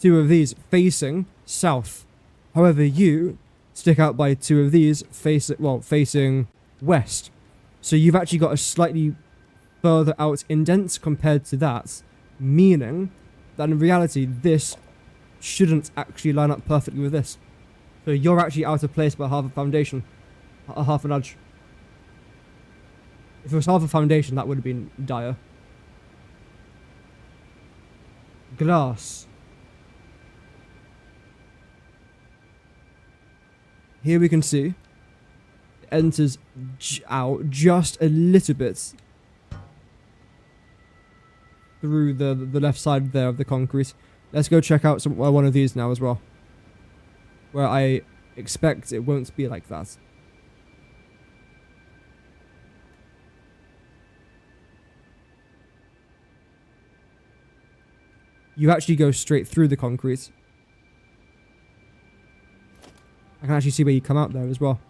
2 of these facing south. However, you stick out by 2 of these facing west. So you've actually got a slightly further out indent compared to that, meaning that in reality this shouldn't actually line up perfectly with this. So you're actually out of place by half a foundation. Half a nudge. If it was half a foundation, that would have been dire. Glass. Here we can see it enters out just a little bit through the left side there of the concrete. Let's go check out one of these now as well, where I expect it won't be like that. You actually go straight through the concrete. I can actually see where you come out there as well.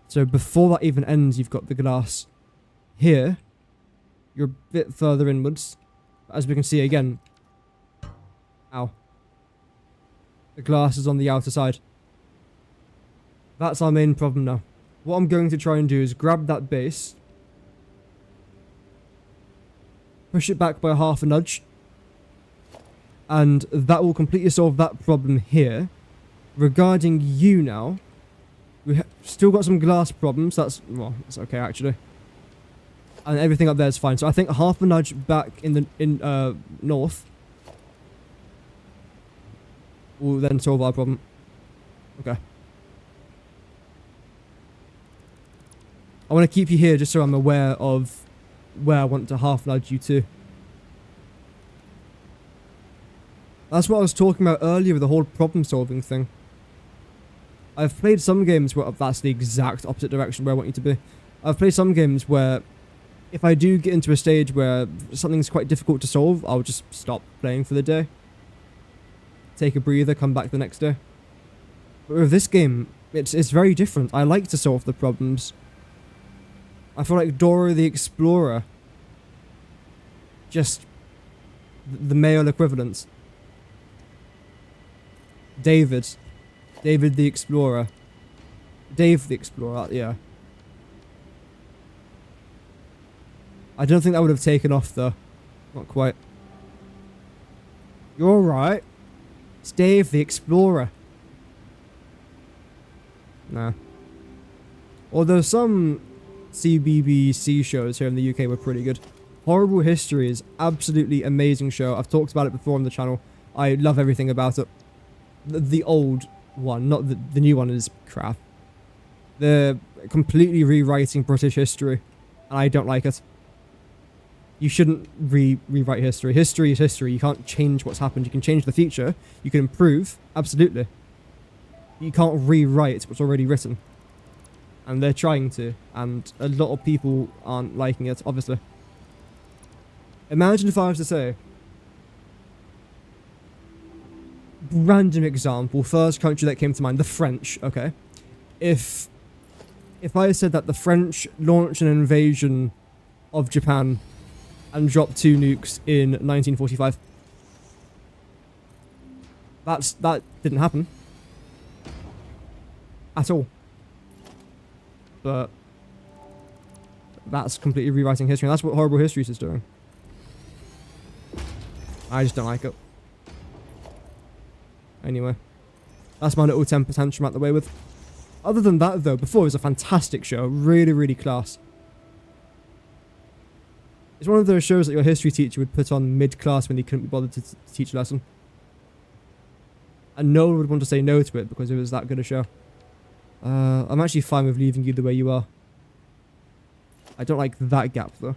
So before that even ends, you've got the glass. Here, you're a bit further inwards. As we can see again. Ow. The glass is on the outer side. That's our main problem now. What I'm going to try and do is grab that base. Push it back by half a nudge. And that will completely solve that problem here. Regarding you now, we still got some glass problems. That's okay actually. And everything up there is fine. So I think half a nudge back in the north will then solve our problem. Okay. I want to keep you here just so I'm aware of where I want to half nudge you to. That's what I was talking about earlier with the whole problem solving thing. I've played some games where that's the exact opposite direction where I want you to be. I've played some games where if I do get into a stage where something's quite difficult to solve, I'll just stop playing for the day. Take a breather, come back the next day. But with this game, it's very different. I like to solve the problems. I feel like Dora the Explorer. Just the male equivalent. David the Explorer. Dave the Explorer, yeah. I don't think that would have taken off though. Not quite. You're alright. It's Dave the Explorer. Nah. Although some CBBC shows here in the UK were pretty good. Horrible History is absolutely amazing show. I've talked about it before on the channel. I love everything about it. The old one, not the new one, is crap. They're completely rewriting British history, and I don't like it. You shouldn't rewrite history. History is history. You can't change what's happened. You can change the future. You can improve, absolutely. You can't rewrite what's already written. And they're trying to, and a lot of people aren't liking it, obviously. Imagine if I was to say, random example, first country that came to mind, the French, okay? If I said that the French launched an invasion of Japan and dropped 2 nukes in 1945. That didn't happen. At all. But that's completely rewriting history, and that's what Horrible Histories is doing. I just don't like it. Anyway, that's my little temper tantrum out the way with. Other than that, though, before it was a fantastic show. Really, really class. It's one of those shows that your history teacher would put on mid-class when he couldn't be bothered to teach a lesson. And no one would want to say no to it because it was that good a show. I'm actually fine with leaving you the way you are. I don't like that gap, though.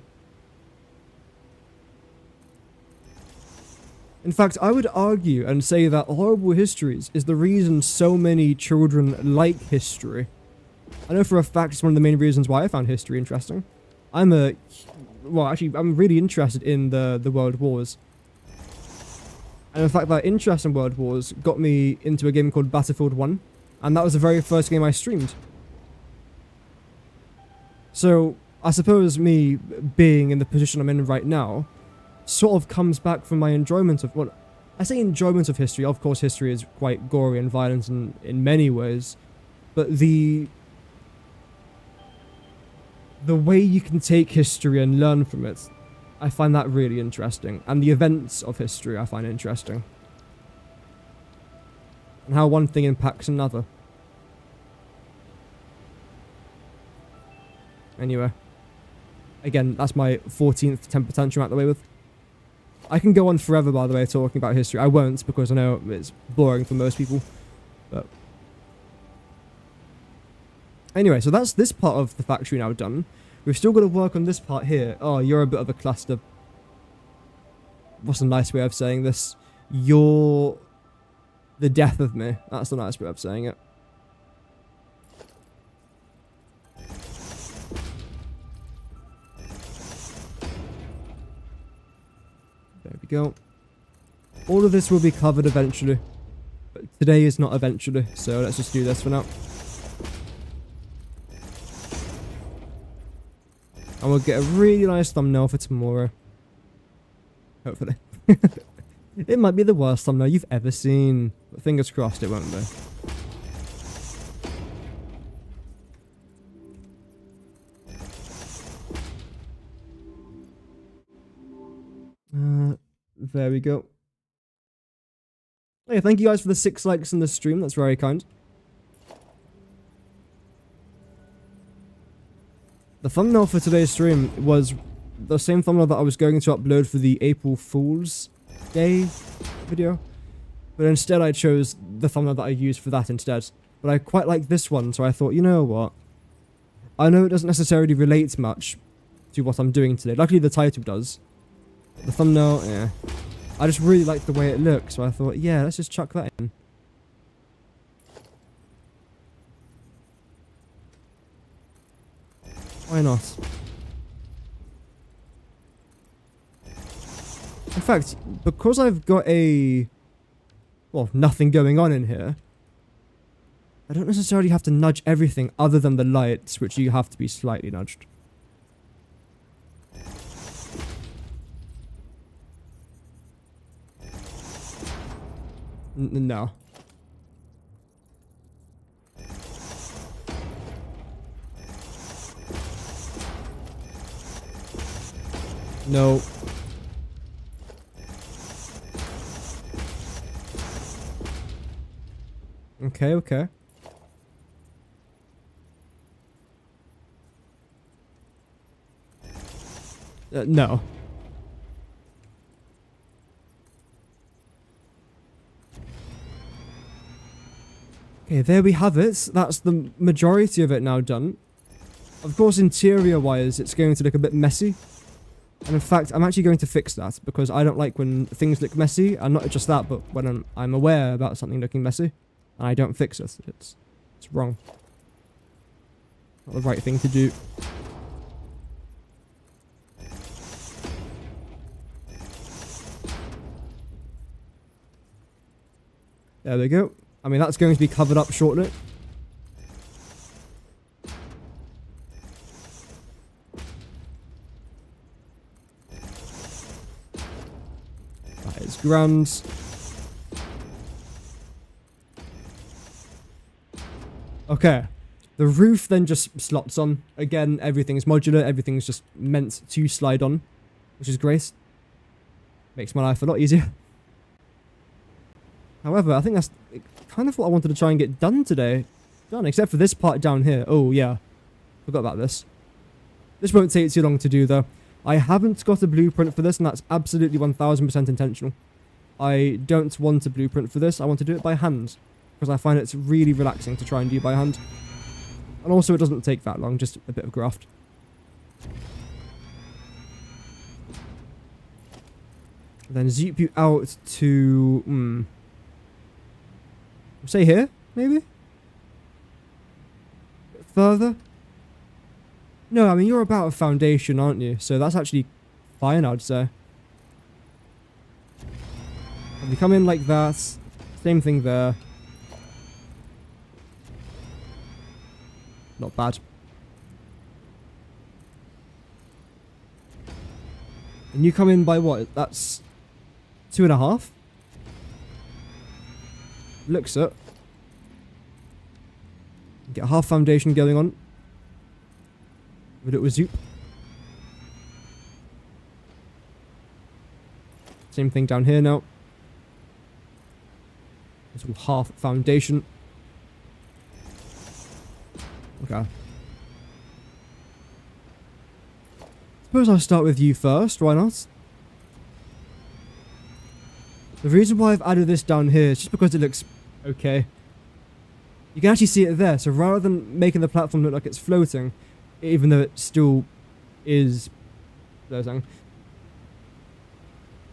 In fact, I would argue and say that Horrible Histories is the reason so many children like history. I know for a fact it's one of the main reasons why I found history interesting. I'm really interested in the World Wars. And in fact, that interest in World Wars got me into a game called Battlefield 1. And that was the very first game I streamed. So, I suppose me being in the position I'm in right now sort of comes back from my enjoyment of, well, I say enjoyment of history. Of course, history is quite gory and violent in many ways. But the way you can take history and learn from it, I find that really interesting. And the events of history I find interesting. And how one thing impacts another. Anyway. Again, that's my 14th temper tantrum out the way with. I can go on forever, by the way, talking about history. I won't, because I know it's boring for most people. But anyway, so that's this part of the factory now done. We've still got to work on this part here. Oh, you're a bit of a cluster. What's a nice way of saying this? You're the death of me. That's the nice way of saying it. There we go. All of this will be covered eventually. But today is not eventually, so let's just do this for now. And we'll get a really nice thumbnail for tomorrow. Hopefully. It might be the worst thumbnail you've ever seen. But fingers crossed it won't be. There we go. Hey, thank you guys for the 6 likes in the stream. That's very kind. The thumbnail for today's stream was the same thumbnail that I was going to upload for the April Fool's Day video. But instead I chose the thumbnail that I used for that instead. But I quite like this one, so I thought, you know what? I know it doesn't necessarily relate much to what I'm doing today. Luckily the title does. The thumbnail, yeah. I just really like the way it looks, so I thought, yeah, let's just chuck that in. Why not? In fact, because I've got nothing going on in here, I don't necessarily have to nudge everything other than the lights, which you have to be slightly nudged. No. No. Okay, okay. No. Okay, there we have it. That's the majority of it now done. Of course, interior-wise, it's going to look a bit messy. And in fact, I'm actually going to fix that, because I don't like when things look messy. And not just that, but when I'm aware about something looking messy, and I don't fix it. It's wrong. Not the right thing to do. There we go. I mean, that's going to be covered up shortly. That is grand. Okay. The roof then just slots on. Again, everything's modular. Everything's just meant to slide on, which is great. Makes my life a lot easier. However, I think that's kind of what I wanted to try and get done today. Done, except for this part down here. Oh, yeah. Forgot about this. This won't take too long to do, though. I haven't got a blueprint for this, and that's absolutely 1000% intentional. I don't want a blueprint for this. I want to do it by hand, because I find it's really relaxing to try and do by hand. And also, it doesn't take that long, just a bit of graft. Then zoop you out to... say here, maybe? A bit further? No, I mean, you're about a foundation, aren't you? So that's actually fine, I'd say. If you come in like that, same thing there. Not bad. And you come in by what? That's 2.5? Looks it. Get a half foundation going on. But it was zoop. Same thing down here now. It's all half foundation. Okay. Suppose I'll start with you first, why not? The reason why I've added this down here is just because it looks okay. You can actually see it there, so rather than making the platform look like it's floating, even though it still is floating,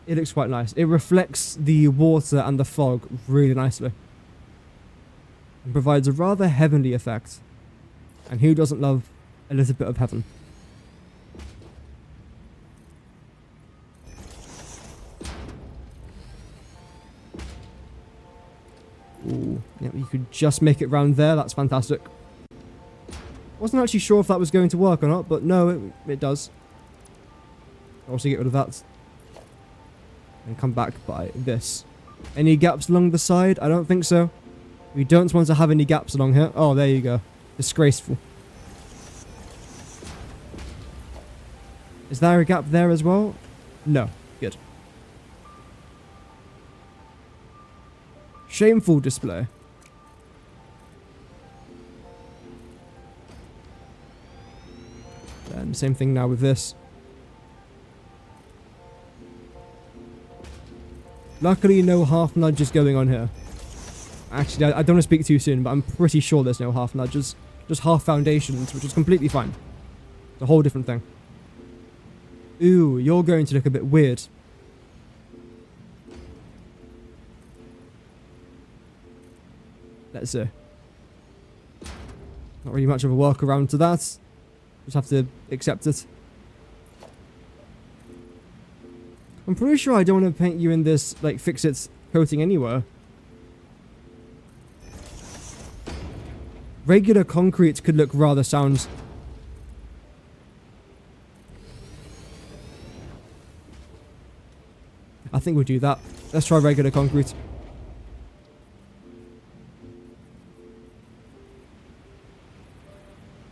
it looks quite nice. It reflects the water and the fog really nicely. And provides a rather heavenly effect. And who doesn't love a little bit of heaven? Ooh, yeah, you could just make it round there. That's fantastic. Wasn't actually sure if that was going to work or not, but no, it does. Also get rid of that. And come back by this. Any gaps along the side? I don't think so. We don't want to have any gaps along here. Oh, there you go. Disgraceful. Is there a gap there as well? No. Good. Shameful display. And same thing now with this. Luckily, no half nudges going on here. Actually, I don't want to speak too soon, but I'm pretty sure there's no half nudges. Just half foundations, which is completely fine. It's a whole different thing. Ooh, you're going to look a bit weird. Let's see. Not really much of a workaround to that. Just have to accept it. I'm pretty sure I don't want to paint you in this, like, fix-it coating anywhere. Regular concrete could look rather sound. I think we'll do that. Let's try regular concrete.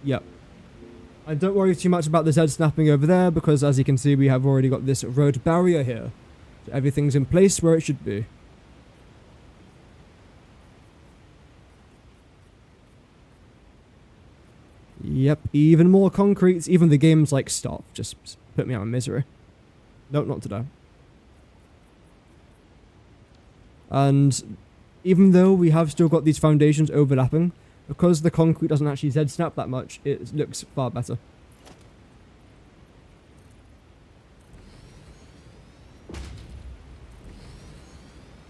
Yep. And don't worry too much about the Z snapping over there, because as you can see, we have already got this road barrier here. So everything's in place where it should be. Yep, even more concrete. Even the game's like, stop. Just put me out of misery. Nope, not today. And Even though we have still got these foundations overlapping, because the concrete doesn't actually Z-snap that much, it looks far better.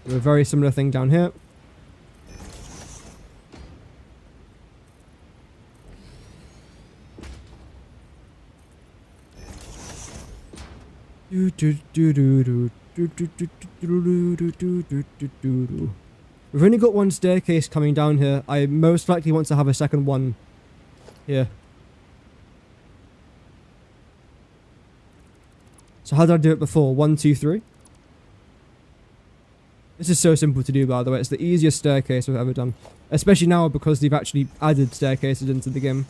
A very similar thing down here. We've only got one staircase coming down here. I most likely want to have a second one here. So how did I do it before? 1, 2, 3? This is so simple to do, by the way. It's the easiest staircase I've ever done. Especially now because they've actually added staircases into the game.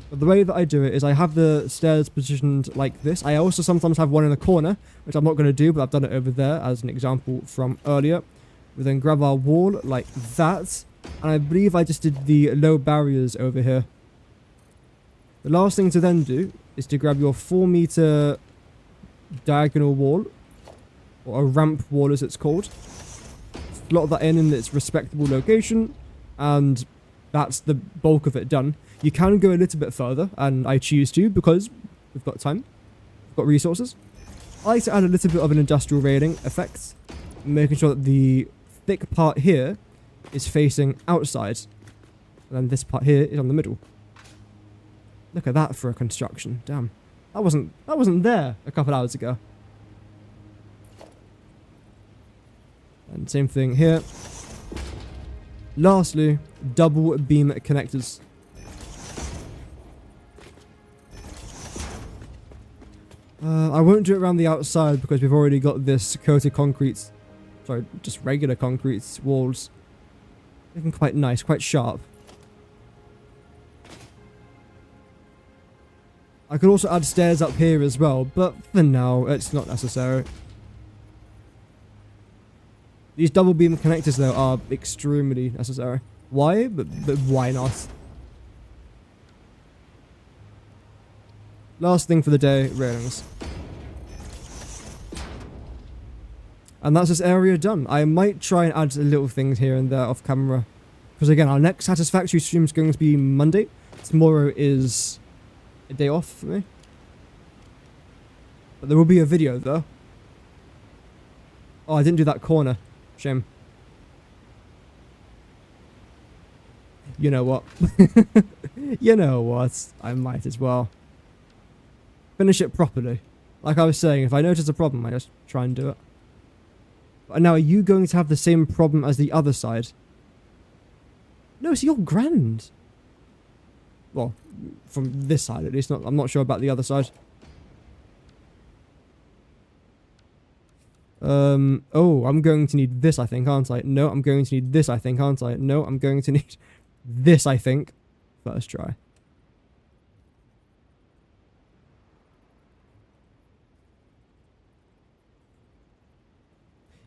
But the way that I do it is I have the stairs positioned like this. I also sometimes have one in a corner, which I'm not going to do, but I've done it over there as an example from earlier. We then grab our wall like that. And I believe I just did the low barriers over here. The last thing to then do is to grab your 4-meter diagonal wall. Or a ramp wall as it's called. Slot that in its respectable location. And that's the bulk of it done. You can go a little bit further, and I choose to because we've got time. We've got resources. I like to add a little bit of an industrial railing effect. Making sure that the thick part here is facing outside. And then this part here is on the middle. Look at that for a construction. Damn. That wasn't there a couple hours ago. And same thing here. Lastly, double beam connectors. I won't do it around the outside because we've already got this coated concrete. Sorry, just regular concrete walls. Looking quite nice, quite sharp. I could also add stairs up here as well, but for now, it's not necessary. These double beam connectors, though, are extremely necessary. Why? But why not? Last thing for the day, railings. And that's this area done. I might try and add little things here and there off camera. Because again, our next Satisfactory stream is going to be Monday. Tomorrow is a day off for me. But there will be a video, though. Oh, I didn't do that corner. Shame. You know what? You know what? I might as well. Finish it properly. Like I was saying, if I notice a problem, I just try and do it. But now, are you going to have the same problem as the other side? No, so you're grand. Well, from this side at least. I'm not sure about the other side. Oh, I'm going to need this, I think, aren't I? No, I'm going to need this, I think, aren't I? No, I'm going to need this, I think. First try.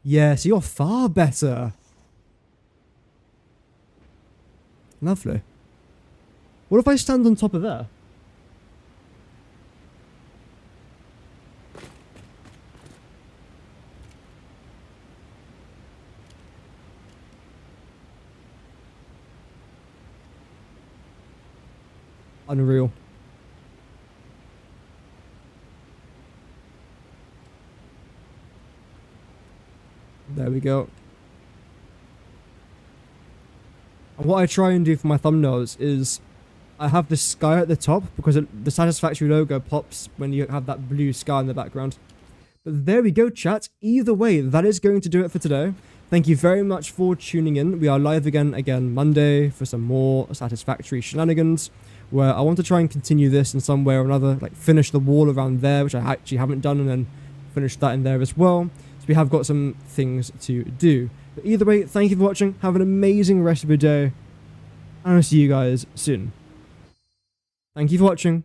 Yeah, so you're far better. Lovely. What if I stand on top of there? Unreal. There we go. And what I try and do for my thumbnails is I have the sky at the top because the Satisfactory logo pops when you have that blue sky in the background. But there we go, chat. Either way, that is going to do it for today. Thank you very much for tuning in. We are live again Monday for some more Satisfactory shenanigans, where I want to try and continue this in some way or another, like finish the wall around there, which I actually haven't done, and then finish that in there as well. So we have got some things to do. But either way, thank you for watching. Have an amazing rest of your day. And I'll see you guys soon. Thank you for watching.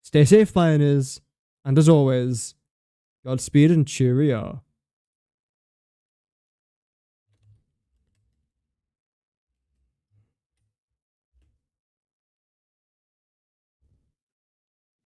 Stay safe, pioneers. And as always, Godspeed and cheerio.